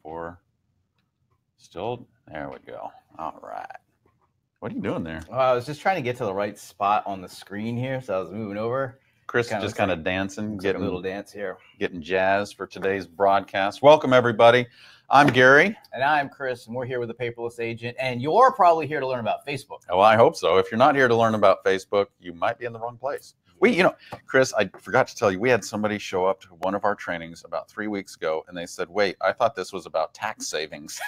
for still. There we go. All right. What are you doing there? Well, I was just trying to get to the right spot on the screen here, so I was moving over. Chris is just kind of dancing, getting a little dance here, getting jazzed for today's broadcast. Welcome, everybody. I'm Gary. And I'm Chris, and we're here with the Paperless Agent, and you're probably here to learn about Facebook. Oh, I hope so. If you're not here to learn about Facebook, you might be in the wrong place. Chris, I forgot to tell you, we had somebody show up to one of our trainings about 3 weeks ago, and they said, wait, I thought this was about tax savings.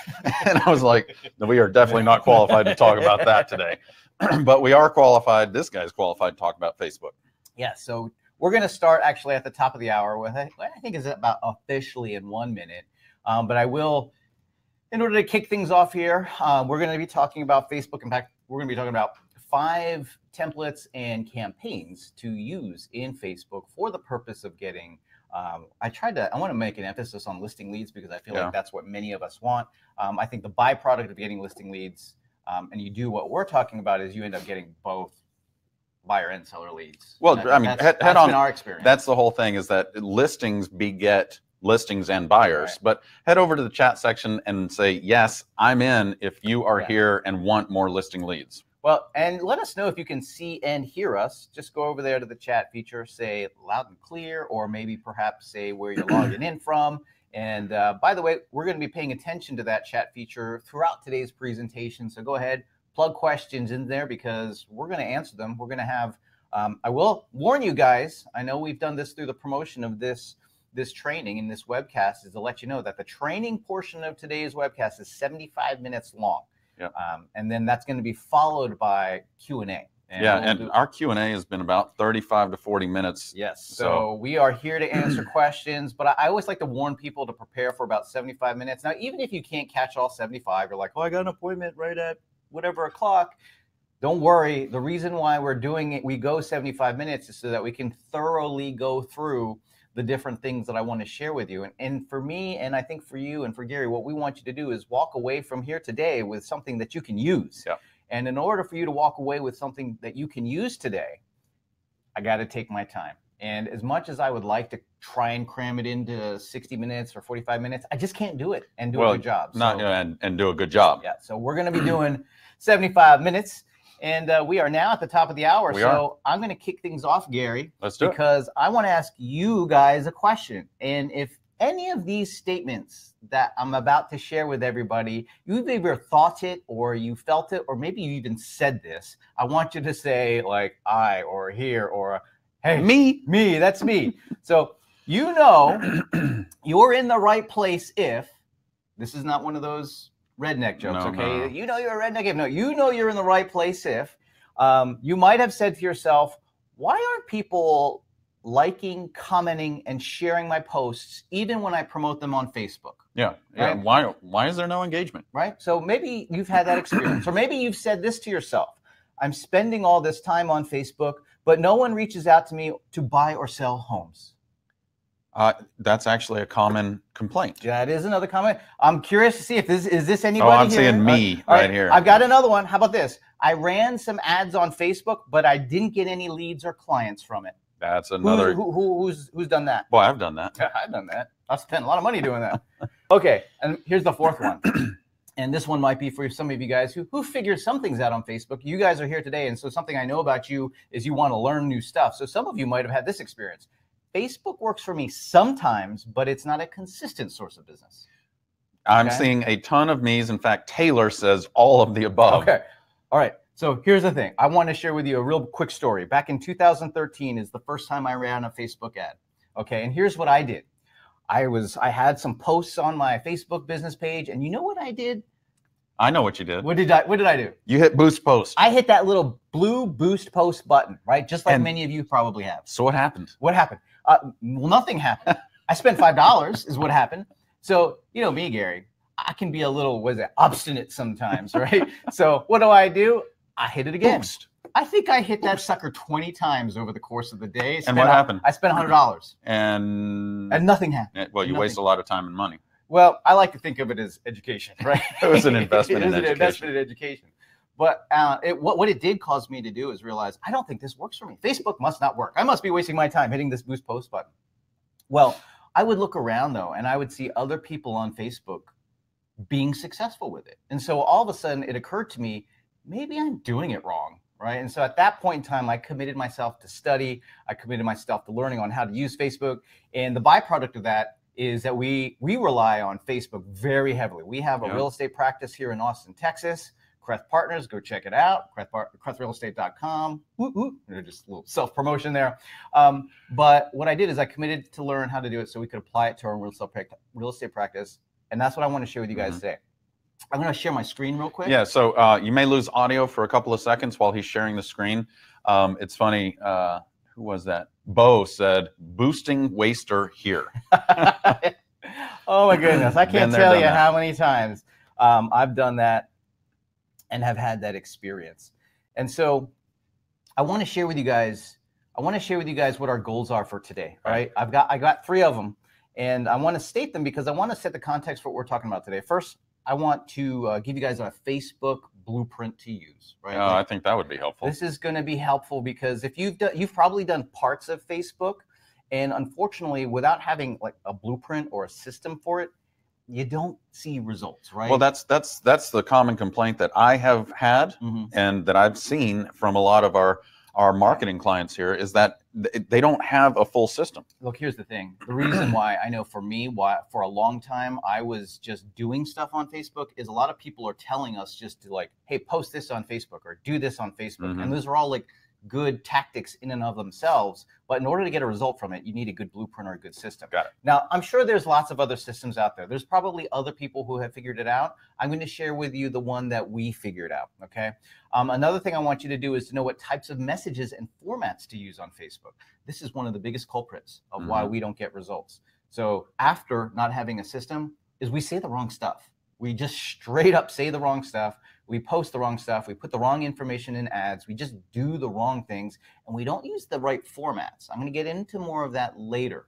And I was like, no, we are definitely not qualified to talk about that today. But we are qualified. This guy's qualified to talk about Facebook. Yeah, so we're going to start actually at the top of the hour with, I think it's about officially in 1 minute. But I will, in order to kick things off here, we're going to be talking about Facebook. In fact, we're going to be talking about 5 templates and campaigns to use in Facebook for the purpose of getting, I want to make an emphasis on listing leads because I feel like that's what many of us want. I think the byproduct of getting listing leads, and you do what we're talking about, is you end up getting both buyer and seller leads. Well, I mean, that's been our experience. That's the whole thing, is that listings beget listings and buyers. Right. But head over to the chat section and say, yes, I'm in if you are here and want more listing leads. Well, and let us know if you can see and hear us. Just go over there to the chat feature, say loud and clear, or maybe perhaps say where you're logging in from. And by the way, we're going to be paying attention to that chat feature throughout today's presentation. So go ahead, plug questions in there because we're going to answer them. We're going to have, I will warn you guys, I know we've done this through the promotion of this training in this webcast, is to let you know that the training portion of today's webcast is 75 minutes long. Yep. And then that's going to be followed by Q&A. And our Q&A has been about 35 to 40 minutes. Yes. So we are here to answer questions, but I always like to warn people to prepare for about 75 minutes. Now, even if you can't catch all 75, you're like, oh, I got an appointment right at whatever o'clock. Don't worry. The reason why we're doing it, we go 75 minutes is so that we can thoroughly go through the different things that I want to share with you. And for me, and I think for you and for Gary, what we want you to do is walk away from here today with something that you can use. Yeah. And in order for you to walk away with something that you can use today, I got to take my time. And as much as I would like to try and cram it into 60 minutes or 45 minutes, I just can't do it and do a good job. And do a good job. Yeah. So we're going to be doing 75 minutes. And we are now at the top of the hour. So I'm going to kick things off, Gary. Let's do it. Because I want to ask you guys a question. And if any of these statements that I'm about to share with everybody, you've either thought it or you felt it, or maybe you even said this, I want you to say like I or here or hey, me, that's me. So you know you're in the right place if this is not one of those redneck jokes, okay? No. You know you're a redneck if no, you know you're in the right place if you might have said to yourself, why aren't people liking, commenting, and sharing my posts even when I promote them on Facebook? Yeah. Right? Why is there no engagement? Right? So maybe you've had that experience, or maybe you've said this to yourself. I'm spending all this time on Facebook, but no one reaches out to me to buy or sell homes. That's actually a common complaint. Yeah, it is another comment. I'm curious to see if is this anybody here? Oh, I'm here? seeing me right here. I've got another one. How about this? I ran some ads on Facebook, but I didn't get any leads or clients from it. That's another. Who's done that? Boy, I've done that. Yeah, I've done that. I've spent a lot of money doing that. Okay, and here's the fourth one. And this one might be for some of you guys who figured some things out on Facebook. You guys are here today, and so something I know about you is you want to learn new stuff. So some of you might have had this experience. Facebook works for me sometimes, but it's not a consistent source of business. I'm seeing a ton of me's. In fact, Taylor says all of the above. Okay. All right. So here's the thing. I want to share with you a real quick story. Back in 2013 is the first time I ran a Facebook ad. Okay. And here's what I did. I had some posts on my Facebook business page, and you know what I did? I know what you did. What did I do? You hit boost post. I hit that little blue boost post button, right? Just like many of you probably have. So what happened? What happened? Well, nothing happened. I spent $5 is what happened. So, you know me, Gary, I can be a little, obstinate sometimes, right? So what do? I hit it again. Boost. I think I hit that sucker 20 times over the course of the day. And what happened? I spent $100. And nothing happened. Well, you waste a lot of time and money. Well, I like to think of it as education, right? It was an investment in education. It was an investment in education. But what it did cause me to do is realize, I don't think this works for me. Facebook must not work. I must be wasting my time hitting this boost post button. Well, I would look around though, and I would see other people on Facebook being successful with it. And so all of a sudden it occurred to me, maybe I'm doing it wrong, right? And so at that point in time, I committed myself to study. I committed myself to learning on how to use Facebook. And the byproduct of that is that we rely on Facebook very heavily. We have a real estate practice here in Austin, Texas. Creth Partners, go check it out, crethrealestate.com. Just a little self-promotion there. But what I did is I committed to learn how to do it so we could apply it to our real estate practice. And that's what I want to share with you guys today. I'm going to share my screen real quick. Yeah, so you may lose audio for a couple of seconds while he's sharing the screen. It's funny, who was that? Bo said, boosting waster here. Oh my goodness, I can't tell you how many times I've done that and have had that experience. And so I want to share with you guys, what our goals are for today, right? I got 3 of them. And I want to state them because I want to set the context for what we're talking about today. First, I want to give you guys a Facebook blueprint to use, right? I think that would be helpful. This is going to be helpful because if you've probably done parts of Facebook, and unfortunately, without having like a blueprint or a system for it, you don't see results, right? Well, that's the common complaint that I have had and that I've seen from a lot of our marketing clients here is that they don't have a full system. Look, here's the thing. The reason why I know for me, why for a long time I was just doing stuff on Facebook is a lot of people are telling us just to like, hey, post this on Facebook or do this on Facebook. And those are all like good tactics in and of themselves. But in order to get a result from it, you need a good blueprint or a good system. Got it. Now, I'm sure there's lots of other systems out there. There's probably other people who have figured it out. I'm going to share with you the one that we figured out, okay? Another thing I want you to do is to know what types of messages and formats to use on Facebook. This is one of the biggest culprits of why we don't get results. So after not having a system is we say the wrong stuff. We just straight up say the wrong stuff. We post the wrong stuff. We put the wrong information in ads. We just do the wrong things, and we don't use the right formats. I'm going to get into more of that later.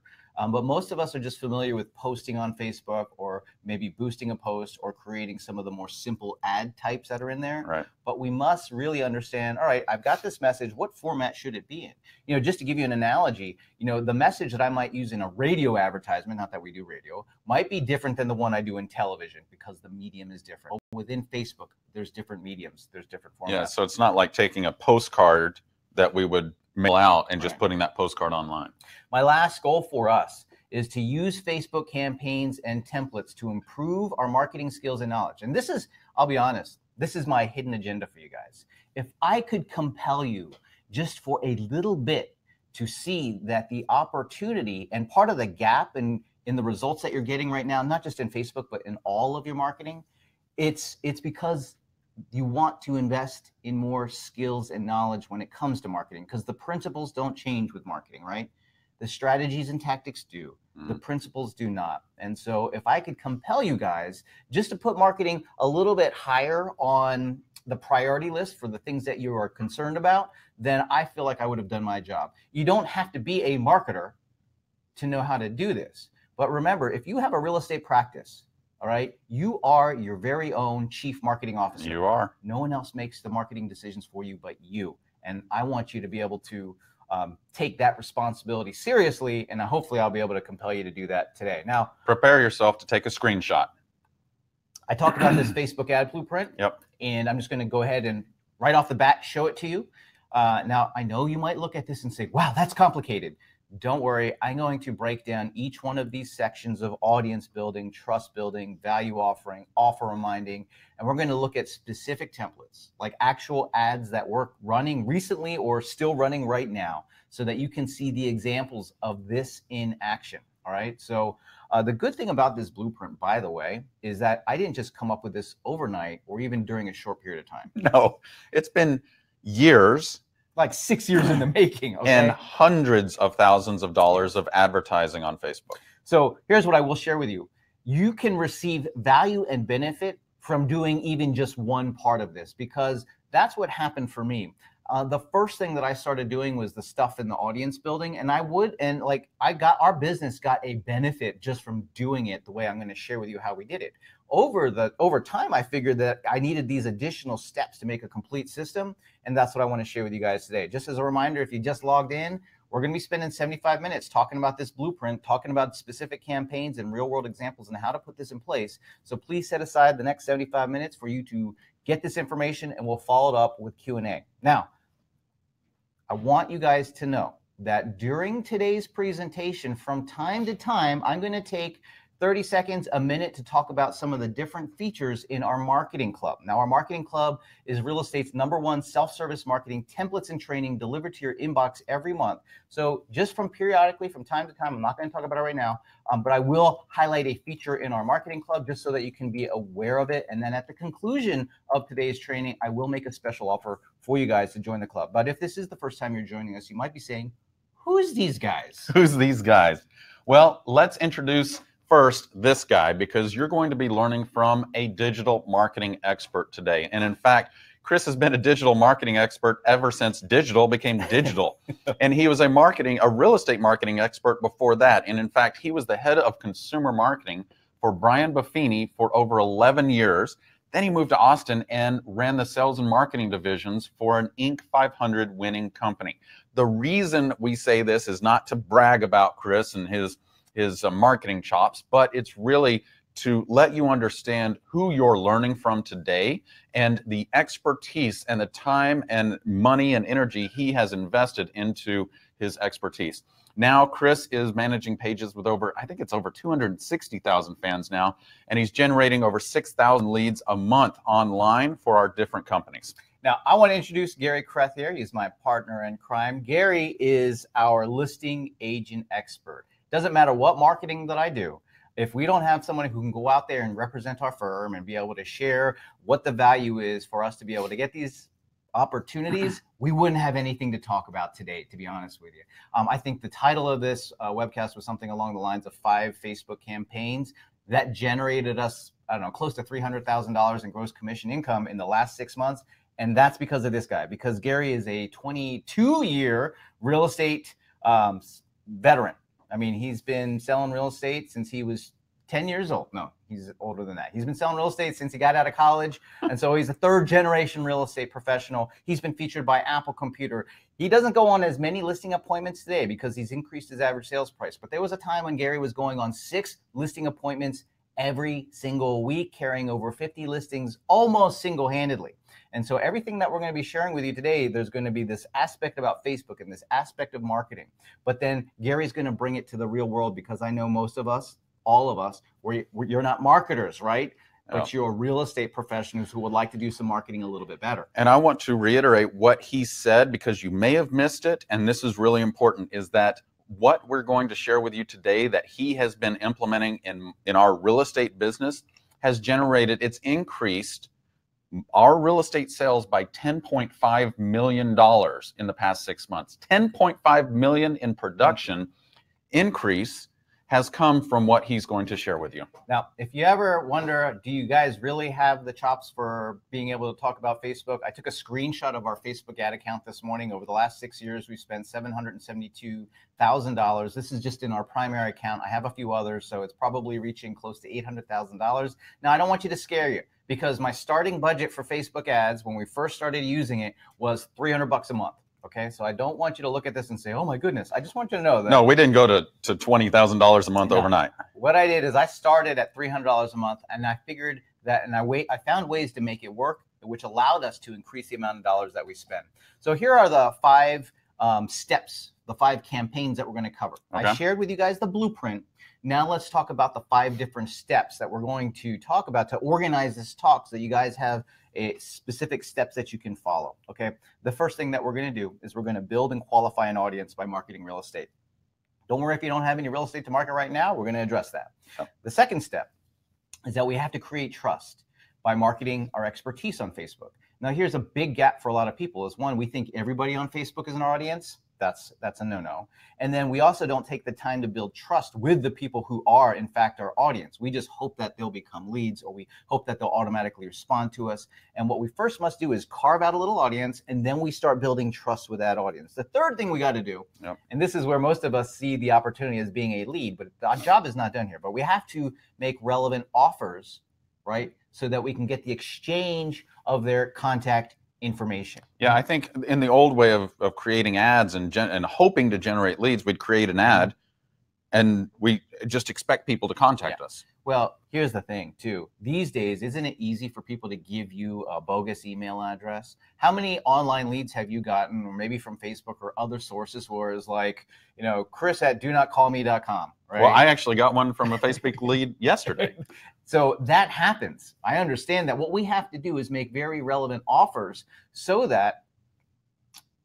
But most of us are just familiar with posting on Facebook or maybe boosting a post or creating some of the more simple ad types that are in there. Right. But we must really understand, all right, I've got this message. What format should it be in? Just to give you an analogy, the message that I might use in a radio advertisement, not that we do radio, might be different than the one I do in television because the medium is different. Within Facebook, there's different mediums. There's different formats. Yeah, so it's not like taking a postcard that we would mail out and just putting that postcard online. My last goal for us is to use Facebook campaigns and templates to improve our marketing skills and knowledge. And this is, I'll be honest, this is my hidden agenda for you guys. If I could compel you just for a little bit to see that the opportunity and part of the gap in the results that you're getting right now, not just in Facebook, but in all of your marketing, it's because you want to invest in more skills and knowledge when it comes to marketing, because the principles don't change with marketing, right? The strategies and tactics do. The principles do not. And so if I could compel you guys just to put marketing a little bit higher on the priority list for the things that you are concerned about, then I feel like I would have done my job. You don't have to be a marketer to know how to do this. But remember, if you have a real estate practice, all right, you are your very own chief marketing officer. You are. No one else makes the marketing decisions for you but you. And I want you to be able to take that responsibility seriously, and hopefully I'll be able to compel you to do that today. Now, prepare yourself to take a screenshot. I talked about this Facebook ad blueprint. Yep. And I'm just going to go ahead and right off the bat show it to you. Now, I know you might look at this and say, wow, that's complicated. Don't worry, I'm going to break down each one of these sections of audience building, trust building, value offering, offer reminding, and we're going to look at specific templates, like actual ads that were running recently or still running right now, so that you can see the examples of this in action. All right. So the good thing about this blueprint, by the way, is that I didn't just come up with this overnight or even during a short period of time. No, it's been years. Like 6 years in the making. Okay? And hundreds of thousands of dollars of advertising on Facebook. So here's what I will share with you. You can receive value and benefit from doing even just one part of this, because that's what happened for me. The first thing that I started doing was the stuff in the audience building, and our business got a benefit just from doing it the way I'm going to share with you how we did it. Over time, I figured that I needed these additional steps to make a complete system, and that's what I want to share with you guys today. Just as a reminder, if you just logged in, We're going to be spending 75 minutes talking about this blueprint, talking about specific campaigns and real world examples and how to put this in place. So please set aside the next 75 minutes for you to get this information, and we'll follow it up with Q&A. Now, I want you guys to know that during today's presentation, from time to time, I'm going to take 30 seconds, a minute to talk about some of the different features in our marketing club. Now, our marketing club is real estate's #1 self-service marketing templates and training delivered to your inbox every month. So just from periodically, from time to time, I'm not going to talk about it right now, but I will highlight a feature in our marketing club just so that you can be aware of it. And then at the conclusion of today's training, I will make a special offer for you guys to join the club. But if this is the first time you're joining us, you might be saying, who's these guys? Who's these guys? Well, let's introduce first this guy, because you're going to be learning from a digital marketing expert today. And in fact, Chris has been a digital marketing expert ever since digital became digital. And he was a real estate marketing expert before that. And in fact, he was the head of consumer marketing for Brian Buffini for over 11 years. Then he moved to Austin and ran the sales and marketing divisions for an Inc. 500 winning company. The reason we say this is not to brag about Chris and his marketing chops, but it's really to let you understand who you're learning from today and the expertise and the time and money and energy he has invested into his expertise. Now, Chris is managing pages with I think it's over 260,000 fans now, and he's generating over 6,000 leads a month online for our different companies. Now, I want to introduce Gary Crethier. He's my partner in crime. Gary is our listing agent expert. Doesn't matter what marketing that I do, if we don't have someone who can go out there and represent our firm and be able to share what the value is for us to be able to get these opportunities, we wouldn't have anything to talk about today, to be honest with you. I think the title of this webcast was something along the lines of 5 Facebook campaigns that generated us, I don't know, close to $300,000 in gross commission income in the last 6 months. And that's because of this guy, because Gary is a 22-year real estate veteran. I mean, he's been selling real estate since he was 10 years old. No, he's older than that. He's been selling real estate since he got out of college. And so he's a 3rd-generation real estate professional. He's been featured by Apple Computer. He doesn't go on as many listing appointments today because he's increased his average sales price. But there was a time when Gary was going on 6 listing appointments every single week, carrying over 50 listings almost single-handedly. And so everything that we're going to be sharing with you today, there's going to be this aspect about Facebook and this aspect of marketing. But then Gary's going to bring it to the real world, because I know most of us, all of us, you're not marketers, right? But you're real estate professionals who would like to do some marketing a little bit better. And I want to reiterate what he said, because you may have missed it, and this is really important, is that what we're going to share with you today that he has been implementing in our real estate business has generated, it's increased our real estate sales by $10.5 million in the past 6 months. $10.5 million in production increase has come from what he's going to share with you. Now, if you ever wonder, do you guys really have the chops for being able to talk about Facebook? I took a screenshot of our Facebook ad account this morning. Over the last 6 years, we've spent $772,000. This is just in our primary account. I have a few others, so it's probably reaching close to $800,000. Now, I don't want you to scare you, because my starting budget for Facebook ads when we first started using it was $300 a month. Okay, so I don't want you to look at this and say, oh my goodness. I just want you to know that. No, we didn't go to $20,000 a month overnight. What I did is I started at $300 a month, and I figured that, and I found ways to make it work, which allowed us to increase the amount of dollars that we spend. So here are the 5 steps, the 5 campaigns that we're going to cover. Okay. I shared with you guys the blueprint. Now let's talk about the 5 different steps that we're going to talk about to organize this talk so you guys have specific steps that you can follow. Okay. The first thing that we're going to do is we're going to build and qualify an audience by marketing real estate. Don't worry if you don't have any real estate to market right now. We're going to address that. Oh. The second step is that we have to create trust by marketing our expertise on Facebook. Now, here's a big gap for a lot of people is, one, we think everybody on Facebook is an audience. That's a no-no. And then we also don't take the time to build trust with the people who are, in fact, our audience. We just hope that they'll become leads, or we hope that they'll automatically respond to us. And what we first must do is carve out a little audience, and then we start building trust with that audience. The third thing we got to do, and this is where most of us see the opportunity as being a lead, but our job is not done here. But we have to make relevant offers, right, so that we can get the exchange of their contact information. Yeah, I think in the old way of creating ads and hoping to generate leads, we'd create an ad and we just expect people to contact us. Well, here's the thing too. These days, isn't it easy for people to give you a bogus email address? How many online leads have you gotten, or maybe from Facebook or other sources, where it's like, you know, Chris@donotcallme.com, right? Well, I actually got one from a Facebook lead yesterday. So that happens. I understand that. What we have to do is make very relevant offers so that,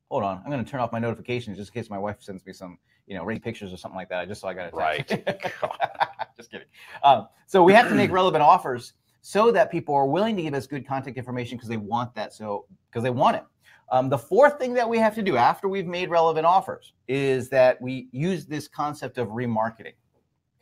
hold on, I'm going to turn off my notifications just in case my wife sends me some, you know, rainy pictures or something like that. I just saw I got a text. Right. Just kidding. So we have to make relevant offers so that people are willing to give us good contact information because they want that. So because they want it. The fourth thing that we have to do after we've made relevant offers is that we use this concept of remarketing.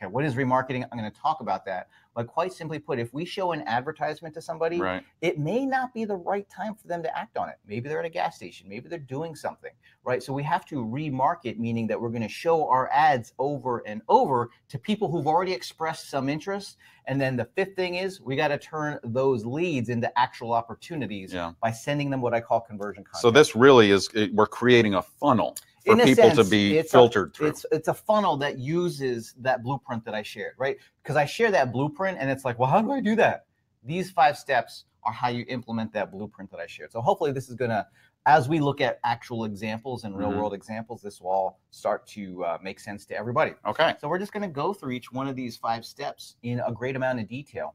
Okay, what is remarketing? I'm going to talk about that. But quite simply put, if we show an advertisement to somebody, it may not be the right time for them to act on it. Maybe they're at a gas station. Maybe they're doing something, right? So we have to remarket, meaning that we're going to show our ads over and over to people who've already expressed some interest. And then the fifth thing is we got to turn those leads into actual opportunities by sending them what I call conversion content. So this really is, we're creating a funnel for people to be filtered through. It's a funnel that uses that blueprint that I shared, right? Because I share that blueprint and it's like, well, how do I do that? These 5 steps are how you implement that blueprint that I shared. So hopefully this is going to, as we look at actual examples and real world examples, this will all start to make sense to everybody. Okay. So we're just going to go through each one of these 5 steps in a great amount of detail.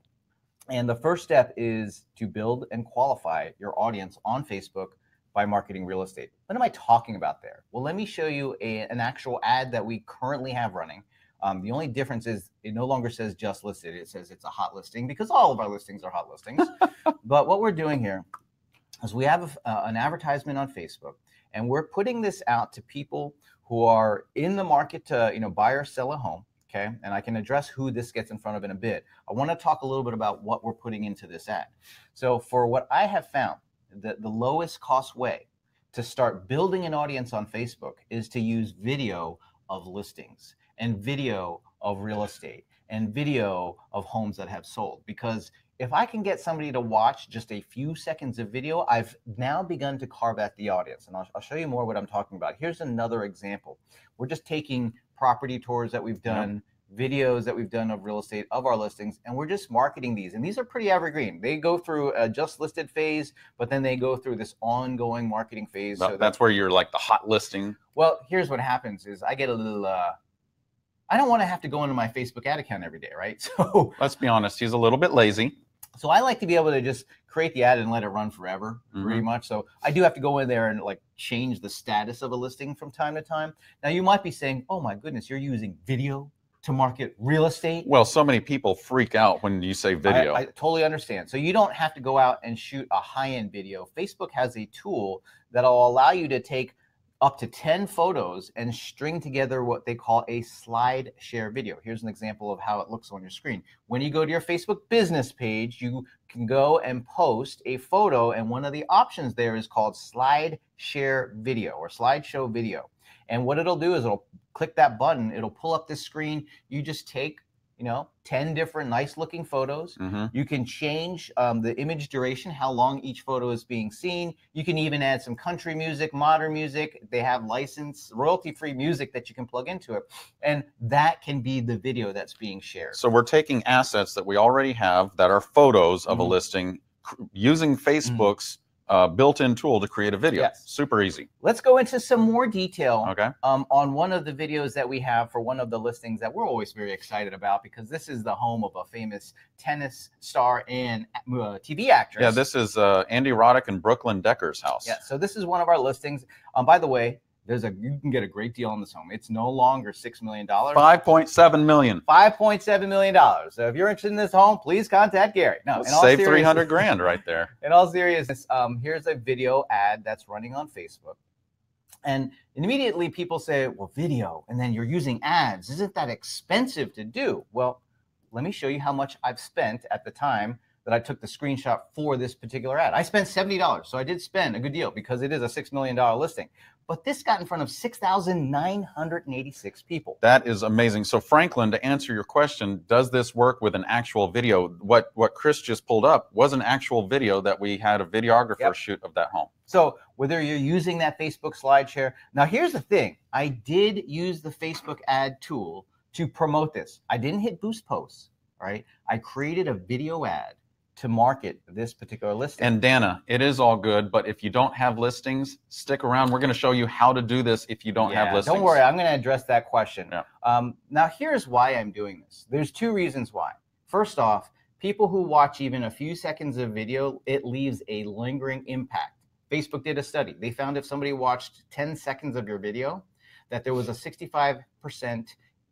And the first step is to build and qualify your audience on Facebook by marketing real estate. What am I talking about there? Well, let me show you an actual ad that we currently have running. The only difference is it no longer says just listed. It says it's a hot listing because all of our listings are hot listings. But what we're doing here is we have an advertisement on Facebook, and we're putting this out to people who are in the market to, you know, buy or sell a home. Okay, and I can address who this gets in front of in a bit. I want to talk a little bit about what we're putting into this ad. So for what I have found, the lowest cost way to start building an audience on Facebook is to use video of listings and video of real estate and video of homes that have sold. Because if I can get somebody to watch just a few seconds of video, I've now begun to carve out the audience. And I'll show you more what I'm talking about. Here's another example. We're just taking property tours that we've done, videos that we've done of real estate of our listings, and we're just marketing these. And these are pretty evergreen. They go through a just listed phase, but then they go through this ongoing marketing phase. So that's where you're like the hot listing. Well, here's what happens is I get a little, I don't want to have to go into my Facebook ad account every day, right? So let's be honest, he's a little bit lazy. So I like to be able to just create the ad and let it run forever, pretty much. So I do have to go in there and like change the status of a listing from time to time. Now you might be saying, oh my goodness, you're using video to market real estate? Well, so many people freak out when you say video. I totally understand. So you don't have to go out and shoot a high-end video. Facebook has a tool that'll allow you to take up to 10 photos and string together what they call a slide share video. Here's an example of how it looks on your screen. When you go to your Facebook business page, you can go and post a photo, and one of the options there is called slide share video or slideshow video. And what it'll do is it'll click that button, it'll pull up this screen. You just take, 10 different nice looking photos. You can change the image duration, how long each photo is being seen. You can even add some country music, modern music. They have licensed royalty-free music that you can plug into it. And that can be the video that's being shared. So we're taking assets that we already have that are photos of a listing, using Facebook's built-in tool to create a video. Yes. Super easy. Let's go into some more detail on one of the videos that we have for one of the listings that we're always very excited about, because this is the home of a famous tennis star and TV actress. Yeah, this is Andy Roddick and Brooklyn Decker's house. Yeah, so this is one of our listings. By the way, you can get a great deal on this home. It's no longer $6 million. $5.7 million. $5.7 million. So if you're interested in this home, please contact Gary. No, save $300,000 right there. In all seriousness, here's a video ad that's running on Facebook. And immediately people say, well, video, and then you're using ads. Isn't that expensive to do? Well, let me show you how much I've spent at the time that I took the screenshot for this particular ad. I spent $70, so I did spend a good deal because it is a $6 million listing. But this got in front of 6,986 people. That is amazing. So Franklin, to answer your question, does this work with an actual video? What Chris just pulled up was an actual video that we had a videographer shoot of that home. So whether you're using that Facebook SlideShare, now here's the thing. I did use the Facebook ad tool to promote this. I didn't hit boost posts, right? I created a video ad to market this particular listing. And Dana, it is all good, but if you don't have listings, stick around. We're going to show you how to do this if you don't have listings. Don't worry, I'm going to address that question. Yeah. Now, here's why I'm doing this. There's two reasons why. First off, people who watch even a few seconds of video, it leaves a lingering impact. Facebook did a study. They found if somebody watched 10 seconds of your video, that there was a 65%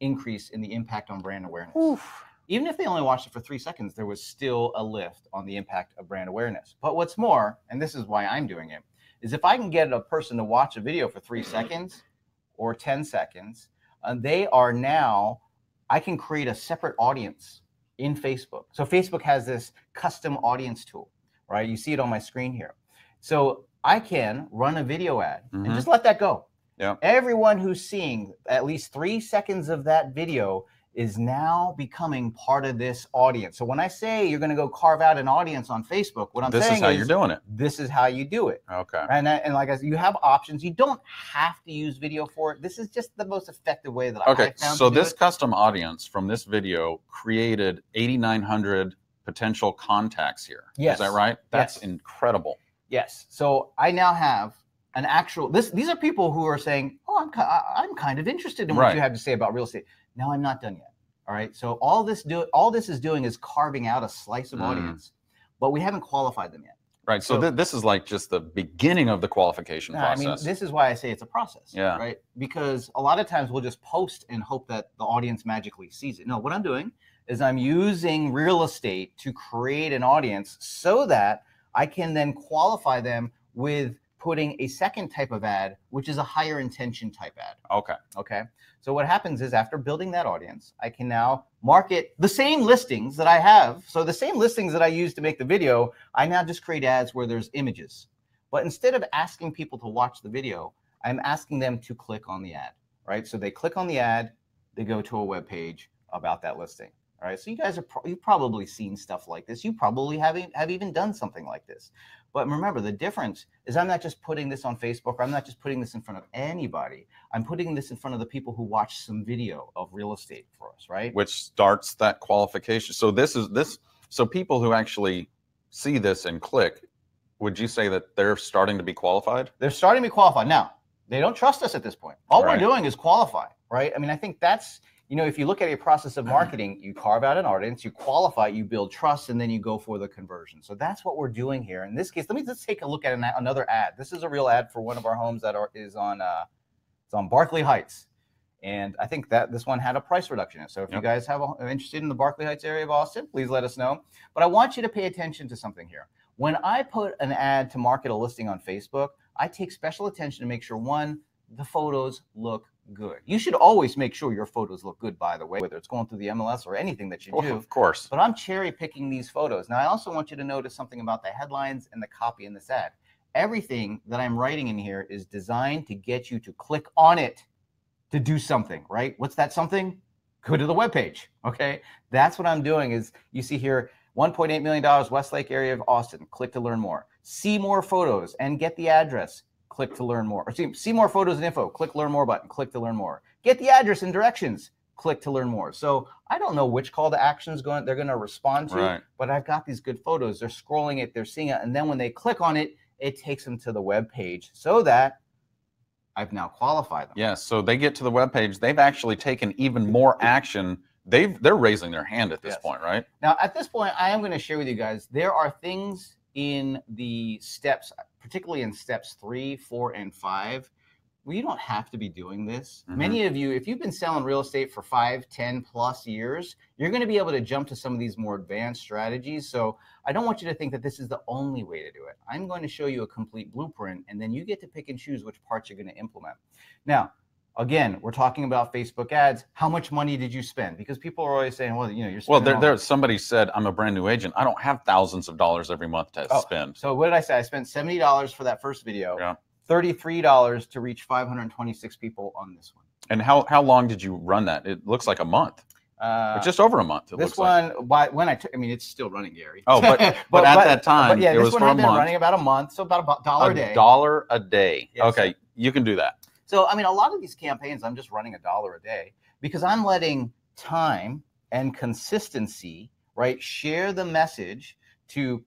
increase in the impact on brand awareness. Oof. Even if they only watched it for 3 seconds, there was still a lift on the impact of brand awareness. But what's more, and this is why I'm doing it, is if I can get a person to watch a video for 3 seconds or 10 seconds, they are now, I can create a separate audience in Facebook. So Facebook has this custom audience tool, right? You see it on my screen here. So I can run a video ad and just let that go. Yeah. Everyone who's seeing at least 3 seconds of that video is now becoming part of this audience. So when I say you're going to go carve out an audience on Facebook, what I'm saying is this is how you're doing it. This is how you do it. Okay. And like I said, you have options. You don't have to use video for it. This is just the most effective way that I found. So this custom audience from this video created 8,900 potential contacts here. Yes. Is that right? That's incredible. Yes. So I now have an actual, these are people who are saying, oh, I'm kind of interested in what you have to say about real estate. Now I'm not done yet. All right. So all this is doing is carving out a slice of audience, but we haven't qualified them yet. Right. So this is like just the beginning of the qualification process. I mean, this is why I say it's a process. Yeah. Right. Because a lot of times we'll just post and hope that the audience magically sees it. No, what I'm doing is I'm using real estate to create an audience so that I can then qualify them with putting a second type of ad, which is a higher intention type ad. Okay. Okay. So what happens is after building that audience, I can now market the same listings that I have. So the same listings that I use to make the video, I now just create ads where there's images. But instead of asking people to watch the video, I'm asking them to click on the ad, right? So they click on the ad, they go to a web page about that listing. All right. So you guys you've probably seen stuff like this. You probably have even done something like this. But remember, the difference is I'm not just putting this on Facebook. I'm not just putting this in front of anybody. I'm putting this in front of the people who watch some video of real estate for us, right? Which starts that qualification. So so people who actually see this and click, would you say that they're starting to be qualified? They're starting to be qualified. Now, they don't trust us at this point. All we're doing is qualify, right? I mean, I think that's, if you look at a process of marketing, you carve out an audience, you qualify, you build trust, and then you go for the conversion. So that's what we're doing here. In this case, let's take a look at another ad. This is a real ad for one of our homes that is on Barclay Heights. And I think that this one had a price reduction in it. So if you guys are interested in the Barclay Heights area of Austin, please let us know. But I want you to pay attention to something here. When I put an ad to market a listing on Facebook, I take special attention to make sure, one, the photos look good. You should always make sure your photos look good, by the way, whether it's going through the MLS or anything that you do. Of course. But I'm cherry picking these photos. Now, I also want you to notice something about the headlines and the copy in this ad. Everything that I'm writing in here is designed to get you to click on it to do something, right? What's that something? Go to the webpage, okay? That's what I'm doing. Is you see here, $1.8 million, Westlake area of Austin. Click to learn more. See more photos and get the address. Click to learn more. Or see more photos and info. Click learn more button. Click to learn more. Get the address and directions. Click to learn more. So I don't know which call to action they're going to respond to, but I've got these good photos. They're scrolling it. They're seeing it. And then when they click on it, it takes them to the web page so that I've now qualified them. Yes. So they get to the web page. They've actually taken even more action. They're raising their hand at this point, right? Now, at this point, I am going to share with you guys, there are things in the steps, particularly in steps 3, 4, and 5, well, you don't have to be doing this. Many of you, if you've been selling real estate for 5, 10 plus years, you're going to be able to jump to some of these more advanced strategies. So I don't want you to think that this is the only way to do it. I'm going to show you a complete blueprint, and then you get to pick and choose which parts you're going to implement. Now, Again, we're talking about Facebook ads. How much money did you spend? Because people are always saying, well, you know, you're Well, spending there somebody said I'm a brand new agent. I don't have thousands of dollars every month to spend. So what did I say? I spent $70 for that first video. Yeah. $33 to reach 526 people on this one. And how long did you run that? It looks like a month. Just over a month. This one, when I took, I mean, it's still running, Gary. Oh, but at that time, yeah, it was for a month. Running about a month, so about $1 a day. $1 a day. Yes. Okay, you can do that. So, I mean, a lot of these campaigns, I'm just running $1 a day because I'm letting time and consistency, right, share the message to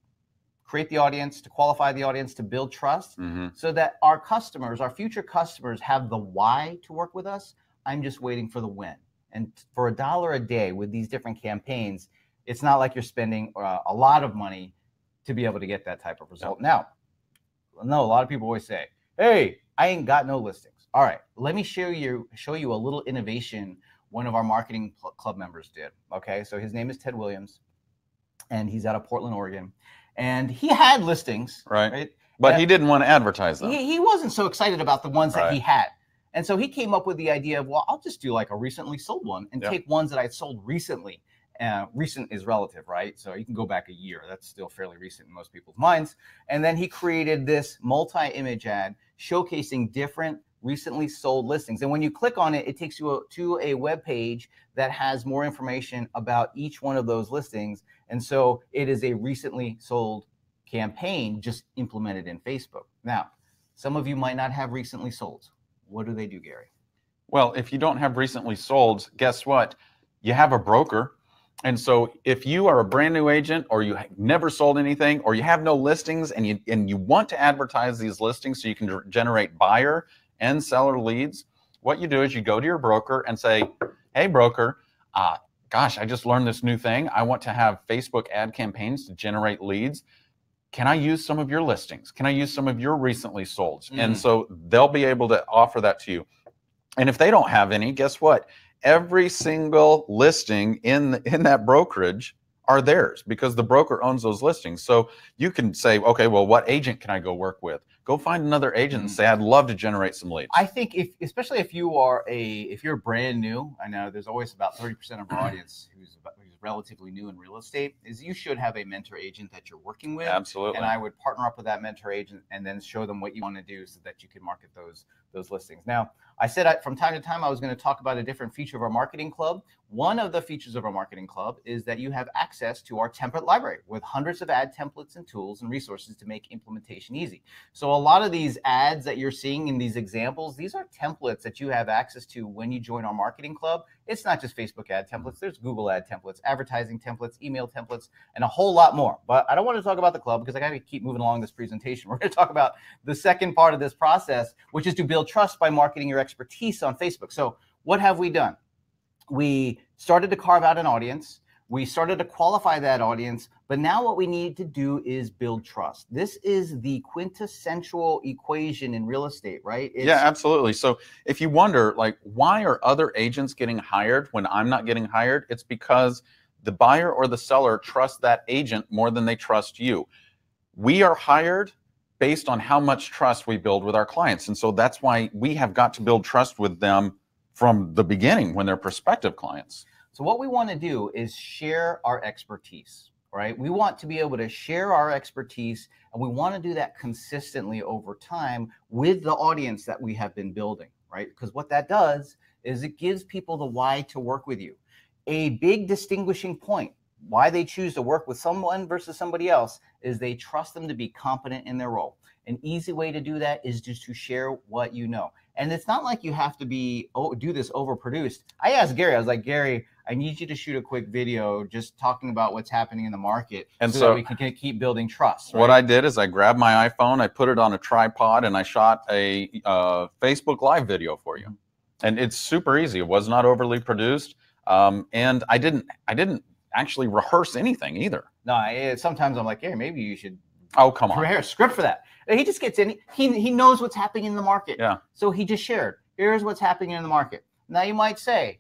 create the audience, to qualify the audience, to build trust, so that our customers, our future customers, have the why to work with us. I'm just waiting for the when. And for $1 a day with these different campaigns, it's not like you're spending a lot of money to be able to get that type of result. Now, no, a lot of people always say, hey, I ain't got no listings. All right, let me show you a little innovation one of our marketing club members did. Okay, so his name is Ted Williams, and he's out of Portland, Oregon. And he had listings. Right? But he didn't want to advertise them. He wasn't so excited about the ones that he had. And so he came up with the idea of, well, I'll just do like a recently sold one and take ones that I sold recently. Recent is relative, right? So you can go back a year. That's still fairly recent in most people's minds. And then he created this multi-image ad showcasing different recently sold listings. And when you click on it, it takes you to a web page that has more information about each one of those listings. And so it is a recently sold campaign just implemented in Facebook. Now, some of you might not have recently sold. What do they do, Gary? Well, if you don't have recently sold, guess what? You have a broker. And so if you are a brand new agent or you never sold anything or you have no listings and you want to advertise these listings so you can generate buyer and seller leads, what you do is you go to your broker and say, hey, broker, gosh, I just learned this new thing. I want to have Facebook ad campaigns to generate leads. Can I use some of your listings? Can I use some of your recently solds? And so they'll be able to offer that to you. And if they don't have any, guess what? Every single listing in that brokerage are theirs because the broker owns those listings. So you can say, okay, well, what agent can I go work with? Go find another agent and say, I'd love to generate some leads. I think especially if you're brand new, I know there's always about 30% of our audience who's relatively new in real estate, is you should have a mentor agent that you're working with. Absolutely. And I would partner up with that mentor agent and then show them what you want to do so that you can market those listings. Now, I said from time to time I was going to talk about a different feature of our marketing club. One of the features of our marketing club is that you have access to our template library with hundreds of ad templates and tools and resources to make implementation easy. So a lot of these ads that you're seeing in these examples, these are templates that you have access to when you join our marketing club. It's not just Facebook ad templates. There's Google ad templates, advertising templates, email templates, and a whole lot more. But I don't want to talk about the club because I got to keep moving along this presentation. We're going to talk about the second part of this process, which is to build trust by marketing your expertise on Facebook. So what have we done? We started to carve out an audience. We started to qualify that audience, but now what we need to do is build trust. This is the quintessential equation in real estate, right? Yeah, absolutely. So if you wonder, like, why are other agents getting hired when I'm not getting hired? It's because the buyer or the seller trusts that agent more than they trust you. We are hired based on how much trust we build with our clients. And so that's why we have got to build trust with them from the beginning when they're prospective clients. So what we want to do is share our expertise, right? We want to be able to share our expertise, and we want to do that consistently over time with the audience that we have been building, right? Because what that does is it gives people the why to work with you. A big distinguishing point, why they choose to work with someone versus somebody else, is they trust them to be competent in their role. An easy way to do that is just to share what you know. And it's not like you have to do this overproduced. I asked Gary, I was like, Gary, I need you to shoot a quick video just talking about what's happening in the market and so that we can keep building trust. Right? What I did is I grabbed my iPhone, I put it on a tripod, and I shot a Facebook Live video for you. And it's super easy. It was not overly produced. And I didn't actually rehearse anything either. No, sometimes I'm like, Gary, maybe you should prepare a script for that. He just gets in. He knows what's happening in the market. Yeah. So he just shared. Here's what's happening in the market. Now you might say,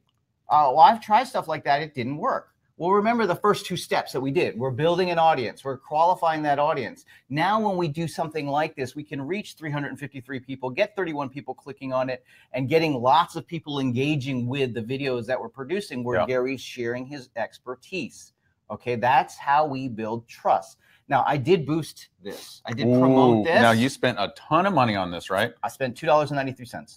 well, I've tried stuff like that. It didn't work. Well, remember the first two steps that we did. We're building an audience. We're qualifying that audience. Now, when we do something like this, we can reach 353 people, get 31 people clicking on it, and getting lots of people engaging with the videos that we're producing where Gary's sharing his expertise. Okay, that's how we build trust. Now, I did boost this. I did promote this. Now, you spent a ton of money on this, right? I spent $2.93.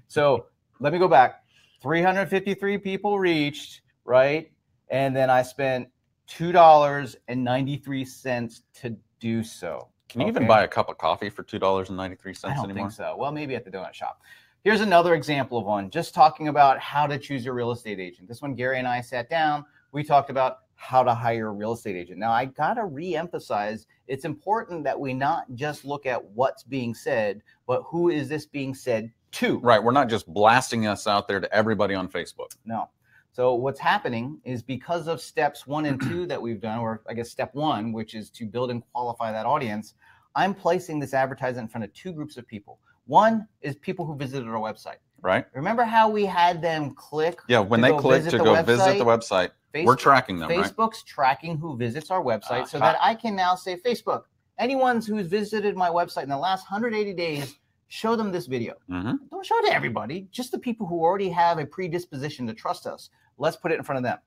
So let me go back. 353 people reached, right? And then I spent $2.93 to do so. Can you even buy a cup of coffee for $2.93 I don't anymore? think so. Well, maybe at the donut shop. Here's another example of one, just talking about how to choose your real estate agent. This one, Gary and I sat down. We talked about how to hire a real estate agent. Now, I got to reemphasize, it's important that we not just look at what's being said, but who is this being said to? Right. We're not just blasting us out there to everybody on Facebook. No. So what's happening is because of steps 1 and 2 that we've done, or I guess step 1, which is to build and qualify that audience, I'm placing this advertisement in front of 2 groups of people. One is people who visited our website. Right. Remember how we had them click? Yeah, when they click to go visit the website, we're tracking them, right? Facebook's tracking who visits our website so that I can now say, Facebook, anyone who's visited my website in the last 180 days, show them this video. Don't show it to everybody, just the people who already have a predisposition to trust us. Let's put it in front of them,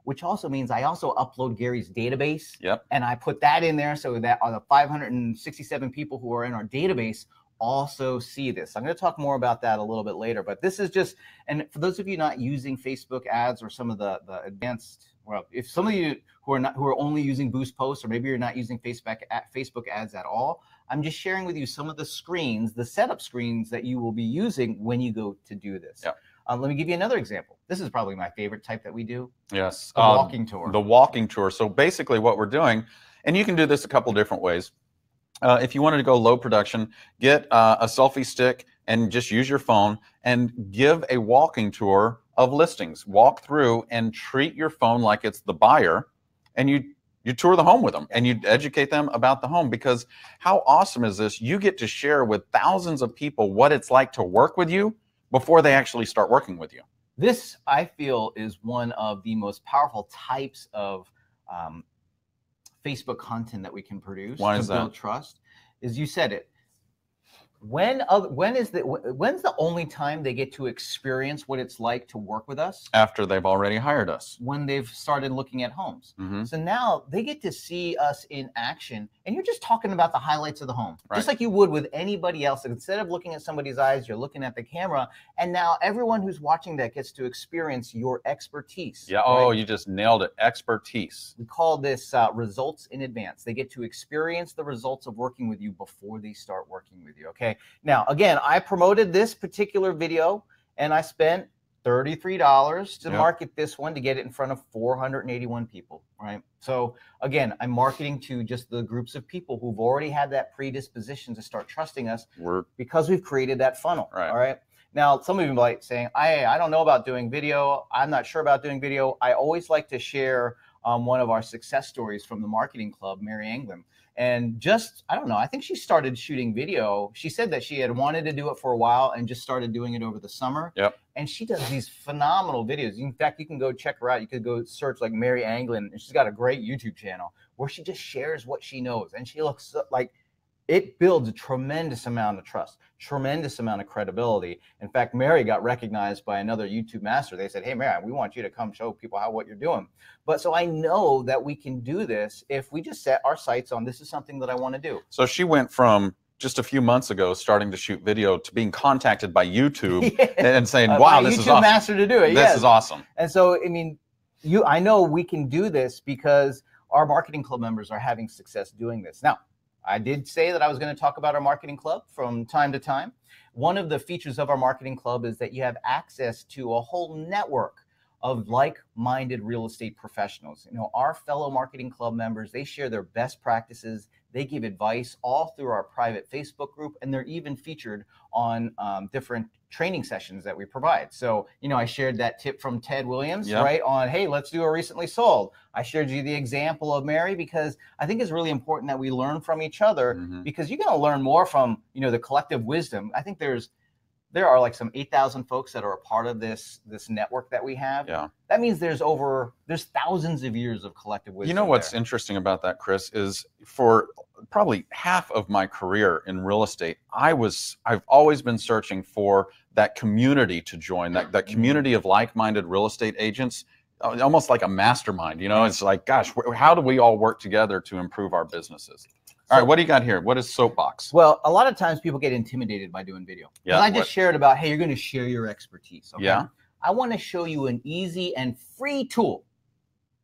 which also means I also upload Gary's database. And I put that in there so that the 567 people who are in our database also see this. I'm going to talk more about that a little bit later, but this is just, and for those of you not using Facebook ads or some of the advanced, well, if some of you who are only using Boost Posts, or maybe you're not using Facebook ads at all, I'm just sharing with you some of the screens, the setup screens that you will be using when you go to do this. Let me give you another example. This is probably my favorite type that we do. Yes. The walking tour. The walking tour. So basically what we're doing, and you can do this a couple different ways. If you wanted to go low production, get a selfie stick and just use your phone and give a walking tour of listings. Walk through and treat your phone like it's the buyer, and you tour the home with them and you educate them about the home, because how awesome is this? You get to share with thousands of people what it's like to work with you before they actually start working with you. This, I feel, is one of the most powerful types of Facebook content that we can produce to build trust. Is, you said it. When's the only time they get to experience what it's like to work with us? After they've already hired us. When they've started looking at homes. So now they get to see us in action, and you're just talking about the highlights of the home, just like you would with anybody else. Instead of looking at somebody's eyes, you're looking at the camera, and now everyone who's watching that gets to experience your expertise. Yeah. Oh, you just nailed it. Expertise. We call this results in advance. They get to experience the results of working with you before they start working with you. Okay. Now, again, I promoted this particular video and I spent $33 to market this one to get it in front of 481 people, right? So again, I'm marketing to just the groups of people who've already had that predisposition to start trusting us because we've created that funnel, all right? Now, some of you might be saying, I don't know about doing video. I'm not sure about doing video. I always like to share one of our success stories from the marketing club, Mary Anglin. And just, I don't know, I think she started shooting video. She said that she had wanted to do it for a while and just started doing it over the summer. And she does these phenomenal videos. In fact, you can go check her out. You could go search like Mary Anglin, and she's got a great YouTube channel where she just shares what she knows. And she looks like it builds a tremendous amount of trust, tremendous amount of credibility. In fact, Mary got recognized by another YouTube master. They said, hey, Mary, we want you to come show people what you're doing. But so I know that we can do this if we just set our sights on, this is something that I want to do. So she went from just a few months ago starting to shoot video to being contacted by YouTube and saying, wow, this is awesome. YouTube master to do it. This is awesome. And so, I mean, I know we can do this because our marketing club members are having success doing this. Now, I did say that I was going to talk about our marketing club from time to time. One of the features of our marketing club is that you have access to a whole network of like-minded real estate professionals. You know, our fellow marketing club members, they share their best practices. They give advice all through our private Facebook group, and they're even featured on different training sessions that we provide. So, you know, I shared that tip from Ted Williams, right, on, hey, let's do a recently sold. I shared you the example of Mary because I think it's really important that we learn from each other because you're going to learn more from, you know, the collective wisdom. I think there's there are like some 8,000 folks that are a part of this network that we have. Yeah. That means there's thousands of years of collective wisdom. You know what's interesting about that, Chris, is for probably half of my career in real estate, I've always been searching for that community to join, that community of like-minded real estate agents, almost like a mastermind. You know, it's like, gosh, how do we all work together to improve our businesses? All right, what do you got here? What is Soapbox? Well, a lot of times people get intimidated by doing video. Yeah. I just shared about, hey, you're going to share your expertise. Okay? Yeah. I want to show you an easy and free tool.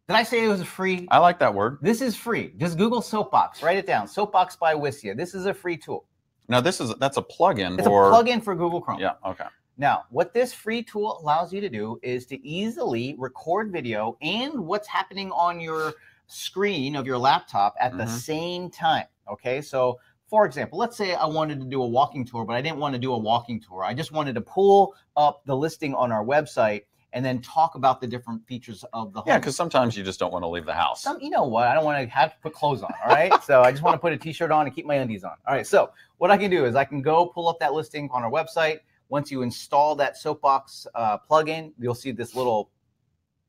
Did I say it was free? I like that word. This is free. Just Google Soapbox. Write it down. Soapbox by Wistia. This is a free tool. Now, that's a plugin. It's a plugin for Google Chrome. Yeah, okay. Now, what this free tool allows you to do is to easily record video and what's happening on your screen of your laptop at the same time. Okay, so for example, let's say I wanted to do a walking tour, but I didn't want to do a walking tour. I just wanted to pull up the listing on our website and then talk about the different features of the home. Yeah, because sometimes you just don't want to leave the house. You know what? I don't want to have to put clothes on, all right? So I just want to put a t-shirt on and keep my undies on. All right, so what I can do is I can go pull up that listing on our website. Once you install that Soapbox plugin, you'll see this little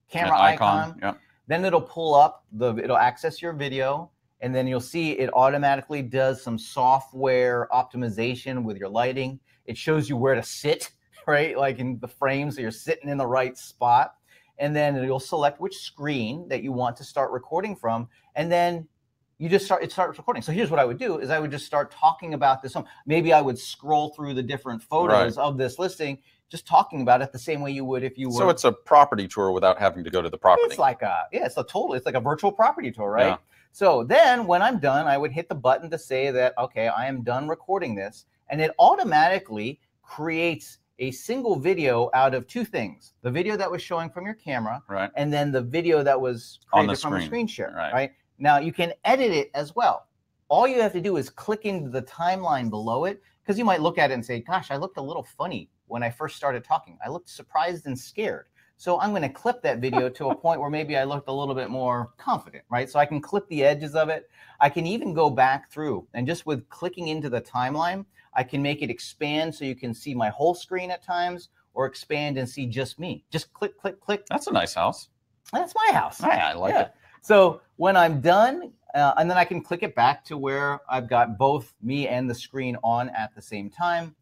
camera icon. Yeah. Then it'll pull up, it'll access your video, and then you'll see it automatically does some software optimization with your lighting. It shows you where to sit, right? Like in the frame, so you're sitting in the right spot. And then you'll select which screen that you want to start recording from, and then you just it starts recording. So here's what I would do is I would just start talking about this home. Maybe I would scroll through the different photos of this listing, just talking about it the same way you would if you were. So it's a property tour without having to go to the property. It's like it's like a virtual property tour, right? Yeah. So then when I'm done, I would hit the button to say that, okay, I am done recording this. And it automatically creates a single video out of two things. The video that was showing from your camera, right, and then the video that was created from a screen share, right? Now you can edit it as well. All you have to do is click into the timeline below it, because you might look at it and say, gosh, I looked a little funny when I first started talking. I looked surprised and scared. So I'm going to clip that video to a point where maybe I looked a little bit more confident, right? So I can clip the edges of it. I can even go back through, and just with clicking into the timeline, I can make it expand so you can see my whole screen at times, or expand and see just me. Just click, click, click. That's a nice house. That's my house. I like it. So when I'm done, and then I can click it back to where I've got both me and the screen on at the same time.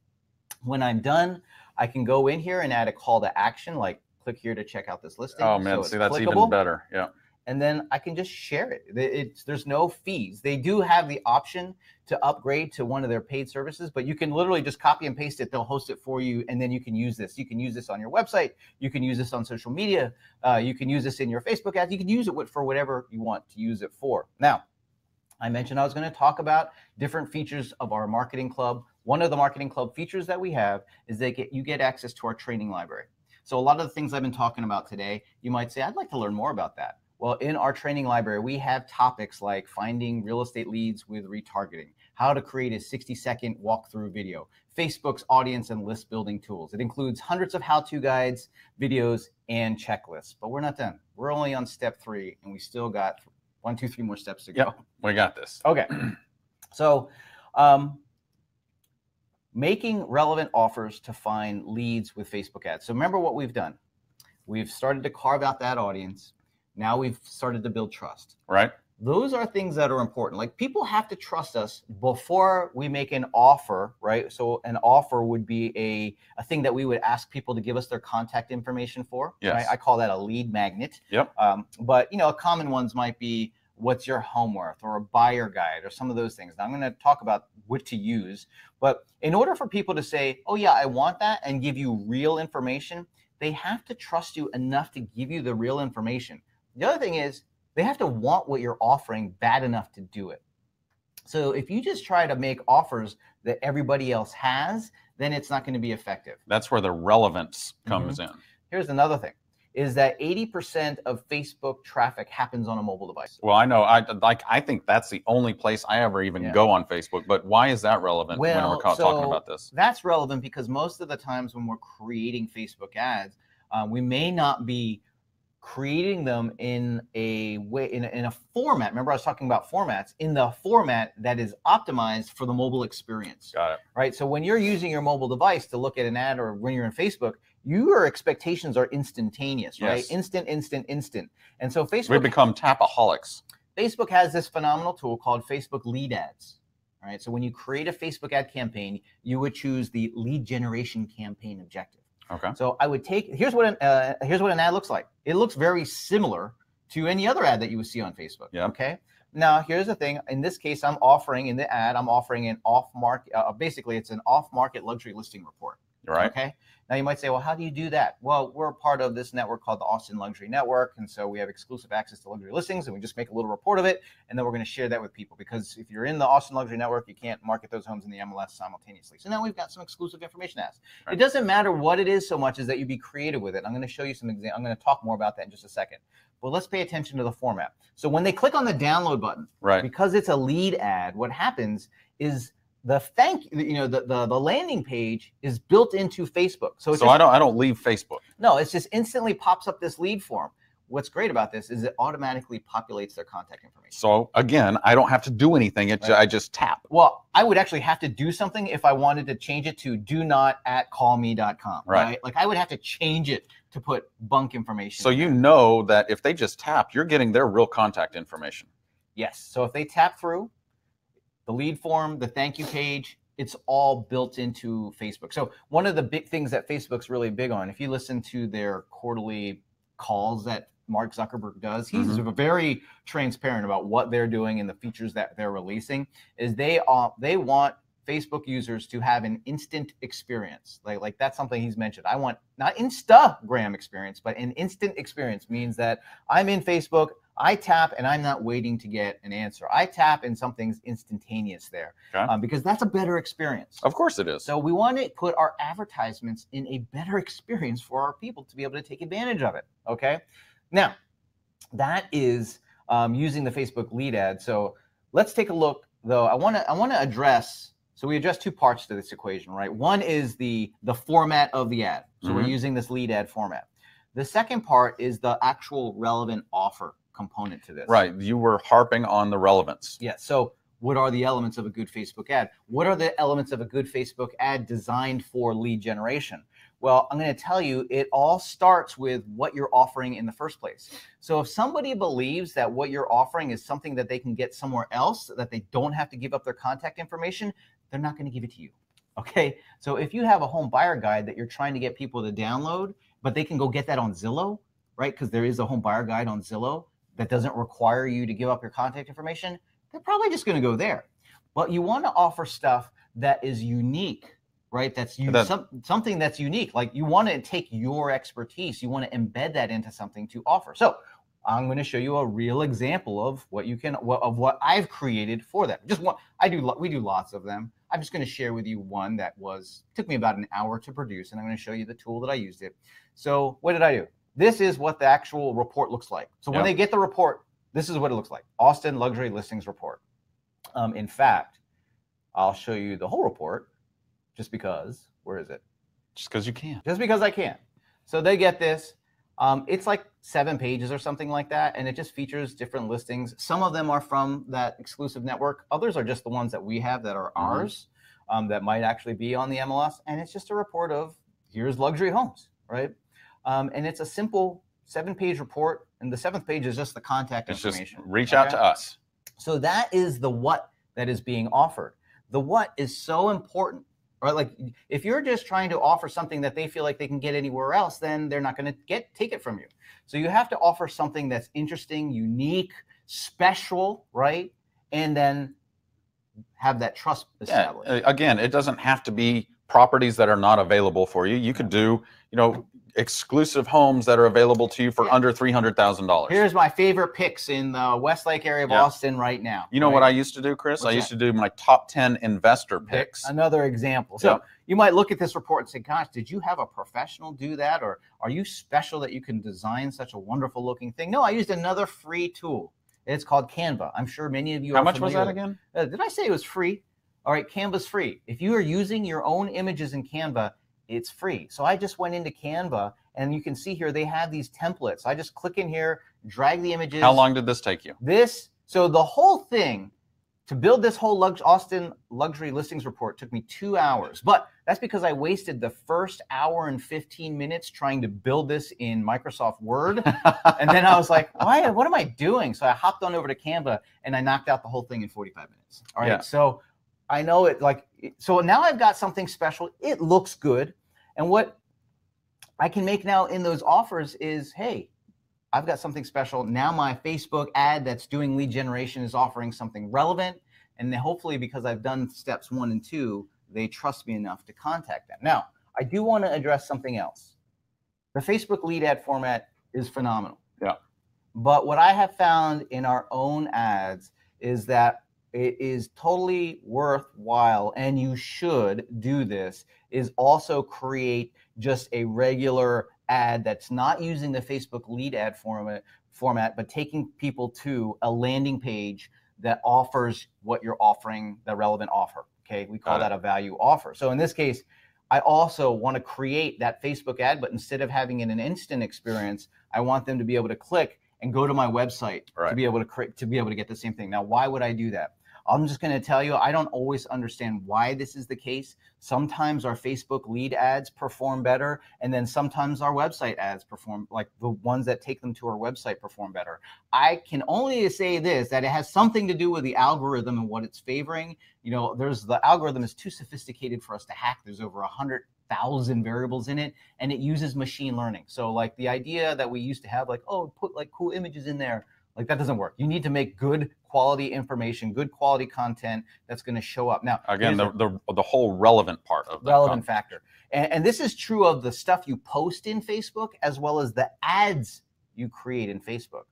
When I'm done, I can go in here and add a call to action, like click here to check out this listing. Oh man, so see, that's even better. Yeah. And then I can just share it. There's no fees. They do have the option to upgrade to one of their paid services, but you can literally just copy and paste it. They'll host it for you, and then you can use this. You can use this on your website. You can use this on social media. You can use this in your Facebook ads. You can use it for whatever you want to use it for. Now, I mentioned I was going to talk about different features of our marketing club. One of the marketing club features that we have is you get access to our training library. So a lot of the things I've been talking about today, you might say, I'd like to learn more about that. Well, in our training library, we have topics like finding real estate leads with retargeting, how to create a 60-second walkthrough video, Facebook's audience and list building tools. It includes hundreds of how-to guides, videos, and checklists. But we're not done. We're only on step 3, and we still got 1, 2, 3 more steps to go. Yep, we got this. Okay. So making relevant offers to find leads with Facebook ads. So remember what we've done. We've started to carve out that audience. Now we've started to build trust. Right. Those are things that are important. Like, people have to trust us before we make an offer, right? So an offer would be a thing that we would ask people to give us their contact information for. Yes. Right? I call that a lead magnet. Yep. But common ones might be, what's your home worth, or a buyer guide, or some of those things. Now I'm going to talk about what to use. But in order for people to say, oh yeah, I want that, and give you real information, they have to trust you enough to give you the real information. The other thing is, they have to want what you're offering bad enough to do it. So if you just try to make offers that everybody else has, then it's not going to be effective. That's where the relevance comes in. Here's another thing, is that 80% of Facebook traffic happens on a mobile device. Well, I know. I think that's the only place I ever even go on Facebook. But why is that relevant when we're talking about this? That's relevant because most of the times when we're creating Facebook ads, we may not be creating them in a way, in a format. Remember, I was talking about formats, in the format that is optimized for the mobile experience. Got it. Right. So when you're using your mobile device to look at an ad, or when you're in Facebook, your expectations are instantaneous, right? Yes. Instant. And so Facebook, We become tapaholics. Facebook has this phenomenal tool called Facebook lead ads. All right. So when you create a Facebook ad campaign, you would choose the lead generation campaign objective. Okay. So I would take, here's what an ad looks like. It looks very similar to any other ad that you would see on Facebook. Yeah. Okay. Now here's the thing. In this case, I'm offering an off-market, basically it's an off-market luxury listing report. Right. Okay. Now you might say, well, how do you do that? Well, we're part of this network called the Austin Luxury Network. And so we have exclusive access to luxury listings, and we just make a little report of it. And then we're going to share that with people, because if you're in the Austin Luxury Network, you can't market those homes in the MLS simultaneously. So now we've got some exclusive information as. Right. It doesn't matter what it is so much as that you be creative with it. I'm going to show you some examples. I'm going to talk more about that in just a second. But let's pay attention to the format. So when they click on the download button, right, because it's a lead ad, what happens is the landing page is built into Facebook. So I don't leave Facebook. No, it just instantly pops up this lead form. What's great about this is it automatically populates their contact information. So again, I don't have to do anything. Right. I just tap. Well, I would actually have to do something if I wanted to change it to do-not@callme.com. Right. Like I would have to change it to put bunk information. So you know that if they just tap, you're getting their real contact information. Yes. So if they tap through the lead form, the thank you page, it's all built into Facebook. So one of the big things that Facebook's really big on, if you listen to their quarterly calls that Mark Zuckerberg does, he's very transparent about what they're doing and the features that they're releasing, is they want Facebook users to have an instant experience. Like that's something he's mentioned. I want not Instagram experience, but an instant experience. Means that I'm in Facebook, I tap, and I'm not waiting to get an answer. I tap and something's instantaneous there. Okay. Because that's a better experience. Of course it is. So we want to put our advertisements in a better experience for our people to be able to take advantage of it. Okay. Now, that is using the Facebook lead ad. So let's take a look, though. I want to address. So we address two parts to this equation, right? One is the format of the ad. So we're using this lead ad format. The second part is the actual relevant offer component to this. Right. You were harping on the relevance. Yeah. So what are the elements of a good Facebook ad? What are the elements of a good Facebook ad designed for lead generation? Well, I'm going to tell you, it all starts with what you're offering in the first place. So if somebody believes that what you're offering is something that they can get somewhere else, that they don't have to give up their contact information, they're not going to give it to you. Okay. So if you have a home buyer guide that you're trying to get people to download, but they can go get that on Zillow, right? Because there is a home buyer guide on Zillow that doesn't require you to give up your contact information, they're probably just going to go there. But you want to offer stuff that is unique, right? That's something that's unique. Like you want to take your expertise, you want to embed that into something to offer. So I'm going to show you a real example of what I've created for them. Just one. We do lots of them. I'm just going to share with you one that took me about an hour to produce, and I'm going to show you the tool that I used it. So what did I do? This is what the actual report looks like. So when they get the report, this is what it looks like. Austin Luxury Listings Report. In fact, I'll show you the whole report just because. Where is it? Just because you can. Just because I can. So they get this. It's like 7 pages or something like that, and it just features different listings. Some of them are from that exclusive network. Others are just the ones that we have that are ours, that might actually be on the MLS. And it's just a report of here's luxury homes, right? And it's a simple 7-page report, and the 7th page is just the contact information. Just reach out to us. So that is the what that is being offered. The what is so important, right? Like if you're just trying to offer something that they feel like they can get anywhere else, then they're not going to take it from you. So you have to offer something that's interesting, unique, special, right? And then have that trust established. Yeah. Again, it doesn't have to be properties that are not available for you. You could do, exclusive homes that are available to you for under $300,000. Here's my favorite picks in the Westlake area of Austin right now. You know what I used to do, Chris? I used to do my top 10 investor picks. Another example. So you might look at this report and say, gosh, did you have a professional do that? Or are you special that you can design such a wonderful looking thing? No, I used another free tool. It's called Canva. I'm sure many of you are familiar. How much was that again? Did I say it was free? All right, Canva's free. If you are using your own images in Canva, it's free. So I just went into Canva And you can see here, they have these templates. I just click in here, drag the images. How long did this take you? So the whole thing, to build this whole Austin luxury listings report took me 2 hours, but that's because I wasted the first hour and 15 minutes trying to build this in Microsoft Word. And then I was like, what am I doing? So I hopped on over to Canva and I knocked out the whole thing in 45 minutes. All right. Yeah. So I know so now I've got something special. It looks good. And what I can make now in those offers is, hey, I've got something special. Now my Facebook ad that's doing lead generation is offering something relevant. And then hopefully, because I've done steps 1 and 2, they trust me enough to contact them. Now, I do want to address something else. The Facebook lead ad format is phenomenal. Yeah. But what I have found in our own ads is that it is totally worthwhile, and you should do this, is also create just a regular ad that's not using the Facebook lead ad format, but taking people to a landing page that offers what you're offering, the relevant offer. Okay, we call that a value offer. So in this case, I also want to create that Facebook ad, but instead of having it an instant experience, I want them to be able to click and go to my website to be able to get the same thing. Now, why would I do that? I'm just going to tell you, I don't always understand why this is the case. Sometimes our Facebook lead ads perform better, and then sometimes our website ads perform, like the ones that take them to our website perform better. I can only say this, that it has something to do with the algorithm and what it's favoring. You know, the algorithm is too sophisticated for us to hack. There's over 100,000 variables in it, and it uses machine learning. So like the idea that we used to have, like, oh, put like cool images in there, like that doesn't work. You need to make good quality information, good quality content that's going to show up. Now, again, the whole relevant part of the relevant factor. And this is true of the stuff you post in Facebook as well as the ads you create in Facebook.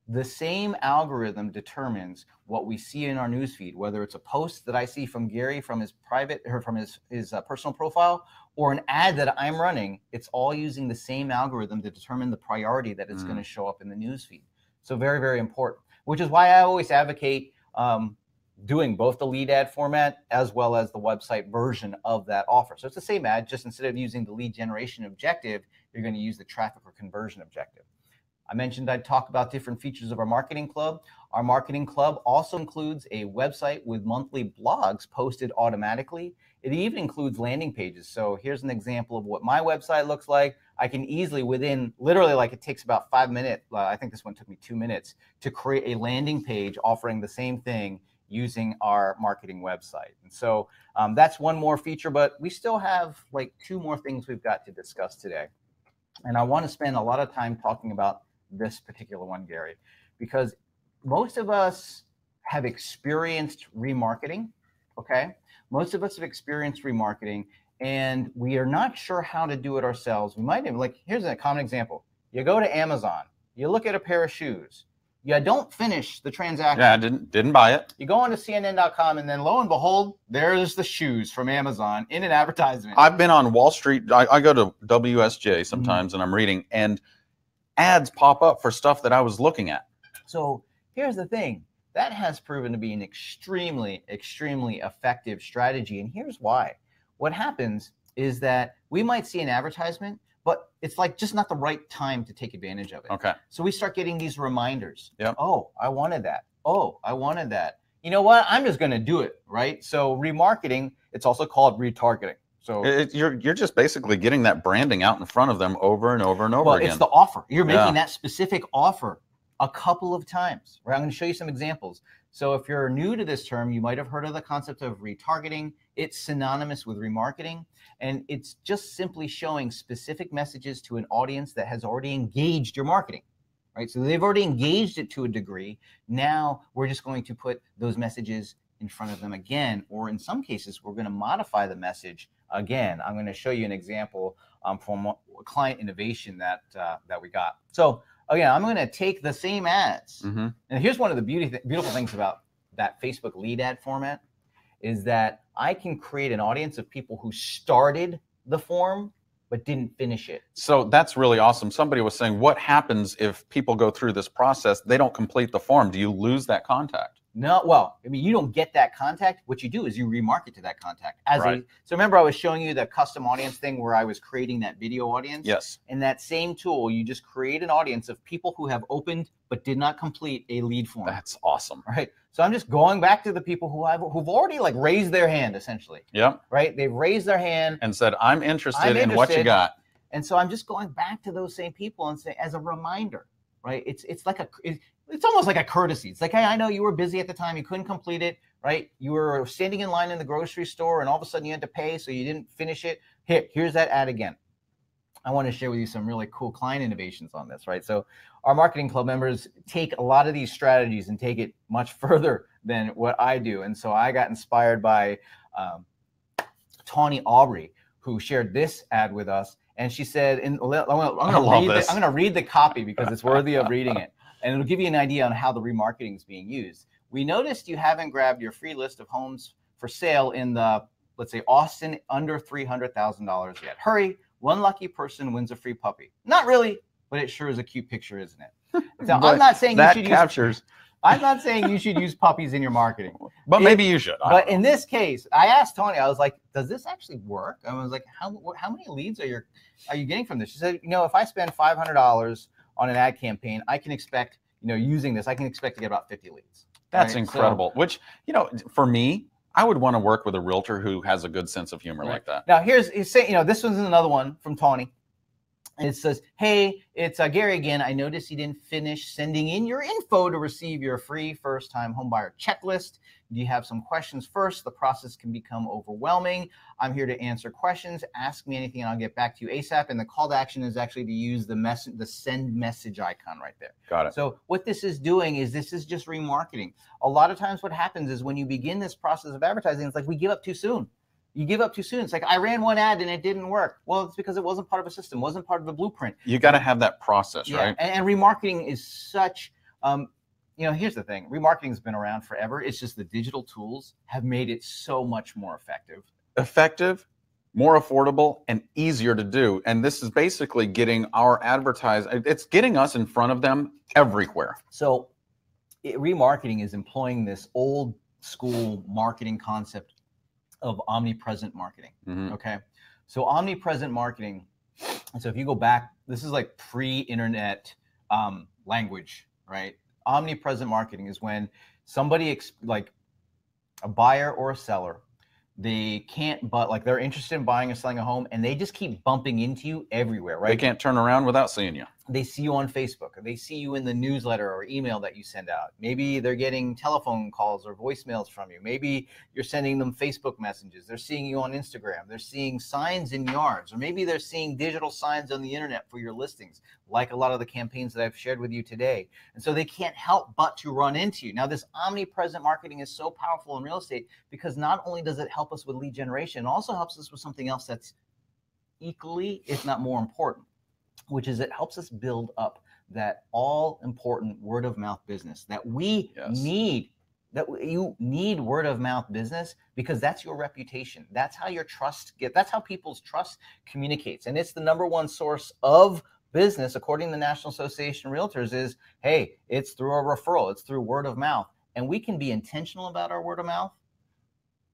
The same algorithm determines what we see in our newsfeed, whether it's a post that I see from Gary from his private or from his personal profile, or an ad that I'm running. It's all using the same algorithm to determine the priority that it's going to show up in the newsfeed. So very, very important, which is why I always advocate doing both the lead ad format as well as the website version of that offer. So it's the same ad, just instead of using the lead generation objective, you're going to use the traffic or conversion objective. I mentioned I'd talk about different features of our marketing club. Our marketing club also includes a website with monthly blogs posted automatically. It even includes landing pages. So here's an example of what my website looks like. I can easily, within literally, like, it takes about 5 minutes. I think this one took me 2 minutes to create a landing page offering the same thing using our marketing website. And so that's one more feature, but we still have like 2 more things we've got to discuss today. And I want to spend a lot of time talking about this particular one, Gary, because most of us have experienced remarketing, okay? Most of us have experienced remarketing, and we are not sure how to do it ourselves. We might even, like, here's a common example. You go to Amazon, you look at a pair of shoes, you don't finish the transaction. Yeah, I didn't buy it. You go on to CNN.com, and then lo and behold, there's the shoes from Amazon in an advertisement. I've been on Wall Street. I go to WSJ sometimes, and I'm reading, and ads pop up for stuff that I was looking at. So here's the thing. That has proven to be an extremely, extremely effective strategy. And here's why. What happens is that we might see an advertisement, but it's like just not the right time to take advantage of it. Okay. So we start getting these reminders. Yep. Oh, I wanted that. Oh, I wanted that. You know what? I'm just going to do it, right? So remarketing, it's also called retargeting. So you're just basically getting that branding out in front of them over and over and over again. Well, it's the offer. You're making that specific offer a couple of times, right? I'm going to show you some examples. So if you're new to this term, you might have heard of the concept of retargeting. It's synonymous with remarketing, and it's just simply showing specific messages to an audience that has already engaged your marketing, right? So they've already engaged it to a degree. Now we're just going to put those messages in front of them again, or in some cases, we're going to modify the message again. I'm going to show you an example from a client innovation that we got. So again, I'm going to take the same ads. And here's one of the beautiful things about that Facebook lead ad format is that I can create an audience of people who started the form but didn't finish it. So that's really awesome. Somebody was saying, what happens if people go through this process, they don't complete the form? Do you lose that contact? No, well, I mean, you don't get that contact. What you do is you remarket to that contact. Right. So remember I was showing you the custom audience thing where I was creating that video audience? Yes. In that same tool, you just create an audience of people who have opened but did not complete a lead form. That's awesome. Right. So I'm just going back to the people who've already like raised their hand, essentially. Yep. Right. They've raised their hand and said, I'm interested in what you got. And so I'm just going back to those same people and say, as a reminder, right? It's like it's almost like a courtesy. It's like, hey, I know you were busy at the time, you couldn't complete it, right? You were standing in line in the grocery store, and all of a sudden you had to pay, so you didn't finish it. Here's that ad again. I want to share with you some really cool client innovations on this, right? So our marketing club members take a lot of these strategies and take it much further than what I do. And so I got inspired by Tawny Aubrey, who shared this ad with us. And she said, I'm going to read the copy because it's worthy of reading it. And it'll give you an idea on how the remarketing is being used. We noticed you haven't grabbed your free list of homes for sale in the, let's say, Austin under $300,000 yet. Hurry, one lucky person wins a free puppy. Not really, but it sure is a cute picture, isn't it? Now, I'm not saying you should I'm not saying you should use puppies in your marketing. But maybe you should. But in this case, I asked Tony, I was like, does this actually work? I was like, how many leads are you getting from this? She said, if I spend $500 on an ad campaign, I can expect, using this, I can expect to get about 50 leads. That's incredible. So, which, for me, I would want to work with a realtor who has a good sense of humor like that. Now, he's saying, this one's another one from Tawny. It says, hey, it's Gary again. I noticed you didn't finish sending in your info to receive your free first-time homebuyer checklist. Do you have some questions first? The process can become overwhelming. I'm here to answer questions. Ask me anything and I'll get back to you ASAP. And the call to action is actually to use the send message icon right there. Got it. So what this is doing is this is just remarketing. A lot of times what happens is when you begin this process of advertising, it's like we give up too soon. You give up too soon. It's like, I ran one ad and it didn't work. Well, it's because it wasn't part of a system, wasn't part of a blueprint. You got to have that process, right? And remarketing is such, here's the thing. Remarketing has been around forever. It's just the digital tools have made it so much more effective. Effective, more affordable, and easier to do. And this is basically getting our it's getting us in front of them everywhere. So remarketing is employing this old school marketing concept of omnipresent marketing. Okay. So omnipresent marketing. And so if you go back, this is like pre-internet language, right? Omnipresent marketing is when somebody like a buyer or a seller, they can't, but like they're interested in buying or selling a home and they just keep bumping into you everywhere, right? They can't turn around without seeing you. They see you on Facebook, or they see you in the newsletter or email that you send out. Maybe they're getting telephone calls or voicemails from you. Maybe you're sending them Facebook messages. They're seeing you on Instagram. They're seeing signs in yards, or maybe they're seeing digital signs on the internet for your listings, like a lot of the campaigns that I've shared with you today. And so they can't help but to run into you. Now, this omnipresent marketing is so powerful in real estate because not only does it help us with lead generation, it also helps us with something else that's equally, if not more important, which is it helps us build up that all important word of mouth business that we need, that you need word of mouth business because that's your reputation. That's how your trust that's how people's trust communicates. And it's the number one source of business, according to the National Association of Realtors, is, hey, it's through a referral. It's through word of mouth. And we can be intentional about our word of mouth.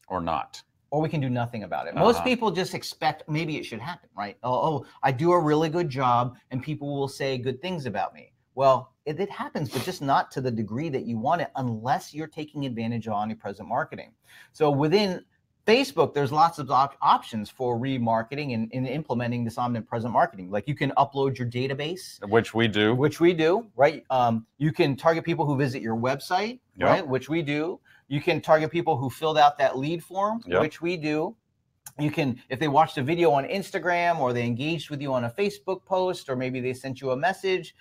Or not. Or we can do nothing about it. Most people just expect maybe it should happen, right? Oh, I do a really good job and people will say good things about me. Well, it happens, but just not to the degree that you want it unless you're taking advantage of omnipresent marketing. So within Facebook, there's lots of options for remarketing and implementing this omnipresent marketing. Like you can upload your database. Which we do, right? You can target people who visit your website, right? Which we do. You can target people who filled out that lead form, which we do. You can, if they watched a video on Instagram or they engaged with you on a Facebook post, or maybe they sent you a message,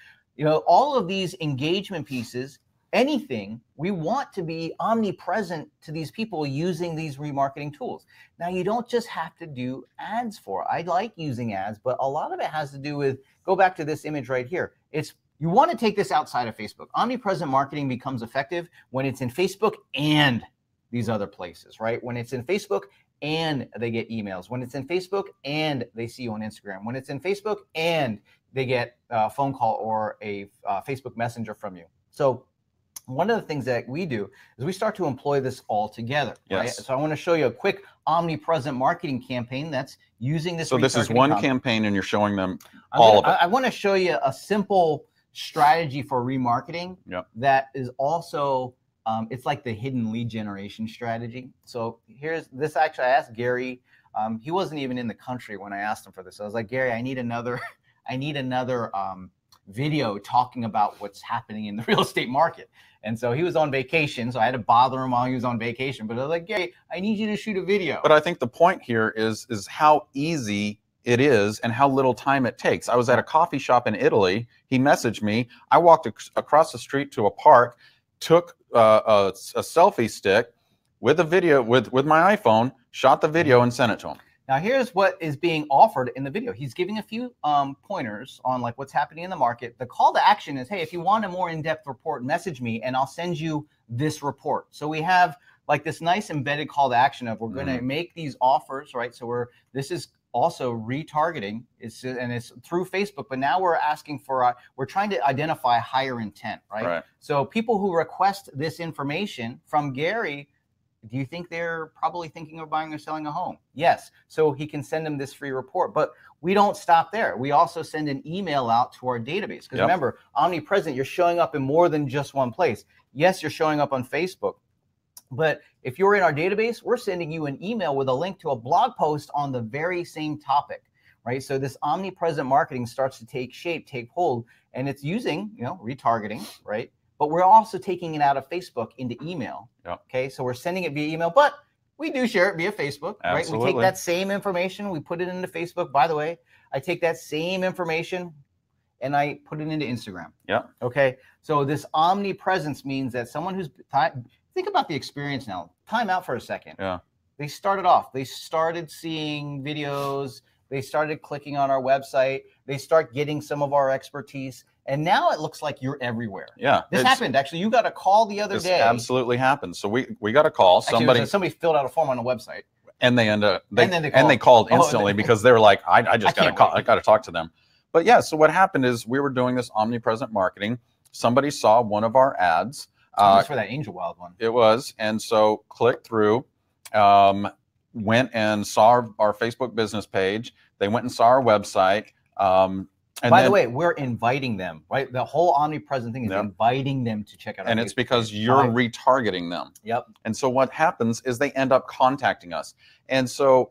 all of these engagement pieces, anything, we want to be omnipresent to these people using these remarketing tools. Now, you don't just have to do ads for it. I like using ads, but a lot of it has to do with, go back to this image right here. You want to take this outside of Facebook. Omnipresent marketing becomes effective when it's in Facebook and these other places, right? When it's in Facebook and they get emails, when it's in Facebook and they see you on Instagram, when it's in Facebook and they get a phone call or a Facebook Messenger from you. So one of the things that we do is we start to employ this all together. Right? Yes. So I want to show you a quick omnipresent marketing campaign that's using this. So this is one campaign, and you're showing them all of it. I want to show you a simple strategy for remarketing that is also, it's like the hidden lead generation strategy. So here's this. Actually, I asked Gary. He wasn't even in the country when I asked him for this. I was like, Gary, I need another video talking about what's happening in the real estate market. And so he was on vacation, so I had to bother him while he was on vacation. But I was like, Gary, I need you to shoot a video. But I think the point here is how easy it is and how little time it takes. I was at a coffee shop in Italy. He messaged me. I walked across the street to a park, took a selfie stick with a video with my iPhone, shot the video, and sent it to him. Now, here's what is being offered in the video. He's giving a few pointers on like what's happening in the market. The call to action is, hey, if you want a more in-depth report, message me and I'll send you this report. So we have like this nice embedded call to action of we're going to make these offers, right? So this is also retargeting. It's through Facebook, but now we're asking for we're trying to identify higher intent, right? So people who request this information from Gary, do you think they're probably thinking of buying or selling a home? Yes. So he can send them this free report. But we don't stop there. We also send an email out to our database. Because remember, omnipresent, you're showing up in more than just one place. Yes, you're showing up on Facebook. But if you're in our database, we're sending you an email with a link to a blog post on the very same topic, right? So this omnipresent marketing starts to take shape, take hold, and it's using, retargeting, right? But we're also taking it out of Facebook into email. Okay, so we're sending it via email, but we do share it via Facebook, right? We take that same information, we put it into Facebook. By the way, I take that same information and I put it into Instagram. Okay, so this omnipresence means that someone who's think about the experience now. Time out for a second. They started seeing videos. They started clicking on our website. They start getting some of our expertise. And now it looks like you're everywhere. This happened. Actually, you got a call the other day. This absolutely happened. So we got a call. Actually, somebody filled out a form on the website. And they called instantly because they were like, I just got to call. I got to talk to them. But yeah, so what happened is we were doing this omnipresent marketing. Somebody saw one of our ads. Just for that Angel Wild one. It was. And so clicked through, went and saw our Facebook business page. They went and saw our website. And by the way, we're inviting them, right? The whole omnipresent thing is inviting them to check out our And it's because you're retargeting them. And so what happens is they end up contacting us. And so,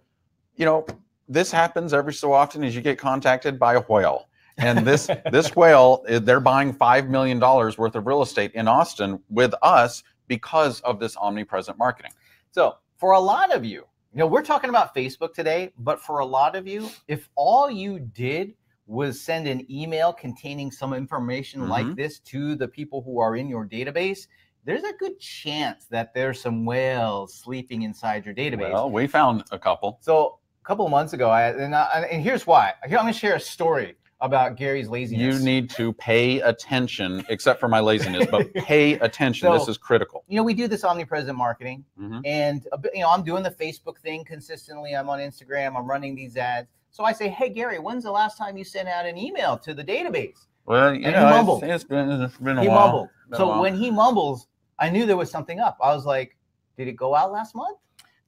this happens every so often as you get contacted by a whale. And this whale, they're buying $5 million worth of real estate in Austin with us because of this omnipresent marketing. So for a lot of you, we're talking about Facebook today, but for a lot of you, if all you did was send an email containing some information like this to the people who are in your database, there's a good chance that there's some whales sleeping inside your database. Well, we found a couple. So a couple of months ago, and here's why. I'm going to share a story about Gary's laziness. You need to pay attention, except for my laziness, but pay attention. This is critical. We do this omnipresent marketing, and I'm doing the Facebook thing consistently. I'm on Instagram. I'm running these ads. So I say, hey, Gary, when's the last time you sent out an email to the database? Well, he mumbled. It's been a while. He mumbled. So when he mumbles, I knew there was something up. I was like, did it go out last month?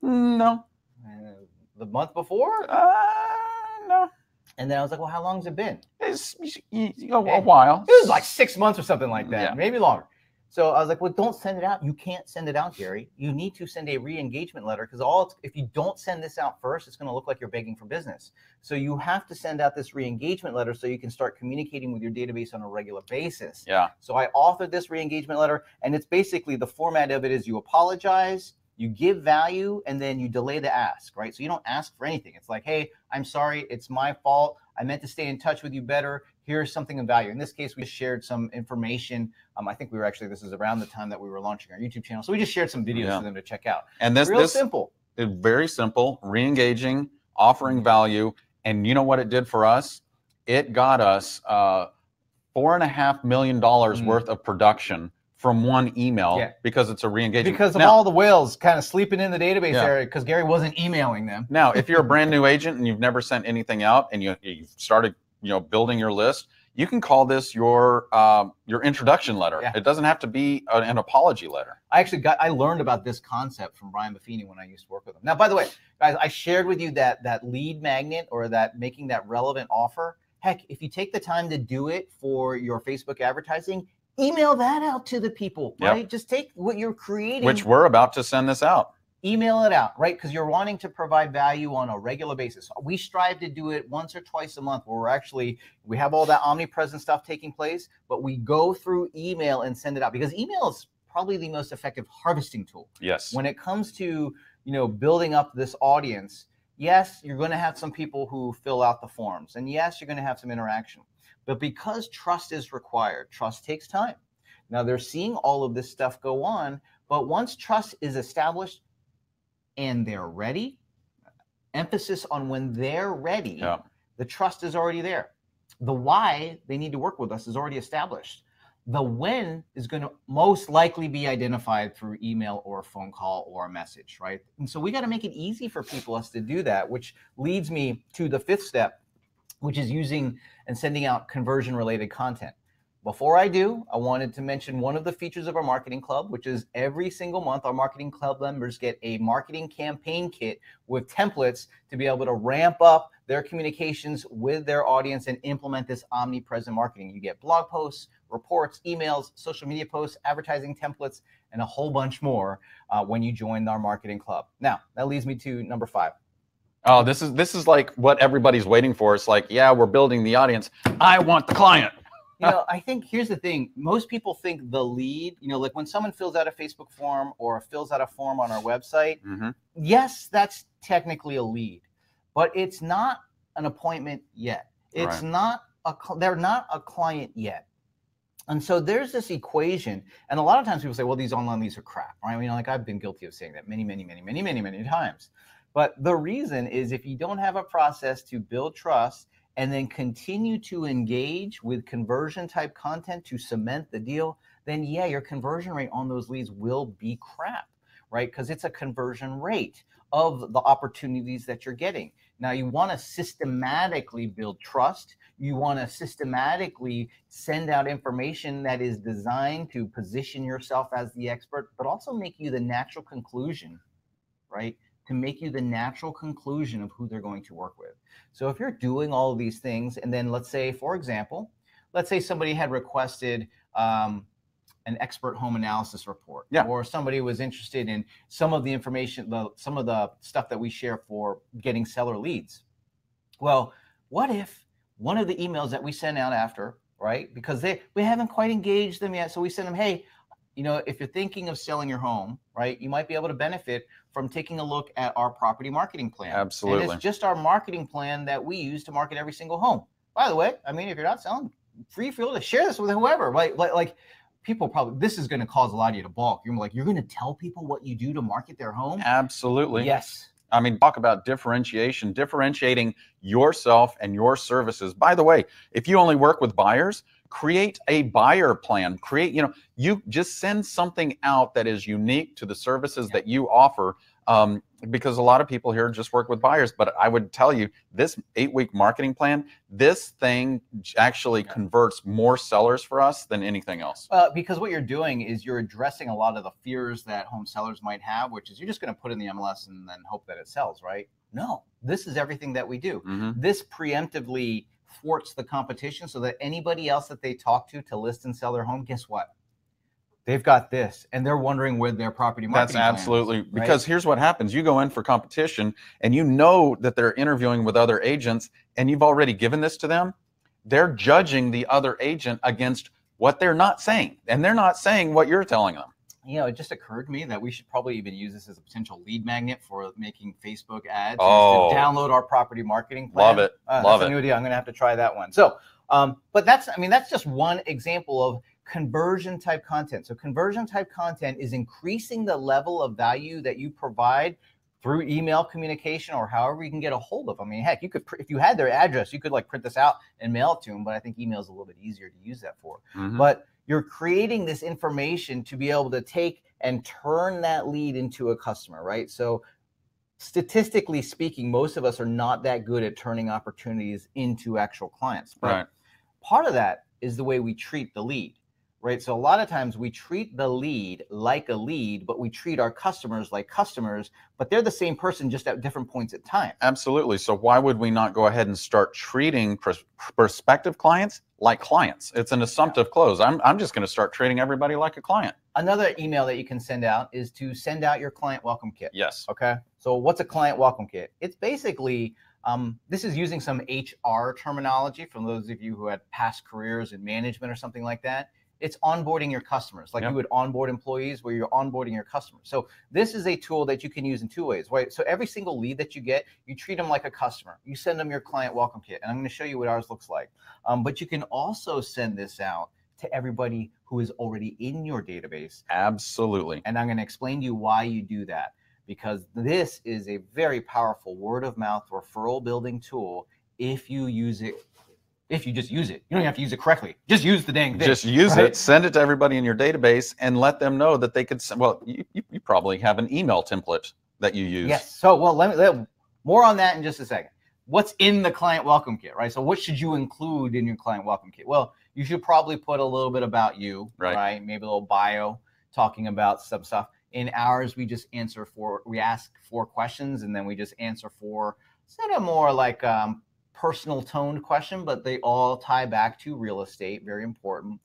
No. The month before? No. And then I was like, well, how long has it been? It's a while. It was like 6 months or something like that, maybe longer. So I was like, well, don't send it out. You can't send it out, Gary. You need to send a re-engagement letter because if you don't send this out first, it's going to look like you're begging for business. So you have to send out this re-engagement letter so you can start communicating with your database on a regular basis. So I authored this re-engagement letter, and it's basically the format of it is you apologize, you give value, and then you delay the ask, right? So you don't ask for anything. It's like, hey, I'm sorry, it's my fault. I meant to stay in touch with you better. Here's something of value. In this case, we just shared some information. I think this is around the time that we were launching our YouTube channel. So we just shared some videos for them to check out. And this simple. It's very simple, re-engaging, offering value. And you know what it did for us? It got us $4.5 million worth of production from one email because it's a re-engagement. Because of all the whales kind of sleeping in the database area because Gary wasn't emailing them. Now, if you're a brand new agent and you've never sent anything out and you've started building your list, You can call this your introduction letter. Yeah. It doesn't have to be an apology letter. I learned about this concept from Brian Buffini when I used to work with him. Now, by the way, guys, I shared with you that lead magnet, or that making that relevant offer. Heck, if you take the time to do it for your Facebook advertising, email that out to the people, right? Yep. Just take what you're creating. Which we're about to send this out. Email it out, right? Because you're wanting to provide value on a regular basis. We strive to do it once or twice a month, where we have all that omnipresent stuff taking place, but we go through email and send it out, because email is probably the most effective harvesting tool. Yes. When it comes to, building up this audience, yes, you're going to have some people who fill out the forms, and yes, you're going to have some interaction. But because trust is required, trust takes time. Now, they're seeing all of this stuff go on, but once trust is established and they're ready, emphasis on when they're ready, the trust is already there. The why they need to work with us is already established. The when is going to most likely be identified through email or a phone call or a message, right? And so we got to make it easy for us to do that, which leads me to the fifth step, which is using and sending out conversion-related content. Before I do, I wanted to mention one of the features of our marketing club, which is every single month, our marketing club members get a marketing campaign kit with templates to be able to ramp up their communications with their audience and implement this omnipresent marketing. You get blog posts, reports, emails, social media posts, advertising templates, and a whole bunch more when you join our marketing club. Now, that leads me to number 5. Oh, this is like what everybody's waiting for. It's like, yeah, we're building the audience. I want the client. I think here's the thing. Most people think the lead, like when someone fills out a Facebook form or fills out a form on our website, yes, that's technically a lead, but it's not an appointment yet. It's not they're not a client yet. And so there's this equation. And a lot of times people say, well, these online leads are crap, right? Like I've been guilty of saying that many times. But the reason is, if you don't have a process to build trust and then continue to engage with conversion type content to cement the deal, then yeah, your conversion rate on those leads will be crap, right? Because it's a conversion rate of the opportunities that you're getting. Now, you want to systematically build trust. You want to systematically send out information that is designed to position yourself as the expert, but also make you the natural conclusion, right? To make you the natural conclusion of who they're going to work with. So if you're doing all of these things, and then let's say, for example, somebody had requested an expert home analysis report, or somebody was interested in some of the information, some of the stuff that we share for getting seller leads. Well, what if one of the emails that we send out after, right? Because we haven't quite engaged them yet. So we send them, hey, if you're thinking of selling your home, right, you might be able to benefit from taking a look at our property marketing plan. Absolutely. And it's just our marketing plan that we use to market every single home. By the way, if you're not selling, feel to share this with whoever. Like people probably, this is going to cause a lot of you to balk. You're like, you're going to tell people what you do to market their home? Absolutely. Yes. Talk about differentiating yourself and your services. By the way, if you only work with buyers, create a buyer plan. You just send something out that is unique to the services that you offer, because a lot of people here just work with buyers. But I would tell you, this 8-week marketing plan, this thing actually converts more sellers for us than anything else. Because what you're doing is you're addressing a lot of the fears that home sellers might have, which is you're just going to put in the MLS and then hope that it sells, right? No, this is everything that we do. This preemptively thwarts the competition so that anybody else that they talk to list and sell their home, guess what? They've got this, and they're wondering where their property marketing That's absolutely plan is, right? Because here's what happens. You go in for competition, and you know that they're interviewing with other agents, and you've already given this to them. They're judging the other agent against what they're not saying, and they're not saying what you're telling them. It just occurred to me that we should probably even use this as a potential lead magnet for making Facebook ads. Oh, to download our property marketing plan. Love it. Love that's a new idea. I'm going to have to try that one. So, but that's just one example of conversion type content. So conversion type content is increasing the level of value that you provide through email communication or however you can get a hold of them. Heck, you could, if you had their address, you could print this out and mail it to them, but I think email is a little bit easier to use that for. But you're creating this information to be able to take and turn that lead into a customer, right? So statistically speaking, most of us are not that good at turning opportunities into actual clients. But part of that is the way we treat the lead, right? So a lot of times we treat the lead like a lead, but we treat our customers like customers, but they're the same person just at different points in time. Absolutely. So why would we not go ahead and start treating prospective clients like clients? It's an assumptive close. I'm just going to start treating everybody like a client. Another email that you can send out is to send out your client welcome kit. Yes. Okay. So what's a client welcome kit? It's basically, this is using some HR terminology from those of you who had past careers in management or something like that. It's onboarding your customers, like you would onboard employees where you're onboarding your customers. So this is a tool that you can use in 2 ways, right? So every single lead that you get, you treat them like a customer. You send them your client welcome kit, and I'm going to show you what ours looks like. But you can also send this out to everybody who is already in your database. Absolutely. And I'm going to explain to you why you do that, because this is a very powerful word of mouth referral building tool if you use it. If you just use it, you don't have to use it correctly. Just use the dang thing. Just use it, send it to everybody in your database, and let them know that they could. Well, you probably have an email template that you use. Yes. So, well, let more on that in just a second. What's in the client welcome kit, right? So, what should you include in your client welcome kit? Well, you should probably put a little bit about you, right? Maybe a little bio talking about some stuff. In ours, we ask 4 questions, and then we just answer 4 sort of more like personal toned question, but they all tie back to real estate. Very important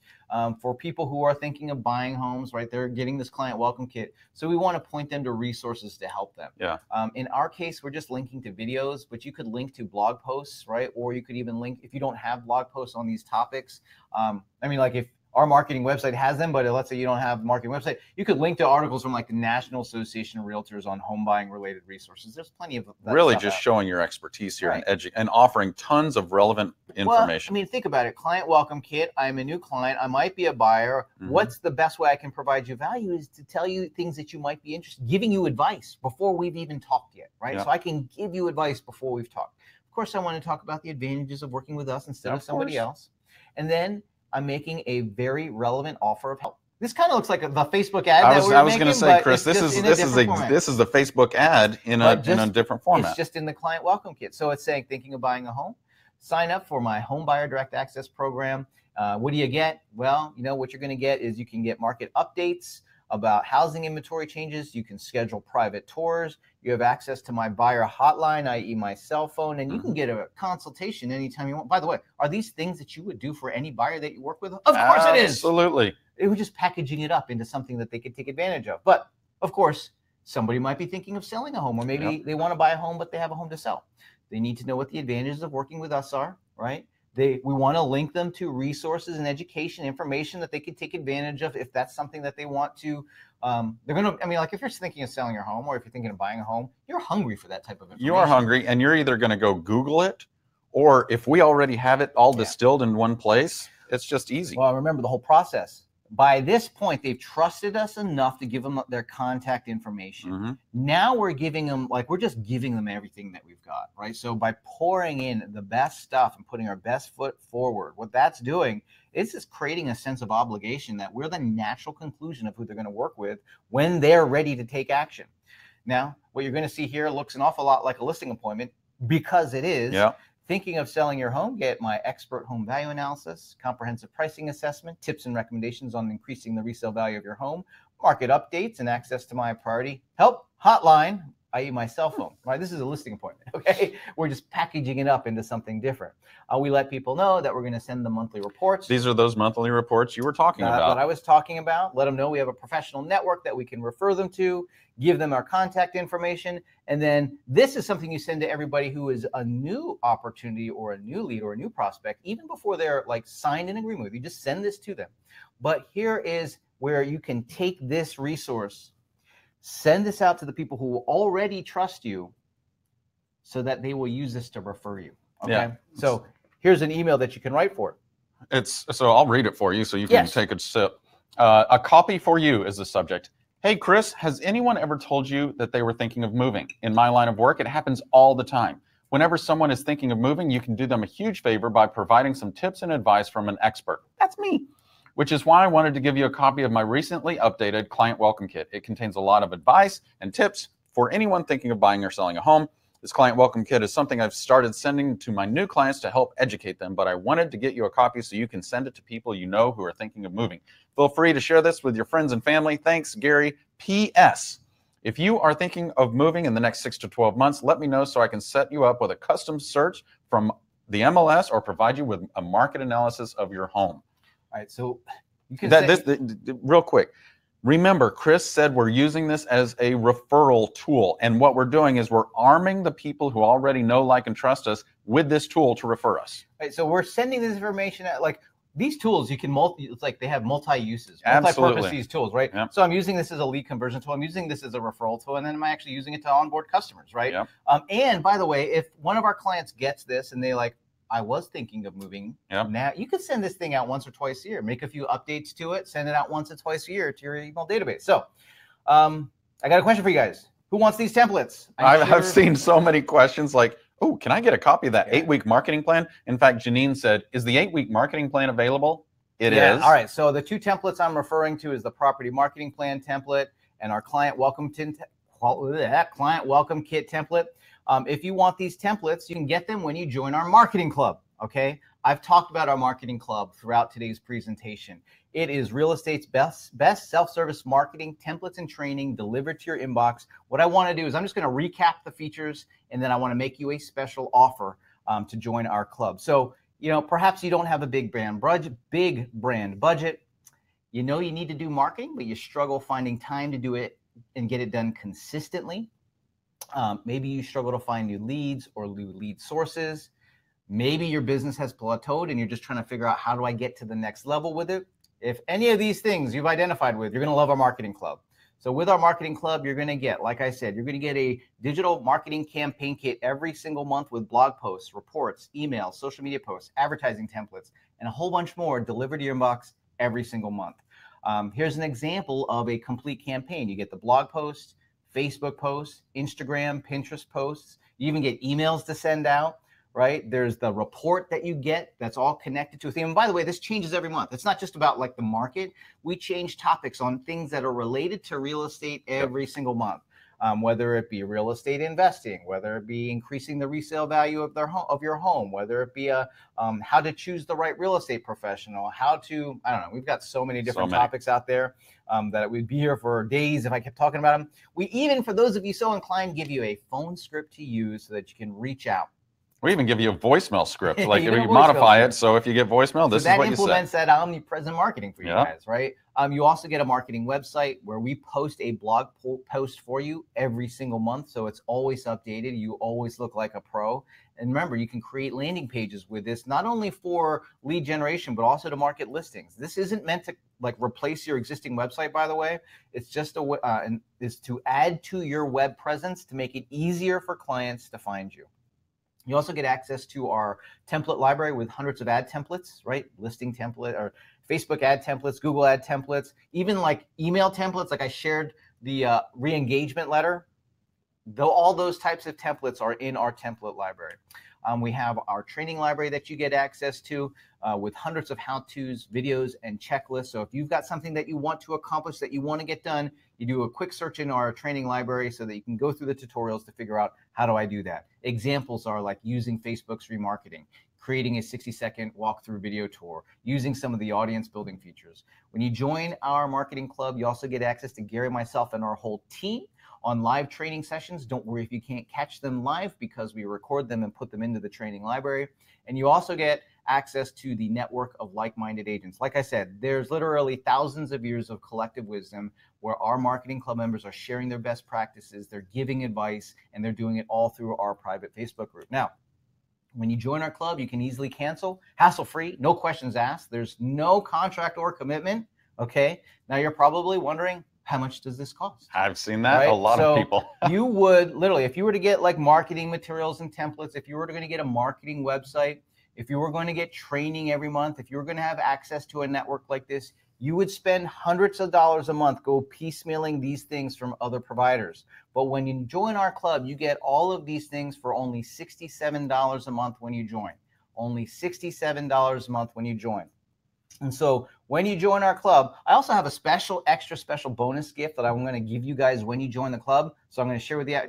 for people who are thinking of buying homes, right? They're getting this client welcome kit, so we want to point them to resources to help them. Yeah. In our case, we're just linking to videos, but you could link to blog posts, right? Or you could even link, if you don't have blog posts on these topics. I mean, like if our marketing website has them, but let's say you don't have a marketing website, you could link to articles from like the National Association of Realtors on home buying related resources. There's plenty of that. Really just showing your expertise here, and offering tons of relevant information. Well, I mean, think about it. Client welcome kit. I'm a new client. I might be a buyer. What's the best way I can provide you value is to tell you things that you might be interested in, giving you advice before we've even talked yet, right? So I can give you advice before we've talked. Of course, I want to talk about the advantages of working with us instead of somebody else. And then I'm making a very relevant offer of help. This kind of looks like the Facebook ad I was going to say, Chris, this is the Facebook ad in a different format. It's just in the client welcome kit. So it's saying, thinking of buying a home, sign up for my home buyer direct access program. What do you get? Well, you know what you're going to get is you can get market updates about housing inventory changes. You can schedule private tours. You have access to my buyer hotline, i.e. my cell phone, and you can get a consultation anytime you want. By the way, are these things that you would do for any buyer that you work with? Of course it is. Absolutely. It was just packaging it up into something that they could take advantage of. But of course, somebody might be thinking of selling a home, or maybe they want to buy a home, but they have a home to sell. They need to know what the advantages of working with us are, right? We want to link them to resources and education information that they can take advantage of if that's something that they want to. They're going to, I mean, like if you're thinking of selling your home, or if you're thinking of buying a home, you're hungry for that type of information. You are hungry, and you're either going to go Google it, or if we already have it all distilled in one place, it's just easy. Well, remember the whole process. By this point, they've trusted us enough to give them their contact information. Now we're giving them, we're just giving them everything that we've got, right? So by pouring in the best stuff and putting our best foot forward, what that's doing is just creating a sense of obligation that we're the natural conclusion of who they're going to work with when they're ready to take action. Now, what you're going to see here looks an awful lot like a listing appointment, because it is. Yeah. Thinking of selling your home? Get my expert home value analysis, comprehensive pricing assessment, tips and recommendations on increasing the resale value of your home, market updates, and access to my priority help hotline, i.e. my cell phone. Right? This is a listing appointment. Okay, we're just packaging it up into something different. We let people know that we're going to send them monthly reports. These are those monthly reports you were talking about. What I was talking about. Let them know we have a professional network that we can refer them to, give them our contact information. And then this is something you send to everybody who is a new opportunity or a new lead or a new prospect, even before they're signed in agreement with you. Just send this to them. But here is where you can take this resource, send this out to the people who already trust you so that they will use this to refer you. Okay. Yeah. So here's an email that you can write for it. So I'll read it for you so you can take a sip. A copy for you is the subject. Hey, Chris, has anyone ever told you that they were thinking of moving? In my line of work, it happens all the time. Whenever someone is thinking of moving, you can do them a huge favor by providing some tips and advice from an expert. That's me. Which is why I wanted to give you a copy of my recently updated client welcome kit. It contains a lot of advice and tips for anyone thinking of buying or selling a home. This client welcome kit is something I've started sending to my new clients to help educate them, but I wanted to get you a copy so you can send it to people you know who are thinking of moving. Feel free to share this with your friends and family. Thanks, Gary. P.S. If you are thinking of moving in the next 6 to 12 months, let me know so I can set you up with a custom search from the MLS or provide you with a market analysis of your home. All right, so you can real quick. Remember, Chris said we're using this as a referral tool, and what we're doing is we're arming the people who already know, like, and trust us with this tool to refer us. Right, so we're sending this information at, like, these tools, you can it's like they have multi-uses, Absolutely. multi-purpose these tools, right? Yep. So I'm using this as a lead conversion tool. I'm using this as a referral tool, and then I'm actually using it to onboard customers, right? Yep. And by the way, if one of our clients gets this and they like, I was thinking of moving. Yep. Now you could send this thing out once or twice a year, make a few updates to it, send it out once or twice a year to your email database. So I got a question for you guys. Who wants these templates? I've seen so many questions like, oh, can I get a copy of that 8-week marketing plan? In fact, Janine said, is the 8-week marketing plan available? It is. All right. So the 2 templates I'm referring to is the property marketing plan template and our client welcome kit template. If you want these templates, you can get them when you join our marketing club. Okay. I've talked about our marketing club throughout today's presentation. It is real estate's best self-service marketing templates and training delivered to your inbox. What I want to do is I'm just going to recap the features, and then I want to make you a special offer to join our club. So, you know, perhaps you don't have a big brand budget. You know you need to do marketing, but you struggle finding time to do it and get it done consistently. Maybe you struggle to find new leads or new lead sources. Maybe your business has plateaued and you're just trying to figure out, how do I get to the next level with it? If any of these things you've identified with, you're going to love our marketing club. So with our marketing club, you're going to get, like I said, you're going to get a digital marketing campaign kit every single month with blog posts, reports, emails, social media posts, advertising templates, and a whole bunch more delivered to your inbox every single month. Here's an example of a complete campaign. You get the blog posts, Facebook posts, Instagram, Pinterest posts. You even get emails to send out, right? There's the report that you get that's all connected to a theme. And by the way, this changes every month. It's not just about like the market. We change topics on things that are related to real estate every single month, whether it be real estate investing, whether it be increasing the resale value of your home, whether it be how to choose the right real estate professional, how to, I don't know, we've got so many different topics out there that we'd be here for days if I kept talking about them. We even, for those of you so inclined, give you a phone script to use so that you can reach out. We even give you a voicemail script. Like you modify it, so if you get voicemail, this is what you say. That implements that omnipresent marketing for you guys, right? You also get a marketing website where we post a blog post for you every single month, so it's always updated. You always look like a pro. And remember, you can create landing pages with this, not only for lead generation, but also to market listings. This isn't meant to like replace your existing website, by the way. It's just is to add to your web presence to make it easier for clients to find you. You also get access to our template library with hundreds of ad templates, right? Listing template or Facebook ad templates, Google ad templates, even like email templates. Like I shared the re-engagement letter. Though all those types of templates are in our template library. We have our training library that you get access to with hundreds of how-tos, videos, and checklists. So if you've got something that you want to accomplish, that you want to get done, you do a quick search in our training library so that you can go through the tutorials to figure out, how do I do that? Examples are like using Facebook's remarketing, creating a 60-second walkthrough video tour, using some of the audience building features. When you join our marketing club, you also get access to Gary, myself, and our whole team on live training sessions. Don't worry if you can't catch them live, because we record them and put them into the training library. And you also get access to the network of like-minded agents. Like I said, there's literally thousands of years of collective wisdom where our marketing club members are sharing their best practices, they're giving advice, and they're doing it all through our private Facebook group. Now, when you join our club, you can easily cancel, hassle-free, no questions asked. There's no contract or commitment, okay? Now you're probably wondering, how much does this cost? I've seen that, right? A lot of people. You would literally, if you were to get like marketing materials and templates, if you were going to get a marketing website, if you were going to get training every month, if you were going to have access to a network like this, you would spend hundreds of dollars a month go piecemealing these things from other providers. But when you join our club, you get all of these things for only $67 a month when you join. Only $67 a month when you join. And so when you join our club, I also have a extra special bonus gift that I'm going to give you guys when you join the club. So I'm going to share with you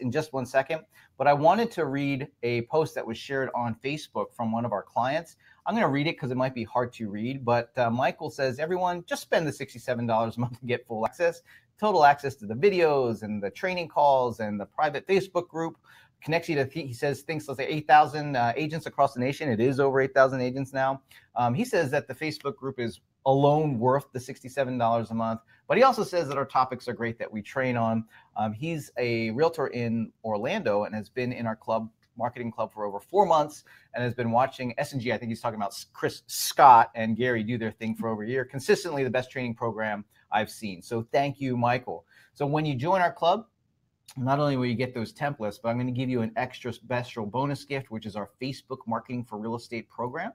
in just 1 second. But I wanted to read a post that was shared on Facebook from one of our clients. I'm going to read it because it might be hard to read. But Michael says, everyone, just spend the $67 a month to get full access, total access to the videos and the training calls and the private Facebook group. Connects you to, he says, things, let's say 8,000 agents across the nation. It is over 8,000 agents now. He says that the Facebook group is alone worth the $67 a month. But he also says that our topics are great that we train on. He's a realtor in Orlando and has been in our club, marketing club, for over 4 months and has been watching S&G. I think he's talking about Chris, Scott, and Gary do their thing for over a year. Consistently the best training program I've seen. So thank you, Michael. So when you join our club, not only will you get those templates, but I'm going to give you an extra special bonus gift, which is our Facebook Marketing for Real Estate program.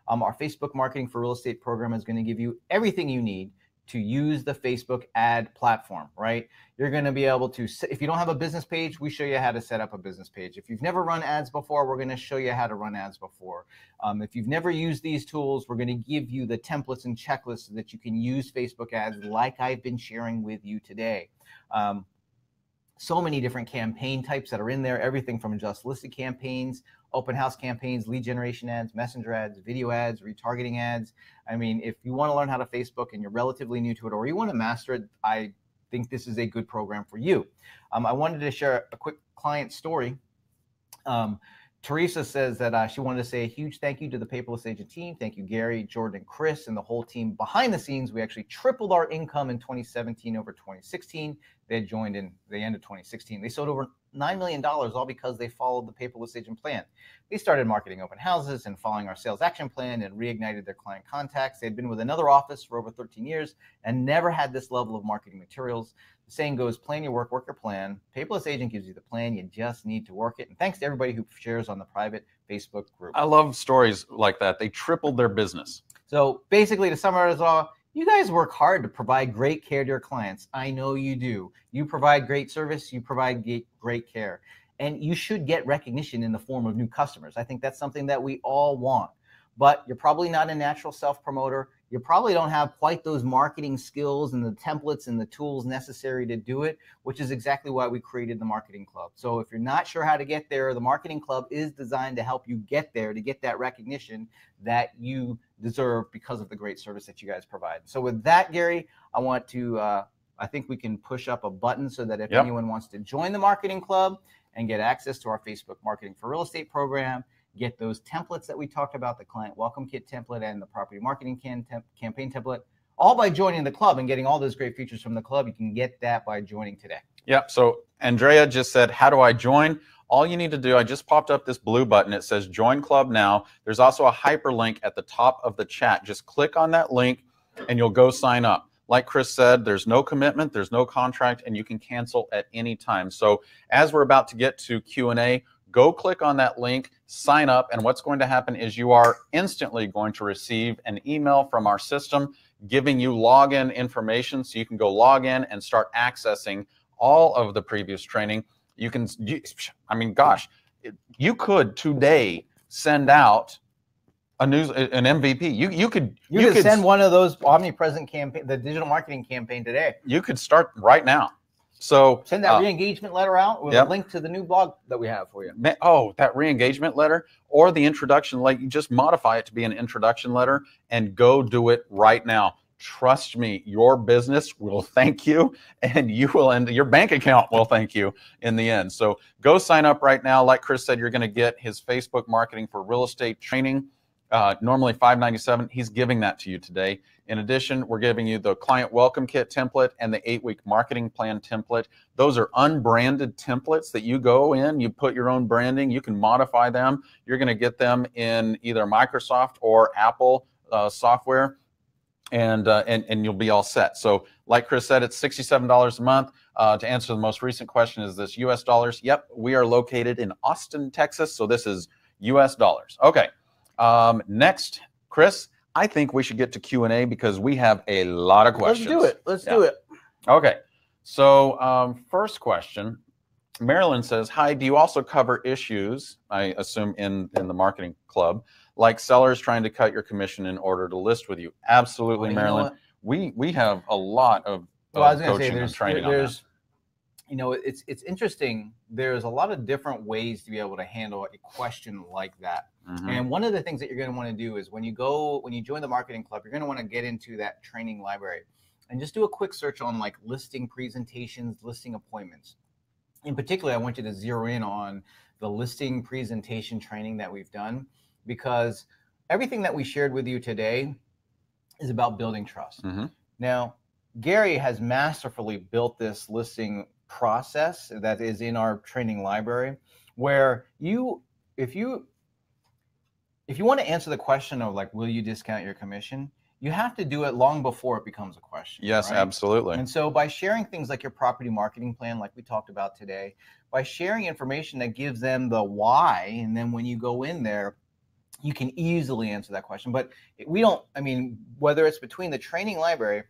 Our Facebook Marketing for Real Estate program is going to give you everything you need to use the Facebook ad platform, right? You're going to be able to, if you don't have a business page, we show you how to set up a business page. If you've never run ads before, we're going to show you how to run ads before. If you've never used these tools, we're going to give you the templates and checklists so that you can use Facebook ads like I've been sharing with you today. So many different campaign types that are in there, everything from just listed campaigns, open house campaigns, lead generation ads, messenger ads, video ads, retargeting ads. I mean, if you want to learn how to Facebook and you're relatively new to it, or you want to master it, I think this is a good program for you. I wanted to share a quick client story. Teresa says that she wanted to say a huge thank you to the Paperless Agent team. Thank you, Gary, Jordan, Chris, and the whole team behind the scenes. We actually tripled our income in 2017 over 2016. They had joined in the end of 2016. They sold over $9 million, all because they followed the Paperless Agent plan. They started marketing open houses and following our sales action plan and reignited their client contacts. They had been with another office for over 13 years and never had this level of marketing materials. The saying goes, plan your work, work your plan. Paperless Agent gives you the plan. You just need to work it. And thanks to everybody who shares on the private Facebook group. I love stories like that. They tripled their business. So basically, to summarize it all, you guys work hard to provide great care to your clients. I know you do. You provide great service. You provide great care. And you should get recognition in the form of new customers. I think that's something that we all want. But you're probably not a natural self-promoter. You probably don't have quite those marketing skills and the templates and the tools necessary to do it, which is exactly why we created the Marketing Club. So if you're not sure how to get there, the Marketing Club is designed to help you get there, to get that recognition that you deserve because of the great service that you guys provide. So with that, Gary, I want to, I think we can push up a button so that if anyone wants to join the Marketing Club and get access to our Facebook Marketing for Real Estate program, get those templates that we talked about, the Client Welcome Kit template and the Property Marketing Campaign template, all by joining the club and getting all those great features from the club. You can get that by joining today. Yep. So Andrea just said, how do I join? All you need to do, I just popped up this blue button. It says join club now. There's also a hyperlink at the top of the chat. Just click on that link and you'll go sign up. Like Chris said, there's no commitment, there's no contract, and you can cancel at any time. So as we're about to get to Q&A, go click on that link, sign up, and what's going to happen is you are instantly going to receive an email from our system giving you login information so you can go log in and start accessing all of the previous training. I mean, gosh, you could today send out an MVP. You could send one of those omnipresent campaign, the digital marketing campaign today. You could start right now. So send that re-engagement letter out with a link to the new blog that we have for you. Oh, that re-engagement letter or the introduction, like you just modify it to be an introduction letter and go do it right now. Trust me, your business will thank you and you will end, your bank account will thank you in the end. So go sign up right now. Like Chris said, you're going to get his Facebook Marketing for Real Estate training. Normally $597. He's giving that to you today. In addition, we're giving you the Client Welcome Kit template and the 8-week marketing plan template. Those are unbranded templates that you go in, you put your own branding, you can modify them. You're going to get them in either Microsoft or Apple software, and you'll be all set. So like Chris said, it's $67 a month. To answer the most recent question, is this US dollars? Yep, we are located in Austin, Texas, so this is US dollars. Okay. Next, Chris, I think we should get to Q&A because we have a lot of questions. Let's do it. Okay. So first question, Marilyn says, hi, do you also cover issues, I assume in the Marketing Club, like sellers trying to cut your commission in order to list with you. Absolutely, Well, Marilyn. We have a lot of I was going to say coaching and training on that. You know, it's interesting. There's a lot of different ways to be able to handle a question like that. And one of the things that you're going to want to do is when you join the marketing club, you're going to want to get into that training library and just do a quick search on like listing presentations, listing appointments. In particular, I want you to zero in on the listing presentation training that we've done, because everything that we shared with you today is about building trust. Now, Gary has masterfully built this listing process that is in our training library, where if you want to answer the question of like, will you discount your commission, you have to do it long before it becomes a question. Yes, right? absolutely. And so by sharing things like your property marketing plan, like we talked about today, by sharing information that gives them the why, and then when you go in there, you can easily answer that question. But whether it's between the training library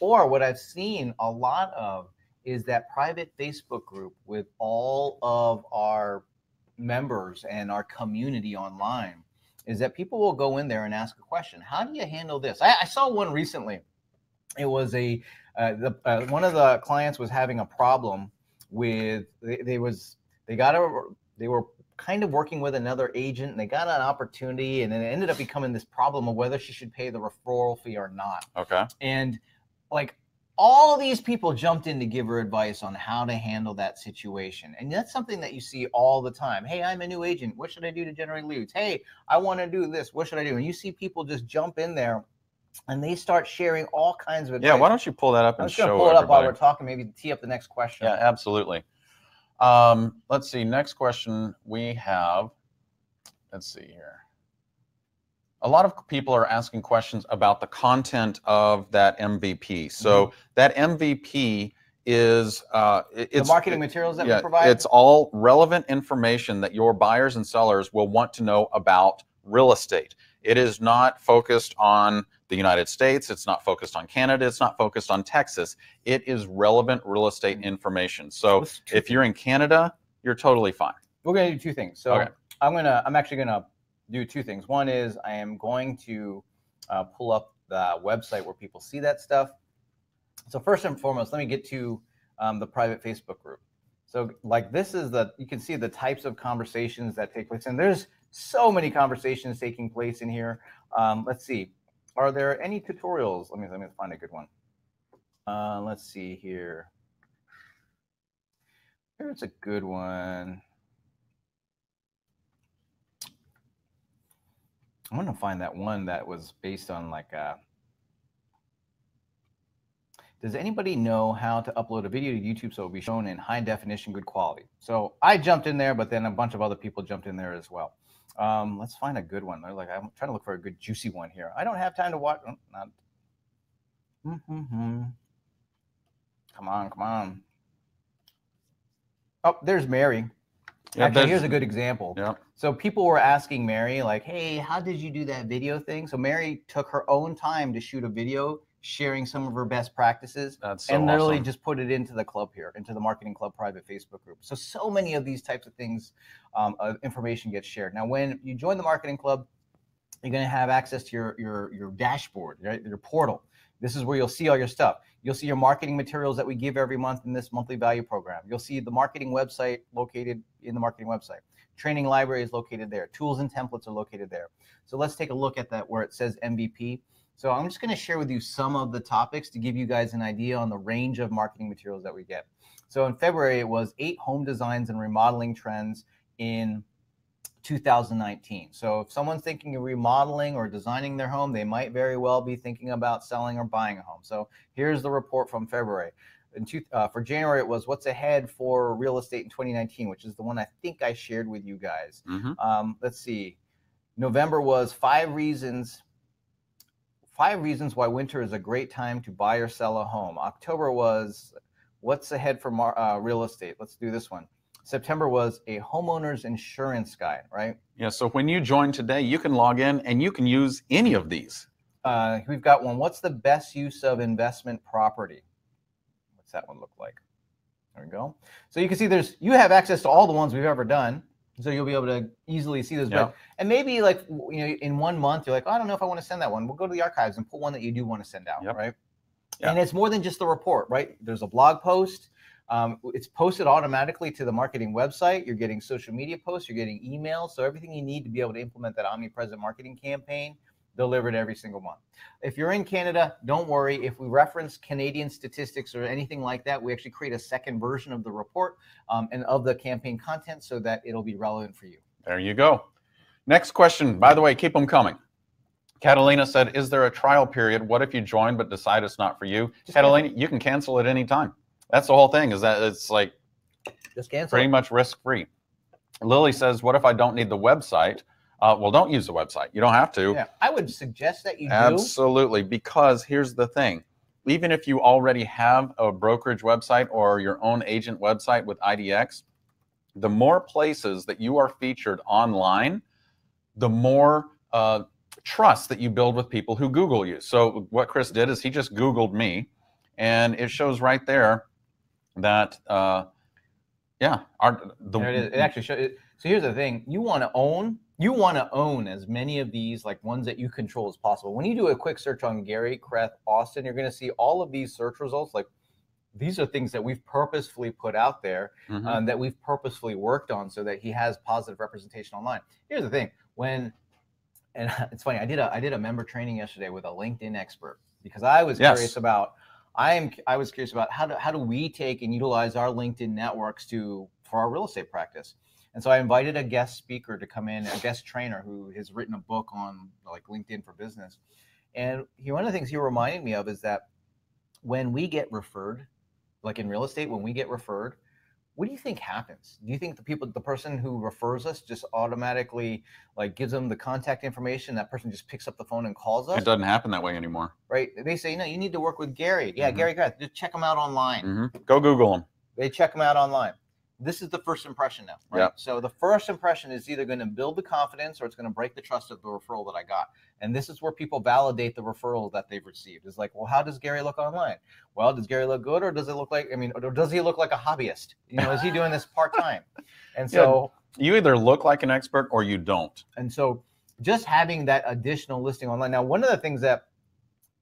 or what I've seen a lot of is that private Facebook group with all of our members and our community online, is that people will go in there and ask a question. How do you handle this? I saw one recently. It was one of the clients was having a problem with, they were kind of working with another agent, and they got an opportunity, and then it ended up becoming this problem of whether she should pay the referral fee or not. Okay. And like all these people jumped in to give her advice on how to handle that situation. And that's something that you see all the time. Hey, I'm a new agent. What should I do to generate leads? Hey, I want to do this. What should I do? And you see people just jump in there and they start sharing all kinds of advice. Yeah, why don't you pull that up and show everybody? I'm just going to pull it up while we're talking, maybe to tee up the next question. Yeah, absolutely. Let's see. Next question we have. Let's see here. A lot of people are asking questions about the content of that MVP. So that MVP is the marketing materials that we provide. It's all relevant information that your buyers and sellers will want to know about real estate. It is not focused on the United States. It's not focused on Canada. It's not focused on Texas. It is relevant real estate information. So if you're in Canada, you're totally fine. We're going to do two things. So I'm actually going to do two things. One is I am going to pull up the website where people see that stuff. So first and foremost, let me get to the private Facebook group. So like this is you can see the types of conversations that take place. And there's so many conversations taking place in here. Let's see. Are there any tutorials? Let me find a good one. Let's see here. Here's a good one. I'm going to find that one that was based on like does anybody know how to upload a video to YouTube so it'll be shown in high definition, good quality? So I jumped in there, but then a bunch of other people jumped in there as well. Let's find a good one. They're like, I'm trying to look for a good juicy one here. I don't have time to watch. Come on. Oh, there's Mary. Yeah, actually, here's a good example. Yeah. So people were asking Mary, like, hey, how did you do that video thing? So Mary took her own time to shoot a video sharing some of her best practices. That's so and literally awesome. just put it into the club here, into the Marketing Club private Facebook group. So many of these types of things, information gets shared. Now, when you join the Marketing Club, you're going to have access to your dashboard, right? Your portal. This is where you'll see all your stuff. You'll see your marketing materials that we give every month in this monthly value program. You'll see the marketing website located in the marketing website. Training library is located there. Tools and templates are located there. So let's take a look at that where it says MVP. So I'm just going to share with you some of the topics to give you guys an idea on the range of marketing materials that we get. So in February, it was 8 home designs and remodeling trends in 2019. So if someone's thinking of remodeling or designing their home, they might very well be thinking about selling or buying a home. So here's the report from February. For January, it was what's ahead for real estate in 2019, which is the one I think I shared with you guys. Let's see. November was 5 reasons why winter is a great time to buy or sell a home. October was what's ahead for real estate. Let's do this one. September was a homeowner's insurance guide, right? Yeah, so when you join today, you can log in and you can use any of these. We've got one. What's the best use of investment property? What's that one look like? There we go. So you can see you have access to all the ones we've ever done. So you'll be able to easily see those. Yeah. And maybe like, in 1 month, you're like, oh, I don't know if I want to send that one. We'll go to the archives and pull one that you do want to send out, Yep. right? Yeah. And it's more than just the report, right? There's a blog post. It's posted automatically to the marketing website. You're getting social media posts. You're getting emails. So everything you need to be able to implement that omnipresent marketing campaign delivered every single month. If you're in Canada, don't worry. If we reference Canadian statistics or anything like that, we actually create a second version of the report and of the campaign content so that it'll be relevant for you. There you go. Next question. By the way, keep them coming. Catalina said, is there a trial period? What if you join but decide it's not for you? Catalina, you can cancel at any time. That's the whole thing, is that it's like just cancel. Pretty much risk-free. Lily says, what if I don't need the website? Well, don't use the website. You don't have to. Yeah, I would suggest that you do. Absolutely, because here's the thing. Even if you already have a brokerage website or your own agent website with IDX, the more places that you are featured online, the more trust that you build with people who Google you. So what Chris did is he just Googled me, and it shows right there that, yeah. There it is. It actually shows. So here's the thing. You want to own as many of these like ones that you control as possible. When you do a quick search on Gary Kreth Austin, you're going to see all of these search results. Like, these are things that we've purposefully put out there, that we've purposefully worked on so that he has positive representation online. Here's the thing. And it's funny, I did a member training yesterday with a LinkedIn expert because I was curious about I was curious about how do we take and utilize our LinkedIn networks for our real estate practice. And so I invited a guest speaker to come in, a guest trainer who has written a book on like LinkedIn for business. And one of the things he reminded me of is that when we get referred, like in real estate, when we get referred, what do you think happens? Do you think the person who refers us just automatically like gives them the contact information? That person just picks up the phone and calls us? It doesn't happen that way anymore. Right? They say, no, you need to work with Gary. Yeah, Gary Kreth. Just check him out online. Go Google him. They check him out online. This is the first impression now, right? Yep. So the first impression is either going to build the confidence or it's going to break the trust of the referral that I got. And this is where people validate the referral that they've received. It's like, well, how does Gary look online? Well, does Gary look good, or does it look like, or does he look like a hobbyist? Is he doing this part-time? And so you either look like an expert or you don't. And so just having that additional listing online. Now, one of the things that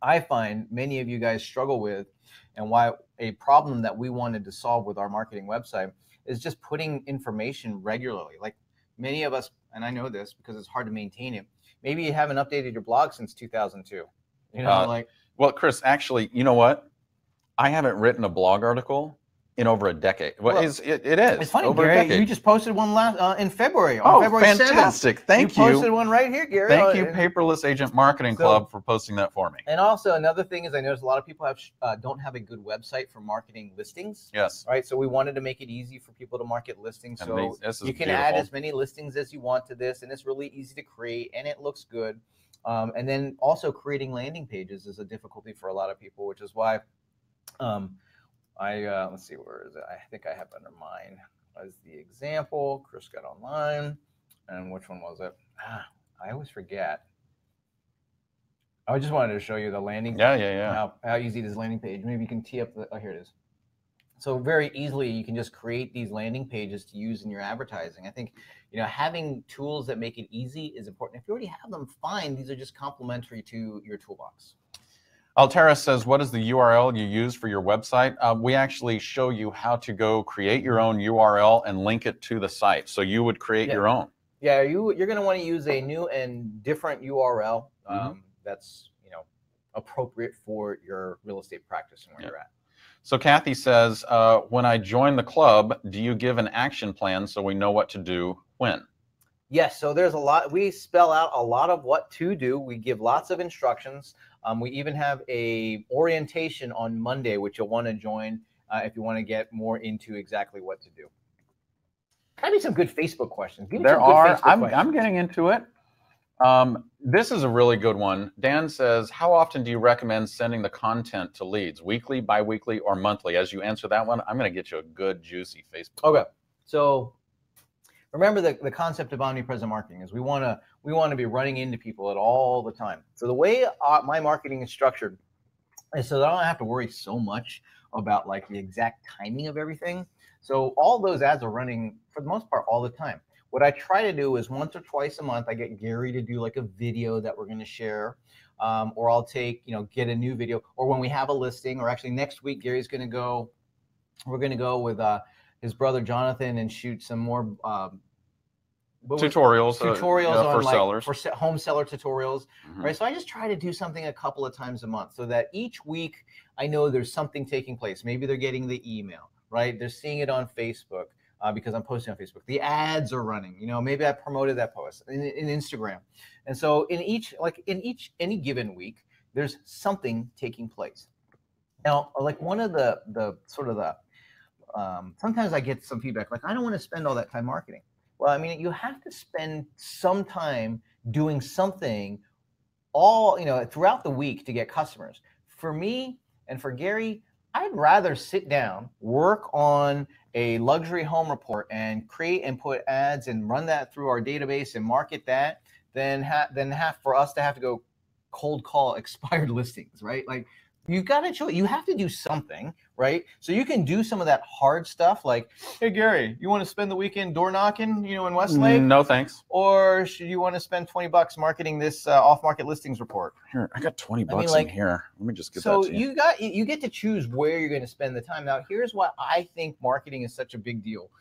I find many of you guys struggle with, and why a problem that we wanted to solve with our marketing website, is just putting information regularly. Like many of us, and I know this because it's hard to maintain it, maybe you haven't updated your blog since 2002. Well, Chris, actually, you know what? I haven't written a blog article in over a decade. Well, it is. It's funny, over Gary. a decade. You just posted one in February. On February fantastic! 7th. Thank you. You posted one right here, Gary. Thank you, Paperless Agent Marketing Club, for posting that for me. And also another thing is, I noticed a lot of people don't have a good website for marketing listings. Yes. Right. So we wanted to make it easy for people to market listings. And so you can add as many listings as you want to this, and it's really easy to create, and it looks good. And then also creating landing pages is a difficulty for a lot of people, which is why. Let's see, where is it? I think I have under mine as the example. Chris got online, and which one was it? I always forget. I just wanted to show you the landing. Yeah. How easy this landing page. Maybe you can tee up here it is. So very easily you can just create these landing pages to use in your advertising. I think having tools that make it easy is important. If you already have them, fine. These are just complementary to your toolbox. Altera says, what is the URL you use for your website? We actually show you how to go create your own URL and link it to the site. So you would create your own. Yeah, you're going to want to use a new and different URL that's appropriate for your real estate practice and where you're at. So Kathy says, when I join the club, do you give an action plan so we know what to do when? Yes, so there's a lot. We spell out a lot of what to do. We give lots of instructions. We even have a orientation on Monday, which you'll want to join if you want to get more into exactly what to do. Maybe some good Facebook questions. I'm getting into it. This is a really good one. Dan says, how often do you recommend sending the content to leads? Weekly, bi-weekly, or monthly? As you answer that one, I'm going to get you a good, juicy Facebook. Okay. So remember the concept of omnipresent marketing is we want to be running into people at all the time. So the way my marketing is structured is so that I don't have to worry so much about like the exact timing of everything. So all those ads are running for the most part all the time. what I try to do is once or twice a month, I get Gary to do like a video that we're going to share. Or I'll take, get a new video, or when we have a listing, or actually next week, Gary's going to go, we're going to go with his brother Jonathan and shoot some more tutorials on for like sellers, for home seller tutorials, Mhm. right? So I just try to do something a couple of times a month so that each week I know there's something taking place. Maybe they're getting the email, right? They're seeing it on Facebook because I'm posting on Facebook. The ads are running, maybe I promoted that post in Instagram. And so any given week, there's something taking place. Now, like one of the sort of the sometimes I get some feedback like, I don't want to spend all that time marketing. Well, I mean, you have to spend some time doing something throughout the week to get customers. For me and for Gary, I'd rather sit down, work on a luxury home report and create and put ads and run that through our database and market that than have for us to have to go cold call expired listings, right? Like, you got to show you have to do something, right? So you can do some of that hard stuff like, hey, Gary, you want to spend the weekend door knocking, in Westlake? No, thanks. Or should you want to spend $20 marketing this off-market listings report? Here, I got $20 in here. Let me just get so that to you. You get to choose where you're going to spend the time. Now, here's why I think marketing is such a big deal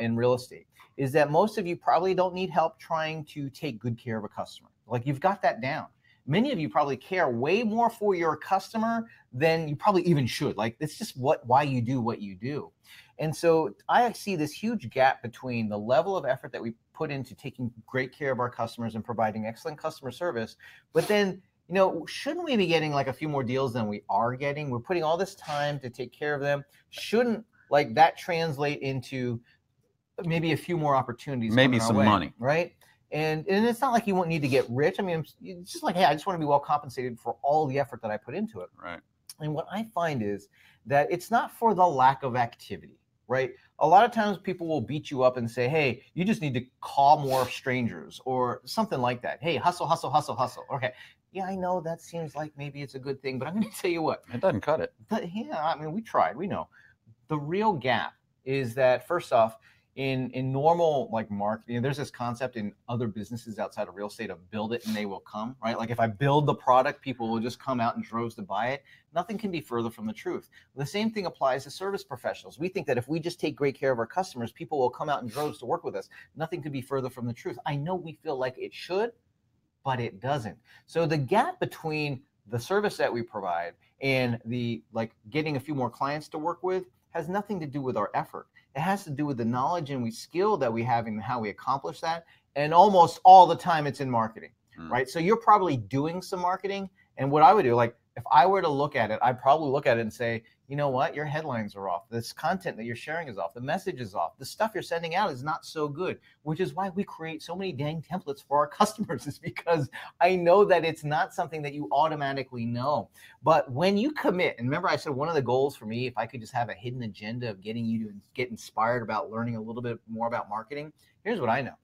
in real estate, is that most of you probably don't need help trying to take good care of a customer. Like, you've got that down. Many of you probably care way more for your customer than you probably even should. Like, it's just why you do what you do. And so I see this huge gap between the level of effort that we put into taking great care of our customers and providing excellent customer service, but then, shouldn't we be getting like a few more deals than we are getting? We're putting all this time to take care of them. Shouldn't like that translate into maybe a few more opportunities? Maybe some money, right? And it's not like you won't need to get rich. I mean, it's just like, hey, I just want to be well compensated for all the effort that I put into it. Right. And what I find is that it's not for the lack of activity, right? A lot of times people will beat you up and say, hey, you just need to call more strangers or something like that. Hey, hustle, hustle, hustle, hustle. Okay. Yeah, I know that seems like maybe it's a good thing, but I'm going to tell you what. It doesn't cut it. But yeah, I mean, we tried. We know. The real gap is that, first off, in normal like marketing, there's this concept in other businesses outside of real estate of build it and they will come, right? Like, if I build the product, people will just come out in droves to buy it. Nothing can be further from the truth. The same thing applies to service professionals. We think that if we just take great care of our customers, people will come out in droves to work with us. Nothing could be further from the truth. I know we feel like it should, but it doesn't. So the gap between the service that we provide and the getting a few more clients to work with has nothing to do with our effort. It has to do with the knowledge and skill that we have and how we accomplish that. And almost all the time it's in marketing, right? So you're probably doing some marketing. And what I would do, like, if I were to look at it, I'd probably look at it and say, you know what? Your headlines are off. This content that you're sharing is off. The message is off. The stuff you're sending out is not so good, which is why we create so many dang templates for our customers. Is because I know that it's not something that you automatically know. But when you commit, and remember I said one of the goals for me, if I could just have a hidden agenda of getting you to get inspired about learning a little bit more about marketing, here's what I know,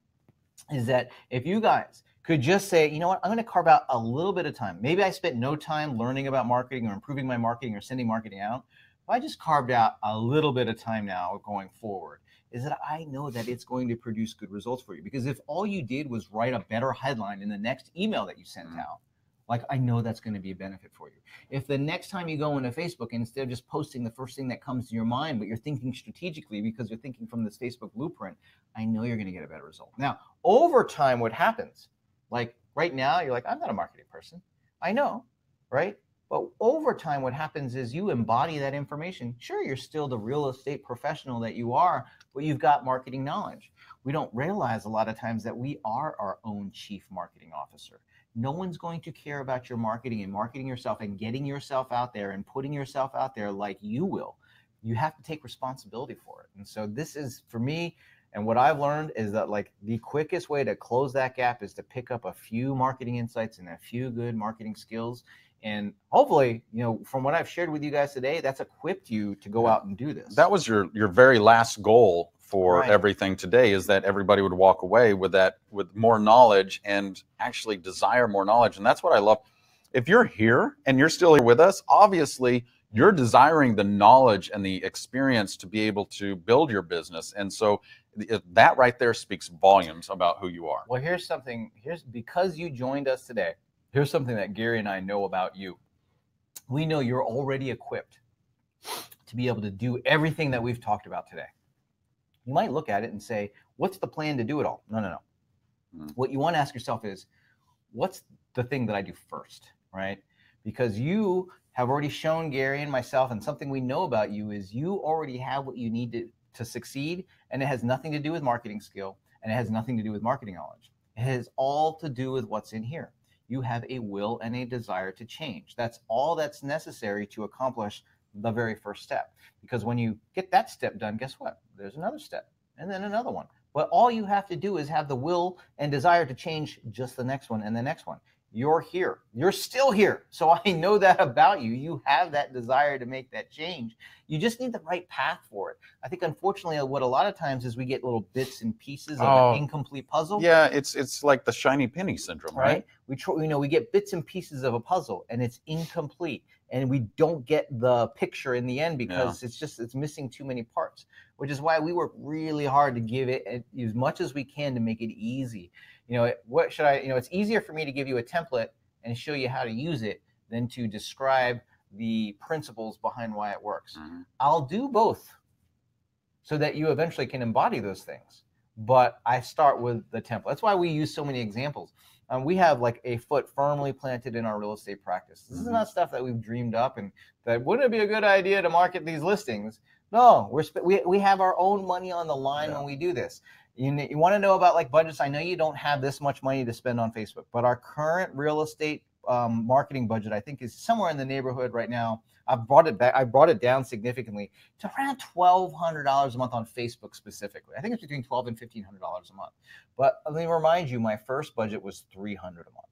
is that if you guys could just say, you know what, I'm going to carve out a little bit of time. Maybe I spent no time learning about marketing or improving my marketing or sending marketing out. If I just carved out a little bit of time now going forward, is that I know that it's going to produce good results for you. Because if all you did was write a better headline in the next email that you sent out, like, I know that's going to be a benefit for you. If the next time you go into Facebook, instead of just posting the first thing that comes to your mind, but you're thinking strategically because you're thinking from this Facebook blueprint, I know you're going to get a better result. Now, over time, what happens? Like, right now, you're like, I'm not a marketing person. I know, right? But over time, what happens is you embody that information. Sure, you're still the real estate professional that you are, but you've got marketing knowledge. We don't realize a lot of times that we are our own chief marketing officer. No one's going to care about your marketing and marketing yourself and getting yourself out there and putting yourself out there like you will. You have to take responsibility for it. And so this is, for me, and what I've learned is that, like, the quickest way to close that gap is to pick up a few marketing insights and a few good marketing skills. And hopefully, from what I've shared with you guys today, that's equipped you to go out and do this. That was your very last goal for Right. everything today, is that everybody would walk away with more knowledge and actually desire more knowledge. And that's what I love. If you're here and you're still here with us, obviously You're desiring the knowledge and the experience to be able to build your business. And so that right there speaks volumes about who you are. Well, because you joined us today, here's something that Gary and I know about you. We know you're already equipped to be able to do everything that we've talked about today. You might look at it and say, what's the plan to do it all? No. What you want to ask yourself is, what's the thing that I do first, right? Because you have already shown Gary and myself, and something we know about you is you already have what you need to succeed, and it has nothing to do with marketing skill, and it has nothing to do with marketing knowledge. It has all to do with what's in here. You have a will and a desire to change. That's all that's necessary to accomplish the very first step. Because when you get that step done, guess what? There's another step, and then another one. But all you have to do is have the will and desire to change just the next one and the next one. You're here. You're still here. So I know that about you. You have that desire to make that change. You just need the right path for it. I think, unfortunately, what a lot of times is we get little bits and pieces of an incomplete puzzle. Yeah, it's like the shiny penny syndrome, right? We get bits and pieces of a puzzle, and it's incomplete, and we don't get the picture in the end because it's missing too many parts. Which is why we work really hard to give it as much as we can to make it easy. It's easier for me to give you a template and show you how to use it than to describe the principles behind why it works. Mm-hmm. I'll do both so that you eventually can embody those things. But I start with the template. That's why we use so many examples. We have like a foot firmly planted in our real estate practice. This is not stuff that we've dreamed up and that wouldn't it be a good idea to market these listings? No, we have our own money on the line when we do this. You want to know about like budgets? I know you don't have this much money to spend on Facebook, but our current real estate marketing budget, I think, is somewhere in the neighborhood right now. I brought it down significantly to around $1,200 a month on Facebook specifically. I think it's between $1,200 and $1,500 a month. But let me remind you, my first budget was $300 a month.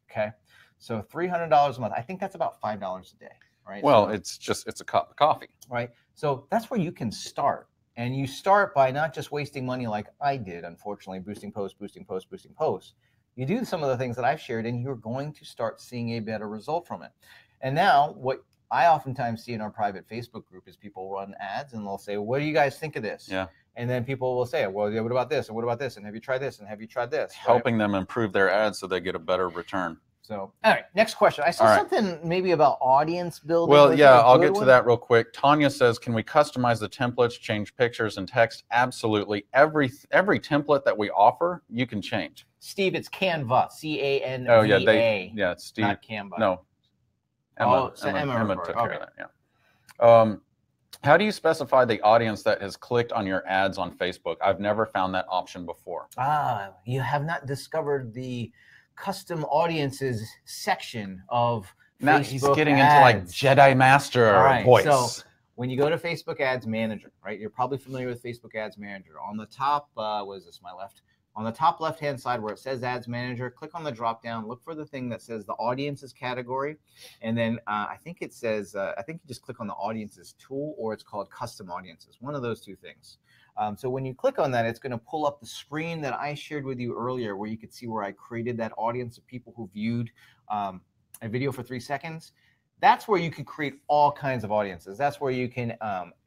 Okay, so $300 a month. I think that's about $5 a day. Right. Well, so, it's a cup of coffee. Right. So that's where you can start. And you start by not just wasting money like I did, unfortunately, boosting posts. You do some of the things that I've shared, and you're going to start seeing a better result from it. And now what I oftentimes see in our private Facebook group is people run ads and they'll say, what do you guys think of this? Yeah. And then people will say, well, yeah, what about this? And what about this? And have you tried this? And have you tried this? Helping them improve their ads so they get a better return. So, all right, next question. I saw something maybe about audience building. Well, yeah, I'll get to that real quick. Tanya says, can we customize the templates, change pictures and text? Absolutely. Every template that we offer, you can change. Steve, it's Canva, Canva. Oh, yeah, it's Steve. Not Canva. No. Emma took care of that, yeah. How do you specify the audience that has clicked on your ads on Facebook? I've never found that option before. You have not discovered the custom audiences section of now Facebook he's getting ads. Into like Jedi Master voice. So when you go to Facebook Ads Manager, right? You're probably familiar with Facebook Ads Manager. On the top, what is this? My left. On the top left-hand side where it says Ads Manager, click on the drop-down. Look for the thing that says the Audiences category, and then I think it says I think you just click on the Audiences tool, or it's called Custom Audiences. One of those two things. So when you click on that, it's going to pull up the screen that I shared with you earlier where you could see where I created that audience of people who viewed a video for 3 seconds. That's where you can create all kinds of audiences. That's where you can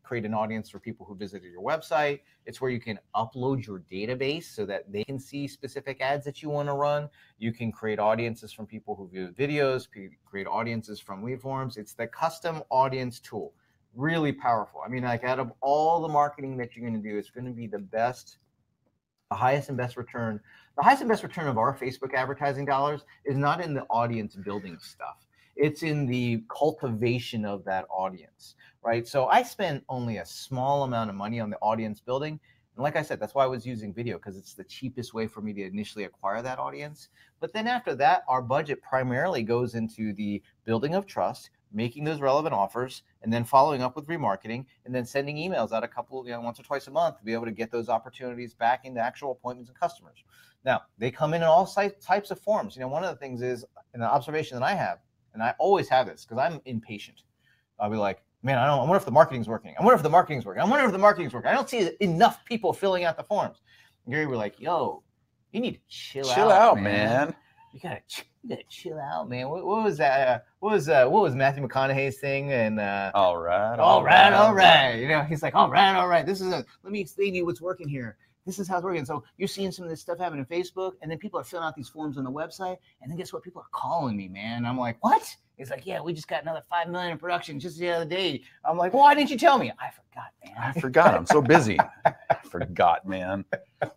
create an audience for people who visited your website. It's where you can upload your database so that they can see specific ads that you want to run. You can create audiences from people who view videos, create audiences from lead forms. It's the custom audience tool. Really powerful. I mean, like out of all the marketing that you're going to do, it's going to be the best, the highest and best return. The highest and best return of our Facebook advertising dollars is not in the audience building stuff. It's in the cultivation of that audience, right? So I spend only a small amount of money on the audience building. And like I said, that's why I was using video, because it's the cheapest way for me to initially acquire that audience. But then after that, our budget primarily goes into the building of trust, making those relevant offers, and then following up with remarketing, and then sending emails out once or twice a month to be able to get those opportunities back into actual appointments and customers. Now, they come in all types of forms. One of the things is, an observation that I have, and I always have this because I'm impatient. I'll be like, man, I wonder if the marketing's working. I wonder if the marketing's working. I don't see enough people filling out the forms. And Gary, we're like, yo, you need to chill out, man. You you gotta chill out, man. What was that? What was Matthew McConaughey's thing? And all right. You know, he's like, all right. Let me explain to you what's working here. This is how it's working. So you're seeing some of this stuff happen in Facebook, and then people are filling out these forms on the website, and then guess what? People are calling me, man. I'm like, what? He's like, yeah, we just got another $5 million in production just the other day. I'm like, well, why didn't you tell me? I forgot, man. I forgot. I'm so busy. I forgot, man.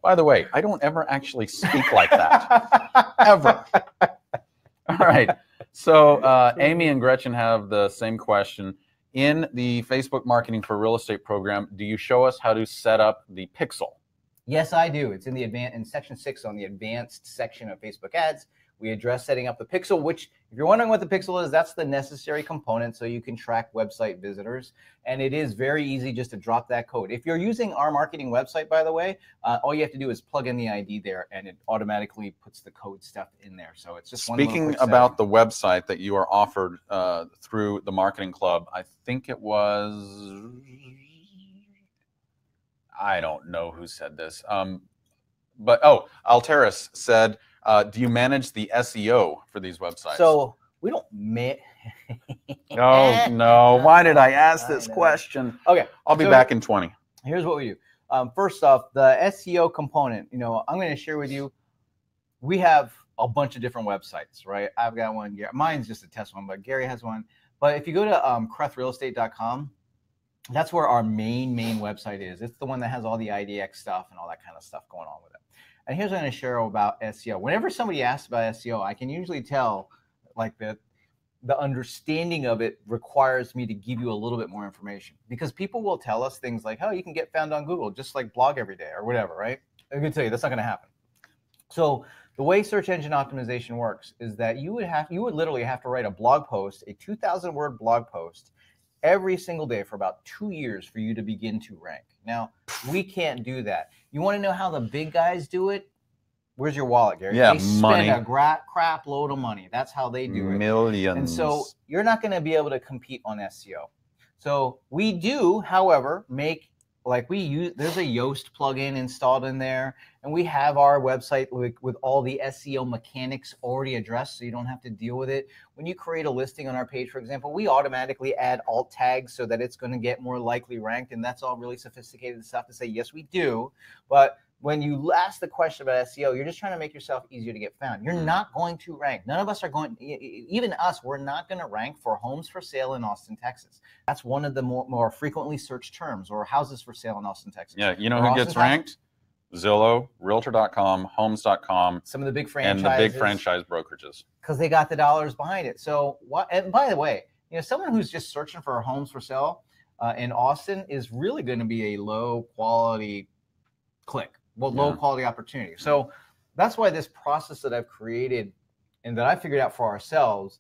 By the way, I don't ever actually speak like that. Ever. All right. So Amy and Gretchen have the same question. In the Facebook Marketing for Real Estate program, do you show us how to set up the pixel? Yes, I do. It's in section 6 on the advanced section of Facebook ads. We address setting up the pixel, which, if you're wondering what the pixel is, that's the necessary component so you can track website visitors. And it is very easy just to drop that code. If you're using our marketing website, by the way, all you have to do is plug in the ID there, and it automatically puts the code stuff in there. So it's just Speaking about the website that you are offered through the Marketing Club, I think it was... I don't know who said this, but Alteris said, do you manage the SEO for these websites? So we don't Oh, no. Why did I ask this question? Okay. I'll be back in 20. Here's what we do. First off, the SEO component, you know, I'm going to share with you, we have a bunch of different websites, right? I've got one. Mine's just a test one, but Gary has one. But if you go to crethrealestate.com, that's where our main website is. It's the one that has all the IDX stuff and all that kind of stuff going on with it. And here's what I'm going to share about SEO. Whenever somebody asks about SEO, I can usually tell, like, the understanding of it requires me to give you a little bit more information, because people will tell us things like, oh, you can get found on Google, just like blog every day or whatever, right? I'm going to tell you that's not going to happen. So the way search engine optimization works is that you would literally have to write a blog post, a 2,000-word blog post, every single day for about 2 years for you to begin to rank. Now, we can't do that. You want to know how the big guys do it? Where's your wallet, Gary? Yeah, they money. spend a crap load of money. That's how they do it. Millions. And so you're not going to be able to compete on SEO. So we do, however, there's a Yoast plugin installed in there, and we have our website with all the SEO mechanics already addressed, so you don't have to deal with it. When you create a listing on our page, for example, we automatically add alt tags so that it's going to get more likely ranked, and that's all really sophisticated stuff to say, yes, we do. But when you ask the question about SEO, you're just trying to make yourself easier to get found. You're not going to rank. None of us are going, even us, we're not going to rank for homes for sale in Austin, Texas. That's one of the more frequently searched terms, or houses for sale in Austin, Texas. Yeah, you know who gets ranked? Zillow, Realtor.com, Homes.com. Some of the big franchises. And the big franchise brokerages. Because they got the dollars behind it. So, and by the way, you know, someone who's just searching for homes for sale in Austin is really going to be a low quality click. Well, low quality opportunity. So that's why this process that I've created and that I figured out for ourselves,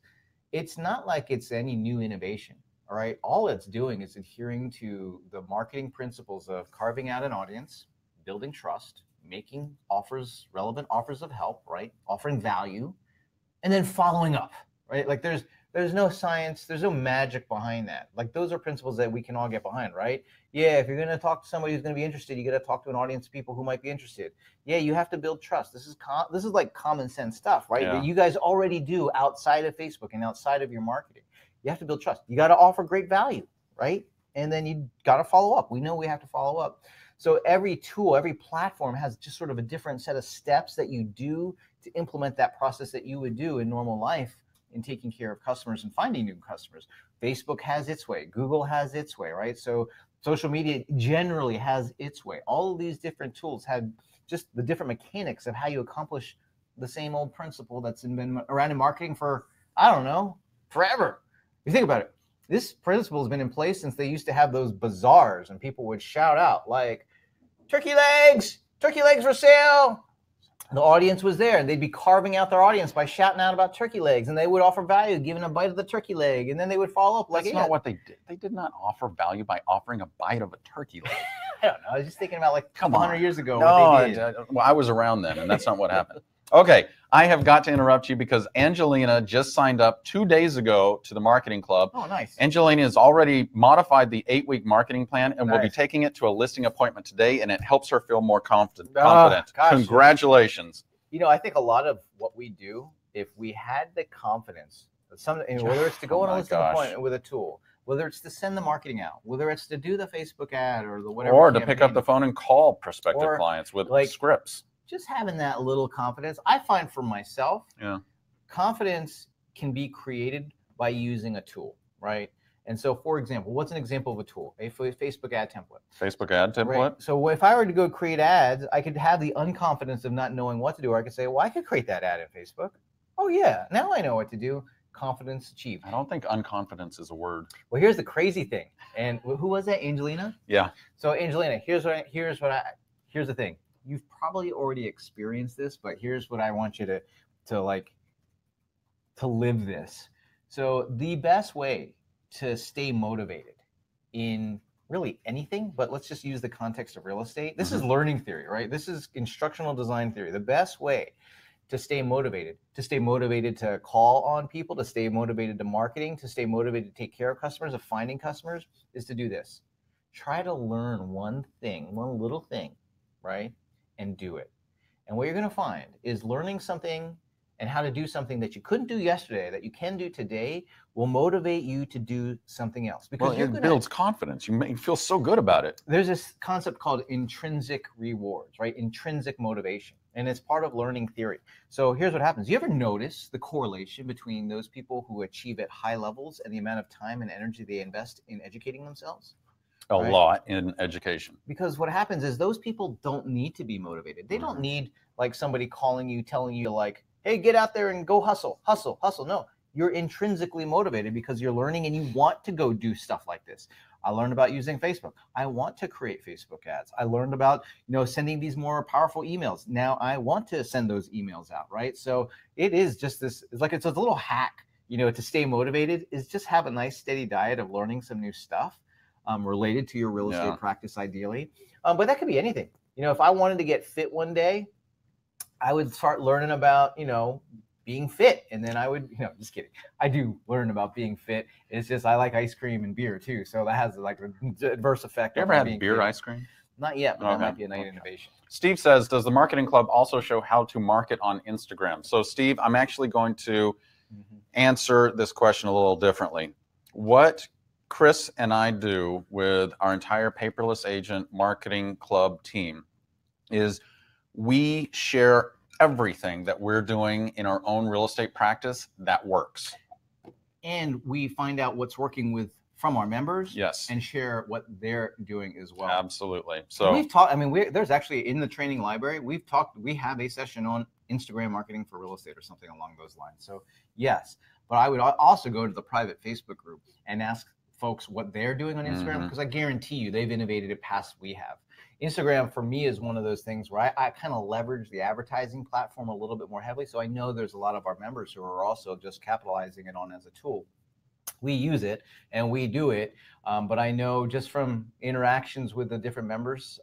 it's not like it's any new innovation. All right. All it's doing is adhering to the marketing principles of carving out an audience, building trust, making offers, relevant offers of help, right? Offering value, and then following up, right? Like there's no science, there's no magic behind that. Like those are principles that we can all get behind, right? Yeah, if you're going to talk to somebody who's going to be interested, you got to talk to an audience of people who might be interested. Yeah, you have to build trust. This is like common sense stuff, right? That you guys already do outside of Facebook and outside of your marketing. You have to build trust. You got to offer great value, right? And then you got to follow up. We know we have to follow up. So every tool, every platform has just sort of a different set of steps that you do to implement that process that you would do in normal life in taking care of customers and finding new customers. Facebook has its way. Google has its way, right? So social media generally has its way. All of these different tools have just the different mechanics of how you accomplish the same old principle that's been around in marketing for, I don't know, forever. You think about it. This principle has been in place since they used to have those bazaars and people would shout out like, turkey legs for sale. The audience was there, and they'd be carving out their audience by shouting out about turkey legs, and they would offer value, giving a bite of the turkey leg, and then they would follow up like, that's not what they did. They did not offer value by offering a bite of a turkey leg. I don't know. I was just thinking about like a couple hundred years ago. No, what they did. Well, I was around then, and that's not what happened. Okay, I have got to interrupt you because Angelina just signed up 2 days ago to the Marketing Club. Oh, nice. Angelina has already modified the 8-week marketing plan and will be taking it to a listing appointment today, and it helps her feel more confident. Gosh. Congratulations. You know, I think a lot of what we do if we had the confidence, whether it's to go on a listing appointment with a tool, whether it's to send the marketing out, whether it's to do the Facebook ad or the whatever, or to pick up the phone and call prospective clients with scripts. Just having that little confidence, I find for myself, confidence can be created by using a tool, right? And so, for example, what's an example of a tool? A Facebook ad template. Facebook ad template. Right? So if I were to go create ads, I could have the unconfidence of not knowing what to do. Or I could say, well, I could create that ad in Facebook. Oh, yeah, now I know what to do. Confidence achieved. I don't think unconfidence is a word. Well, here's the crazy thing. And who was that? Angelina? Yeah. So Angelina, here's the thing. You've probably already experienced this, but here's what I want you to live this. So the best way to stay motivated in really anything, but let's just use the context of real estate. This is learning theory, right? This is instructional design theory. The best way to stay motivated to call on people, to stay motivated to marketing, to stay motivated to take care of customers, of finding customers, is to do this. Try to learn one little thing, right? And do it. And what you're going to find is learning something and how to do something that you couldn't do yesterday that you can do today will motivate you to do something else. Because it builds confidence. You feel so good about it. There's this concept called intrinsic rewards, right? Intrinsic motivation. And it's part of learning theory. So here's what happens. You ever notice the correlation between those people who achieve at high levels and the amount of time and energy they invest in educating themselves? A lot in education. Because what happens is those people don't need to be motivated. They don't need like somebody calling you, telling you like, hey, get out there and go hustle. No, you're intrinsically motivated because you're learning and you want to go do stuff like this. I learned about using Facebook. I want to create Facebook ads. I learned about, sending these more powerful emails. Now I want to send those emails out, right? So it is just this, it's a little hack, to stay motivated is just have a nice steady diet of learning some new stuff. Related to your real estate practice, ideally. But that could be anything. If I wanted to get fit one day, I would start learning about, being fit. And then I would, just kidding. I do learn about being fit. It's just I like ice cream and beer too. So that has like an adverse effect. You ever had beer ice cream? Not yet, but that might be a nice innovation. Steve says, does the Marketing Club also show how to market on Instagram? So Steve, I'm actually going to answer this question a little differently. What Chris and I do with our entire Paperless Agent Marketing Club team is we share everything that we're doing in our own real estate practice that works. And we find out what's working from our members, and share what they're doing as well. Absolutely. So we've talked, there's actually in the training library, we have a session on Instagram marketing for real estate or something along those lines. So yes, but I would also go to the private Facebook group and ask folks what they're doing on Instagram, because I guarantee you they've innovated it past we have. Instagram for me is one of those things where I kind of leverage the advertising platform a little bit more heavily. So I know there's a lot of our members who are also just capitalizing it on as a tool. We use it and we do it, but I know just from interactions with the different members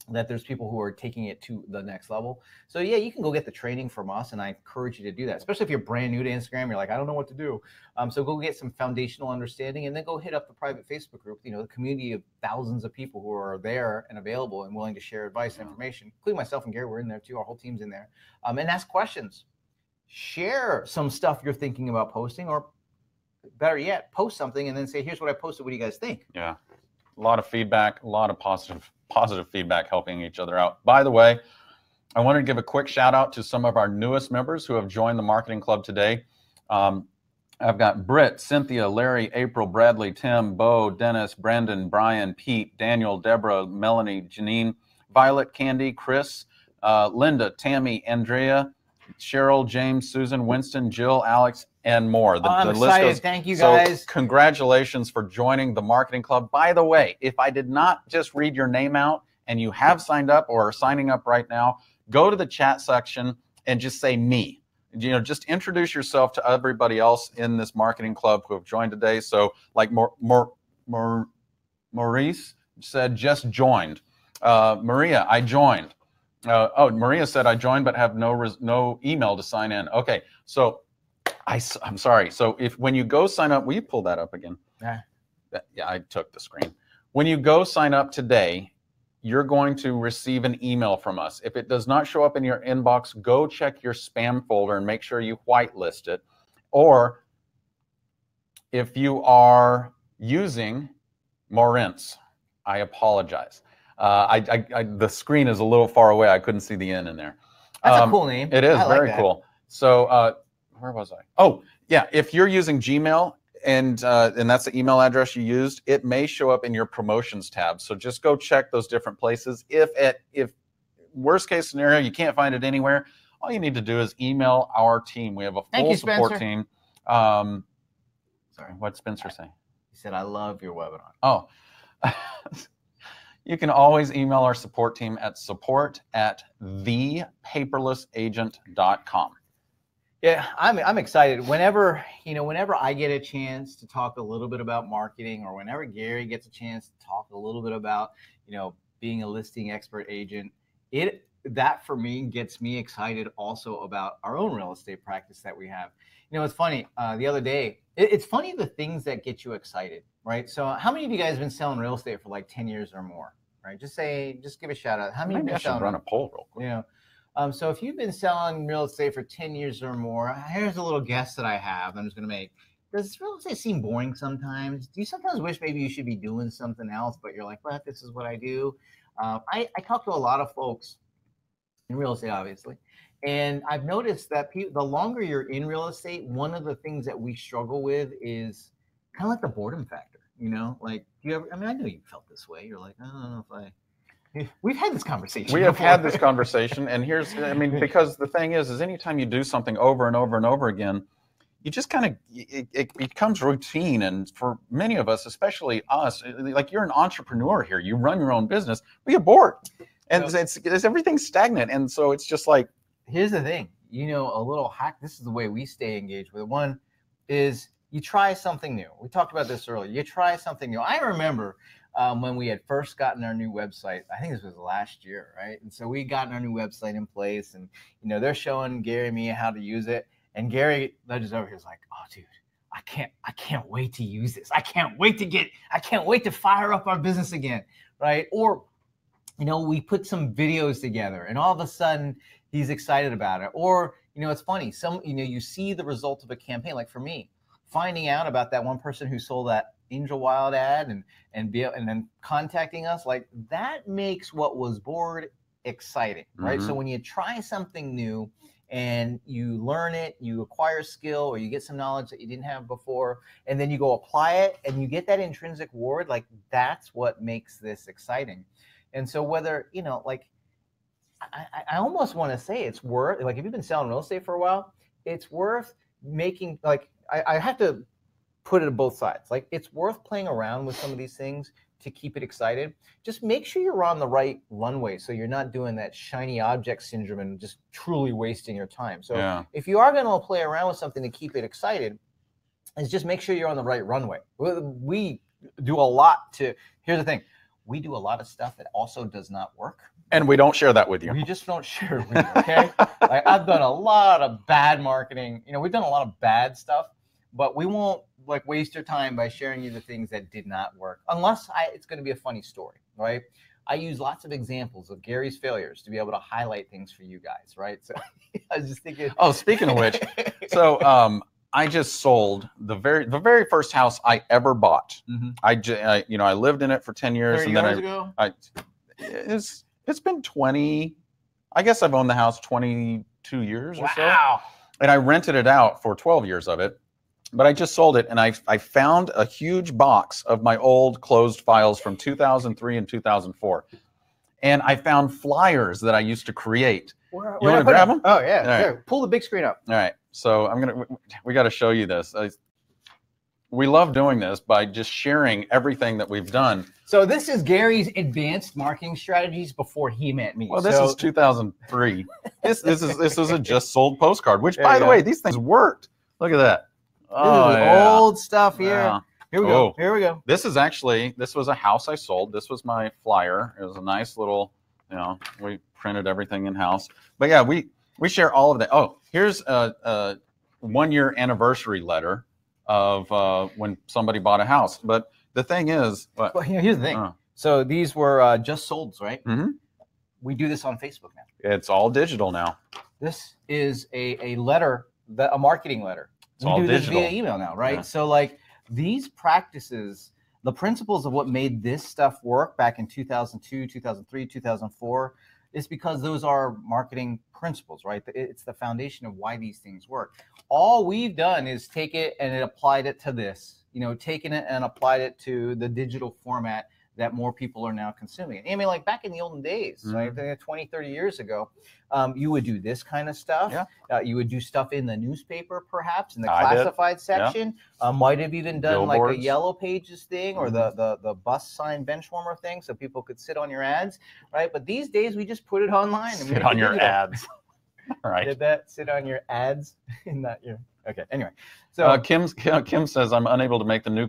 that there's people who are taking it to the next level. So yeah, you can go get the training from us, and I encourage you to do that, especially if you're brand new to Instagram. You're like, I don't know what to do. So go get some foundational understanding, and then go hit up the private Facebook group, the community of thousands of people who are there and available and willing to share advice and information, including myself and Gary. We're in there too. Our whole team's in there. And ask questions. Share some stuff you're thinking about posting, or better yet, post something and then say, here's what I posted. What do you guys think? Yeah. A lot of feedback, a lot of positive feedback, helping each other out. By the way, I wanted to give a quick shout out to some of our newest members who have joined the Marketing Club today. I've got Britt, Cynthia, Larry, April, Bradley, Tim, Bo, Dennis, Brandon, Brian, Pete, Daniel, Deborah, Melanie, Janine, Violet, Candy, Chris, Linda, Tammy, Andrea, Cheryl, James, Susan, Winston, Jill, Alex, and more. I'm excited. Thank you, guys. So congratulations for joining the Marketing Club. By the way, if I did not just read your name out and you have signed up or are signing up right now, go to the chat section and just say me. Just introduce yourself to everybody else in this Marketing Club who have joined today. So like Maurice said, just joined. Maria, I joined. Maria said, I joined but have no email to sign in. Okay, so I'm sorry. So when you go sign up, will you pull that up again? Yeah. Yeah, I took the screen. When you go sign up today, you're going to receive an email from us. If it does not show up in your inbox, go check your spam folder and make sure you whitelist it. Or if you are using Morince, I apologize. The screen is a little far away. I couldn't see the N in there. That's a cool name. It is very that. cool. So where was I? Oh, yeah. If you're using Gmail and that's the email address you used, it may show up in your promotions tab. So just go check those different places. If worst case scenario, you can't find it anywhere, all you need to do is email our team. We have a full support team. Sorry, what'd Spencer say? He said, I love your webinar. Oh, you can always email our support team at support@thepaperlessagent.com. Yeah, I'm excited. Whenever I get a chance to talk a little bit about marketing, or whenever Gary gets a chance to talk a little bit about, being a listing expert agent, that for me gets me excited also about our own real estate practice that we have. It's funny. The other day, it's funny the things that get you excited, right? So how many of you guys have been selling real estate for like 10 years or more, right? Just give a shout out. How many? Maybe I should run a poll real quick. So if you've been selling real estate for 10 years or more, here's a little guess that I have. I'm just going to make. Does real estate seem boring sometimes? Do you sometimes wish maybe you should be doing something else, but you're like, well, this is what I do? I talk to a lot of folks in real estate, obviously. And I've noticed that the longer you're in real estate, one of the things that we struggle with is kind of like the boredom factor, like, do you ever, I know you felt this way. You're like, I don't know if we've had this conversation. We have had this conversation. And because the thing is anytime you do something over and over and over again, you just kind of, it becomes routine. And for many of us, especially us, like you're an entrepreneur here, you run your own business, we get bored. And it's everything's stagnant. And so it's just like, here's the thing, a little hack. This is the way we stay engaged with it. One is you try something new. We talked about this earlier. You try something new. I remember when we had first gotten our new website, I think this was last year, right? And so we gotten our new website in place, and they're showing Gary and me how to use it. And Gary nudges over here, is like, oh dude, I can't wait to use this. I can't wait to fire up our business again, right? Or we put some videos together and all of a sudden he's excited about it. Or, it's funny. You see the result of a campaign. Like for me, finding out about that one person who sold that Angel Wild ad and then contacting us, like that makes what was bored exciting, right? Mm-hmm. So when you try something new and you learn it, you acquire skill, or you get some knowledge that you didn't have before, and then you go apply it and you get that intrinsic reward, like that's what makes this exciting. And so whether, I almost want to say it's worth, like if you've been selling real estate for a while, it's worth making, like I have to put it on both sides. Like it's worth playing around with some of these things to keep it excited. Just make sure you're on the right runway so you're not doing that shiny object syndrome and just truly wasting your time. So if you are going to play around with something to keep it excited, is just make sure you're on the right runway. We do a lot here's the thing. We do a lot of stuff that also does not work. And we don't share that with you. We just don't share it with you, okay? Like I've done a lot of bad marketing. We've done a lot of bad stuff, but we won't waste your time by sharing you the things that did not work, unless it's going to be a funny story, right? I use lots of examples of Gary's failures to be able to highlight things for you guys, right? So I was just thinking. Oh, speaking of which, so I just sold the very first house I ever bought. Mm-hmm. I lived in it for 10 years. 30 years ago? It's been 20. I guess I've owned the house 22 years or so. Wow. And I rented it out for 12 years of it. But I just sold it, and I found a huge box of my old closed files from 2003 and 2004. And I found flyers that I used to create. You want to grab them? Oh, yeah. Right. Here, pull the big screen up. All right. So we got to show you this. We love doing this by just sharing everything that we've done. So this is Gary's advanced marketing strategies before he met me. Well, this is 2003. this is a just sold postcard, which, by the way, these things worked. Look at that. Oh, old stuff here. Yeah. Here we go. Here we go. This was a house I sold. This was my flyer. It was a nice little, we printed everything in-house. But yeah, we share all of that. Oh, here's a 1-year anniversary letter of when somebody bought a house. But the thing is, well, here's the thing. So these were just solds, right? Mm-hmm. We do this on Facebook now. It's all digital now. This is a letter, a marketing letter. It's we all do digital. this via email now, right? Yeah. So like these practices, the principles of what made this stuff work back in 2002, 2003, 2004, is because those are marketing principles, right? It's the foundation of why these things work. All we've done is take it and it applied it to this, taken it and applied it to the digital format that more people are now consuming. I mean, like back in the olden days, right? 20, 30 years ago, you would do this kind of stuff. Yeah. You would do stuff in the newspaper, perhaps, in the classified section. Yeah. Might have even done Billboards. like a yellow pages thing or the bus sign bench warmer thing so people could sit on your ads, right? But these days, we just put it online. And sit on your ads. Right. Did that sit on your ads? Not your. Okay. Anyway, so Kim says I'm unable to make the new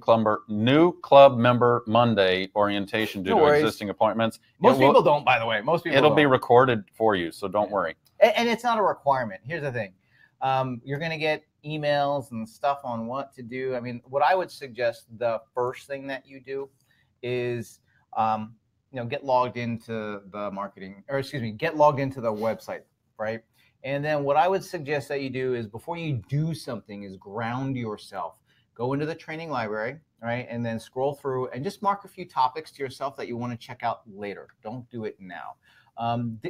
club member Monday orientation due to existing appointments. Most people don't, by the way. Most people. It'll be recorded for you, so don't worry. And it's not a requirement. Here's the thing: you're going to get emails and stuff on what to do. I mean, what I would suggest the first thing that you do is get logged into the get logged into the website, right? And then what I would suggest that you do is before you do something is ground yourself. Go into the training library, right? And then scroll through and just mark a few topics to yourself that you want to check out later. Don't do it now.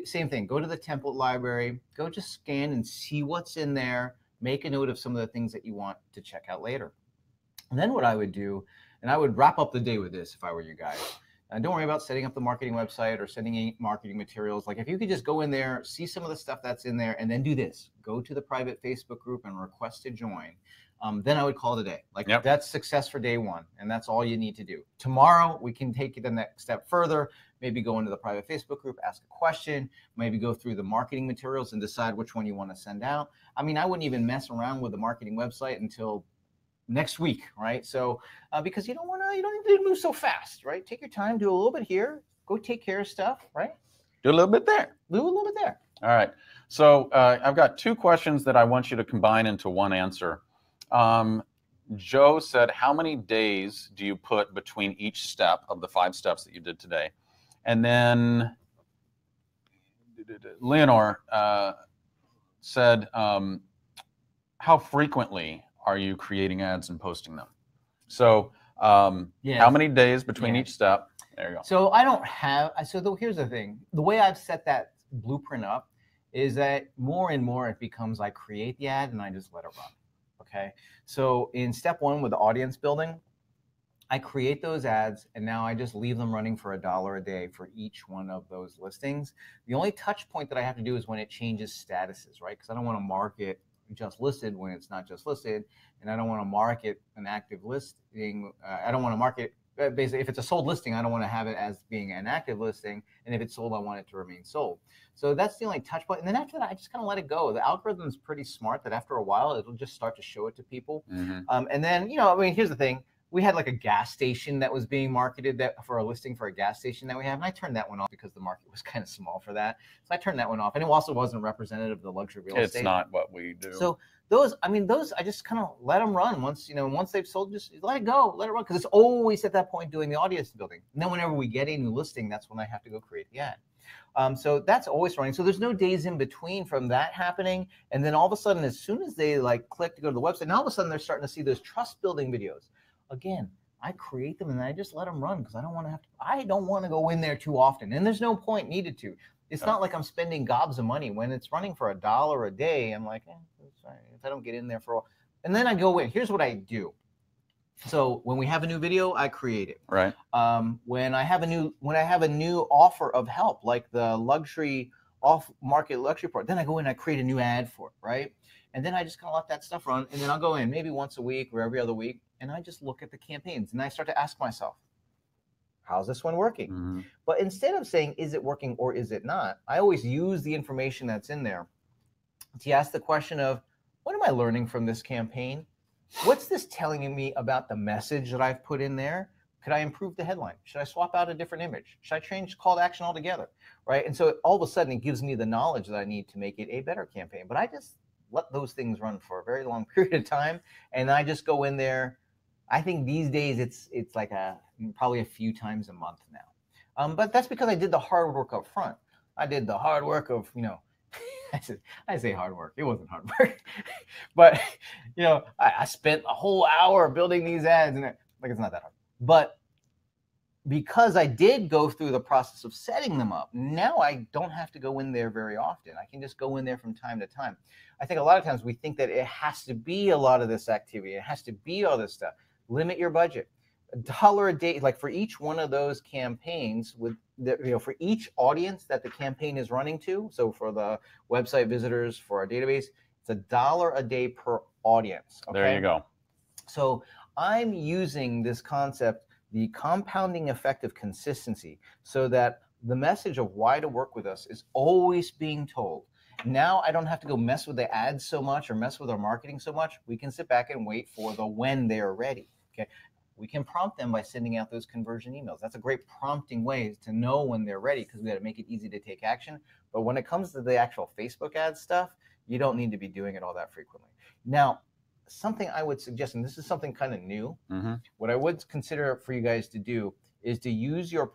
Same thing. Go to the template library. Go just scan and see what's in there. Make a note of some of the things that you want to check out later. And then what I would do, and I would wrap up the day with this if I were you guys. Don't worry about setting up the marketing website or sending marketing materials. Like if you could just go in there, see some of the stuff that's in there, and then do this. Go to the private Facebook group and request to join. Then I would call it a day. Like that's success for day one, and that's all you need to do. Tomorrow, we can take it the next step further. Maybe go into the private Facebook group, ask a question, maybe go through the marketing materials and decide which one you want to send out. I mean, I wouldn't even mess around with the marketing website until next week, right? So because you don't need to move so fast, right? Take your time, do a little bit here, go take care of stuff, right? Do a little bit there. Do a little bit there. All right. So I've got two questions that I want you to combine into one answer. Joe said, how many days do you put between each step of the 5 steps that you did today? And then Leonore said, how frequently are you creating ads and posting them? So how many days between each step? There you go. So I don't have, here's the thing. The way I've set that blueprint up is that more and more it becomes I create the ad and I just let it run. Okay. So in step 1 with the audience building, I create those ads and now I just leave them running for $1 a day for each one of those listings. The only touch point that I have to do is when it changes statuses, right? Because I don't want to mark it just listed when it's not just listed, and I don't want to mark it an active listing. I don't want to mark it basically if it's a sold listing. I don't want to have it as being an active listing, and if it's sold, I want it to remain sold. So that's the only touch point. And then after that, I just kind of let it go. The algorithm is pretty smart that after a while, it'll just start to show it to people. And then here's the thing. We had like a gas station that was being marketed for a listing for a gas station that we have. And I turned that one off because the market was kind of small for that. So I turned that one off. And it also wasn't representative of the luxury real estate. It's not what we do. So those, I just kind of let them run. Once they've sold, just let it go, let it run. Because it's always at that point doing the audience building. And then whenever we get a new listing, that's when I have to go create the ad. So that's always running. So there's no days in between from that happening. And then all of a sudden, as soon as they click to go to the website, now all of a sudden they're starting to see those trust building videos. Again, I create them and I just let them run because I don't want to go in there too often. And there's no point needed to. It's not like I'm spending gobs of money. When it's running for $1 a day, I'm like, sorry, if I don't get in there for all. And then I go in. Here's what I do. So when we have a new video, I create it. Right. When I have a new offer of help, like the luxury off-market luxury part, then I go in and I create a new ad for it, right? And then I just kind of let that stuff run. And then I'll go in maybe once a week or every other week, and I just look at the campaigns. And I start to ask myself, how's this one working? But instead of saying, is it working or is it not? I always use the information that's in there to ask the question of, what am I learning from this campaign? What's this telling me about the message that I've put in there? Could I improve the headline? Should I swap out a different image? Should I change call to action altogether? Right? And so all of a sudden it gives me the knowledge that I need to make it a better campaign. But I just let those things run for a very long period of time. And I just go in there. I think these days it's like probably a few times a month now. But that's because I did the hard work up front. I did the hard work of, I say hard work. It wasn't hard work, but I spent a whole hour building these ads, and it's not that hard. But because I did go through the process of setting them up, now I don't have to go in there very often. I can just go in there from time to time. I think a lot of times we think that it has to be a lot of this activity. It has to be all this stuff. Limit your budget. $1 a day, like for each one of those campaigns, with for each audience that the campaign is running to. So for the website visitors, for our database, it's $1 a day per audience. Okay? There you go. So I'm using this concept, the compounding effect of consistency, so that the message of why to work with us is always being told. Now I don't have to go mess with the ads so much or mess with our marketing so much. We can sit back and wait for the when they're ready. Okay. We can prompt them by sending out those conversion emails. That's a great prompting way to know when they're ready, because we got to make it easy to take action. But when it comes to the actual Facebook ad stuff, you don't need to be doing it all that frequently. Now, something I would suggest, and this is something kind of new, what I would consider for you guys to do is to use your,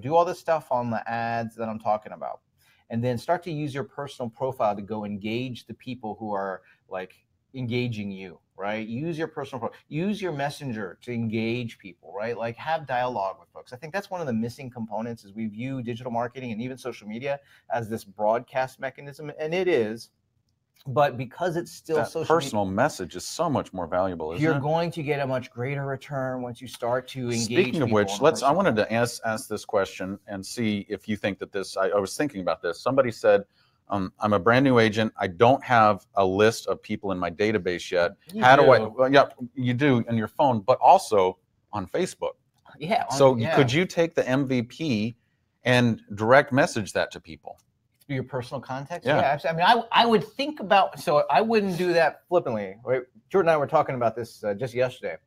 do all this stuff on the ads that I'm talking about, and then start to use your personal profile to go engage the people who are like engaging you, right? Use your personal profile, use your messenger to engage people, right? Like have dialogue with folks. I think that's one of the missing components, is we view digital marketing and even social media as this broadcast mechanism, and it is. But because it's still that social personal message is so much more valuable, isn't you're it? going to get a much greater return once you start to engage. Speaking of which, I wanted to ask this question and see if you think that this, I was thinking about this. Somebody said, I'm a brand new agent. I don't have a list of people in my database yet. Well, yeah, you do on your phone, but also on Facebook. Yeah. Could you take the MVP and direct message that to people? Through your personal context? Yeah. I mean, I would think about, so I wouldn't do that flippantly. Right? Jordan and I were talking about this just yesterday,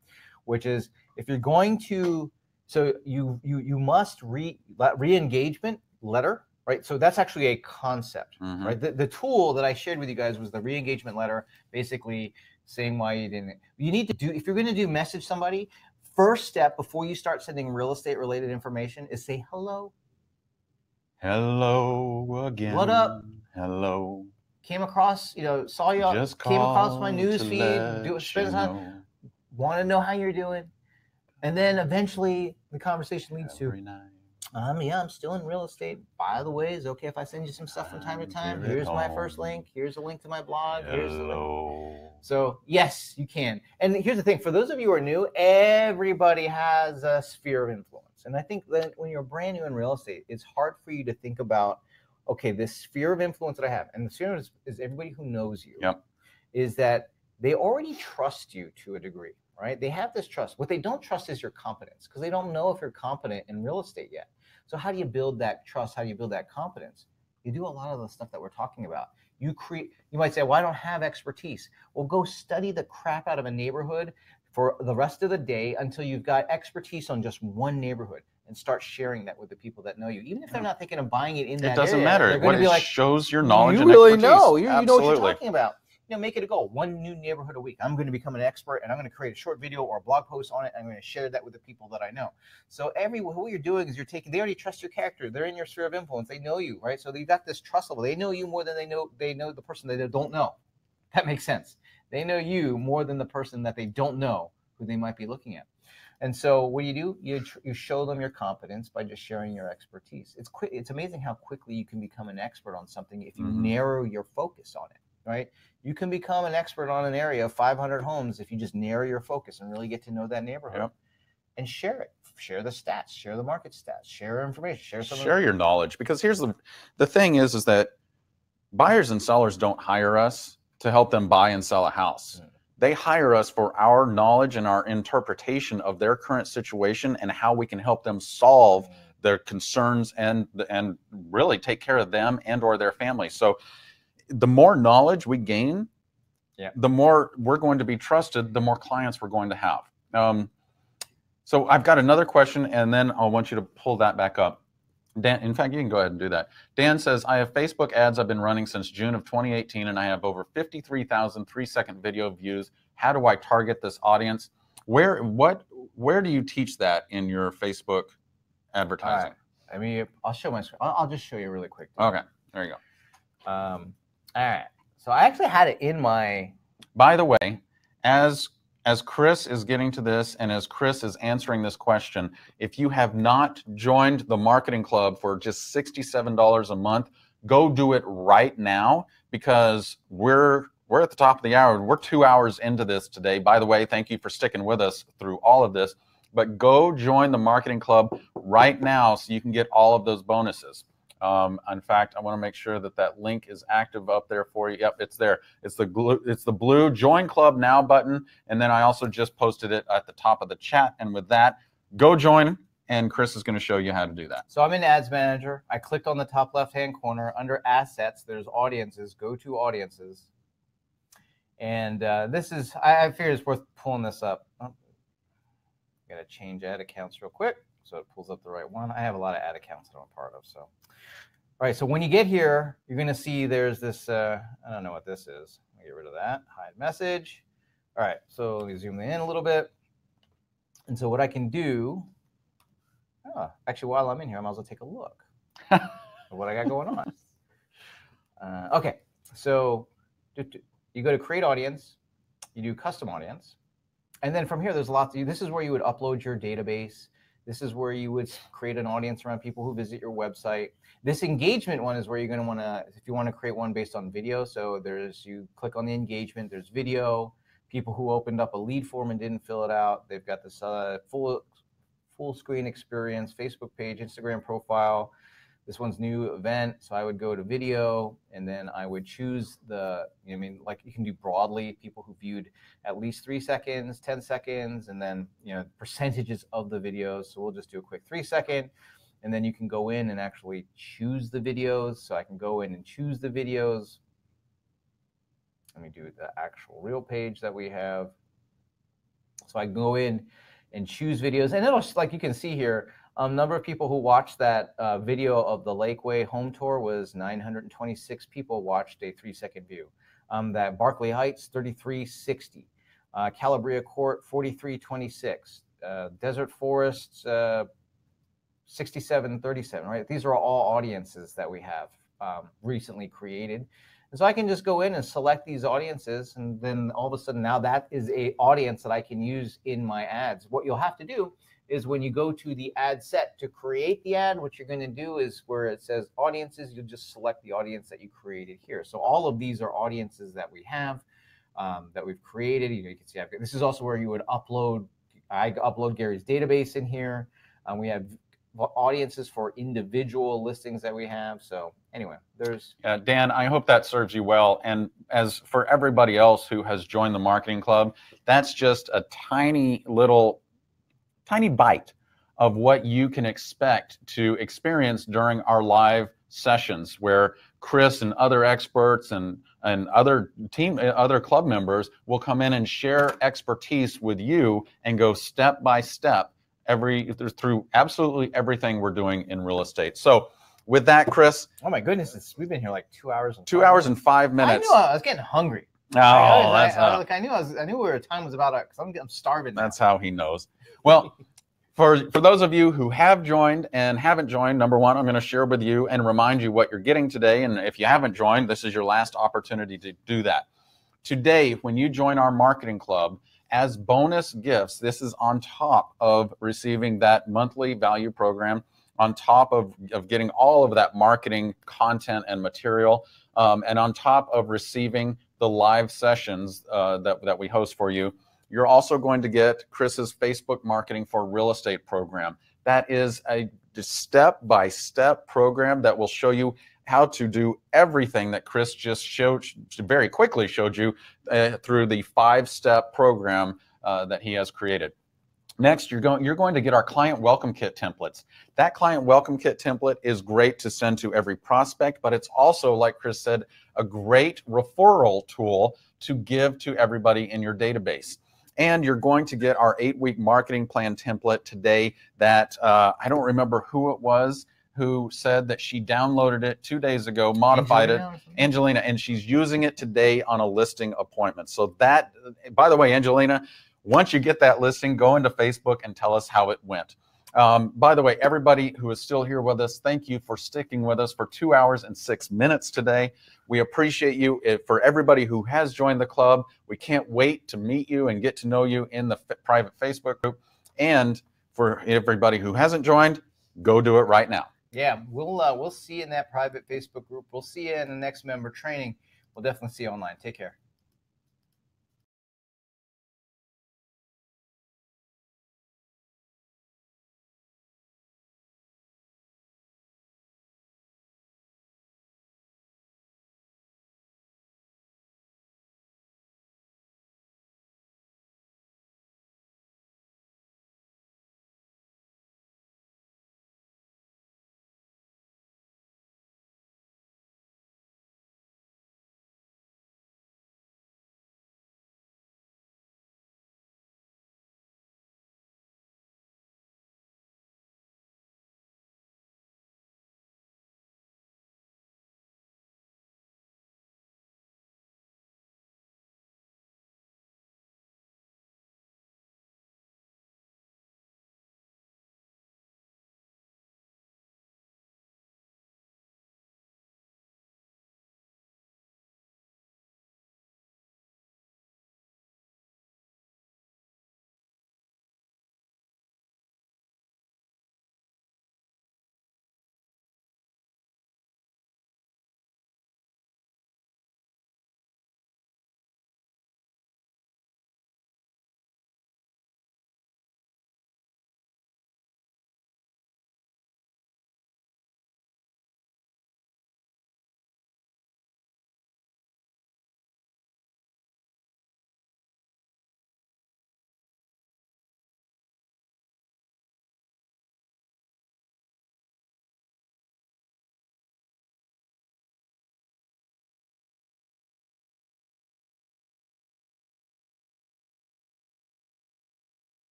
which is if you're going to, so you must re-engagement letter, right? So that's actually a concept, right? The tool that I shared with you guys was the re-engagement letter, basically saying why you didn't. You need to do, if you're going to message somebody, first step before you start sending real estate related information is say hello. Hello again. What up? Hello. Came across, saw you, came across my news feed, spend time, want to know how you're doing. And then eventually the conversation leads to, I'm still in real estate. By the way, is it okay if I send you some stuff from time to time? Here's my first link. Here's a link to my blog. Here's the link. So yes, you can. And here's the thing, for those of you who are new, everybody has a sphere of influence. And I think that when you're brand new in real estate, it's hard for you to think about, okay, this sphere of influence that I have, and the sphere is everybody who knows you, is that they already trust you to a degree, right? They have this trust. What they don't trust is your competence, because they don't know if you're competent in real estate yet. So how do you build that trust? How do you build that competence? You do a lot of the stuff that we're talking about. You might say, well, I don't have expertise. Well, go study the crap out of a neighborhood for the rest of the day until you've got expertise on just one neighborhood, and start sharing that with the people that know you. Even if they're not thinking of buying it in that area. It doesn't matter. They're going to be like, shows your knowledge and expertise. You know what you're talking about. Make it a goal. One new neighborhood a week. I'm going to become an expert, and I'm going to create a short video or a blog post on it. And I'm going to share that with the people that I know. So what you're doing is they already trust your character. They're in your sphere of influence. They know you, right? So you got this trust level. They know you more than they know the person that they don't know. That makes sense. They know you more than the person that they don't know who they might be looking at. And so what do? You show them your competence by just sharing your expertise. It's amazing how quickly you can become an expert on something if you narrow your focus on it, right? You can become an expert on an area of 500 homes if you just narrow your focus and really get to know that neighborhood and share it. Share the stats, share the market stats, share information, share your knowledge. Because here's the thing is that buyers and sellers don't hire us to help them buy and sell a house. They hire us for our knowledge and our interpretation of their current situation and how we can help them solve their concerns and really take care of them and or their family. So the more knowledge we gain, the more we're going to be trusted, the more clients we're going to have. So I've got another question, and then I want you to pull that back up. Dan, in fact, you can go ahead and do that. Dan says, I have Facebook ads I've been running since June of 2018, and I have over 53,000 3-second video views. How do I target this audience? Where do you teach that in your Facebook advertising? I mean, I'll show my screen. I'll just show you really quick. Okay, there you go. All right. So I actually had it in my. By the way, as Chris is getting to this and as Chris is answering this question, if you have not joined the marketing club for just $67 a month, go do it right now, because we're at the top of the hour. We're 2 hours into this today. By the way, thank you for sticking with us through all of this. But go join the marketing club right now so you can get all of those bonuses. In fact, I want to make sure that that link is active up there for you. Yep, it's there. It's the blue Join Club Now button. And then I also just posted it at the top of the chat. And with that, go join. And Chris is going to show you how to do that. So I'm in Ads Manager. I clicked on the top left-hand corner. Under Assets, there's Audiences. Go to Audiences. And this is, I figure it's worth pulling this up. Oh, got to change ad accounts real quick so it pulls up the right one. I have a lot of ad accounts that I'm a part of. So, all right, so when you get here, you're going to see there's this, I don't know what this is. Let me get rid of that. Hide message. All right, so let me zoom in a little bit. And so what I can do, actually, while I'm in here, I might as well take a look at what I got going on. Okay, so you go to Create Audience, you do Custom Audience, and then from here, there's lots. This is where you would upload your database. This is where you would create an audience around people who visit your website. This engagement one is where you're going to want to, if you want to create one based on video. So you click on the engagement, there's video, people who opened up a lead form and didn't fill it out. They've got this full screen experience, Facebook page, Instagram profile. This one's new event. So I would go to video, and then I would choose like you can do broadly, people who viewed at least 3 seconds, 10 seconds, and then, percentages of the videos. So we'll just do a quick 3 second, and then you can go in and actually choose the videos. So I can go in and choose the videos. Let me do the actual real page that we have. So I can go in and choose videos, and it'll, like you can see here, number of people who watched that video of the Lakeway home tour was 926 people watched a 3-second view. That Barclay Heights, 3360. Calabria Court, 4326. Desert Forests, 6737, right? These are all audiences that we have recently created. And so I can just go in and select these audiences, and then all of a sudden now that is an audience that I can use in my ads. What you'll have to do is when you go to the ad set to create the ad, what you're going to do is where it says audiences, you'll just select the audience that you created here. So all of these are audiences that we have, that we've created. You can see this is also where you would upload. I upload Gary's database in here. We have audiences for individual listings that we have. So anyway, there's Dan, I hope that serves you well. And as for everybody else who has joined the marketing club, that's just a tiny bite of what you can expect to experience during our live sessions, where Chris and other experts and other club members will come in and share expertise with you and go step by step through absolutely everything we're doing in real estate. So with that, Chris. Oh my goodness, we've been here like 2 hours. 2 hours and 5 minutes. I knew I was getting hungry. I knew where time was about because I'm starving. That's how he knows. Well, for those of you who have joined and haven't joined, number one, I'm going to share with you and remind you what you're getting today. And if you haven't joined, this is your last opportunity to do that. Today, when you join our marketing club, as bonus gifts, this is on top of receiving that monthly value program, on top of getting all of that marketing content and material, and on top of receiving the live sessions that we host for you. You're also going to get Chris's Facebook Marketing for Real Estate program. That is a step-by-step program that will show you how to do everything that Chris just very quickly showed you through the 5-step program that he has created. Next, you're going to get our client welcome kit templates. That client welcome kit template is great to send to every prospect, but it's also, like Chris said, a great referral tool to give to everybody in your database. And you're going to get our 8-week marketing plan template today that I don't remember who it was who said that she downloaded it 2 days ago, modified Angelina, and she's using it today on a listing appointment. So that, by the way, Angelina, once you get that listing, go into Facebook and tell us how it went. By the way, everybody who is still here with us, thank you for sticking with us for 2 hours and 6 minutes today. We appreciate you. For everybody who has joined the club, we can't wait to meet you and get to know you in the private Facebook group. And for everybody who hasn't joined, go do it right now. Yeah, we'll see you in that private Facebook group. We'll see you in the next member training. We'll definitely see you online. Take care.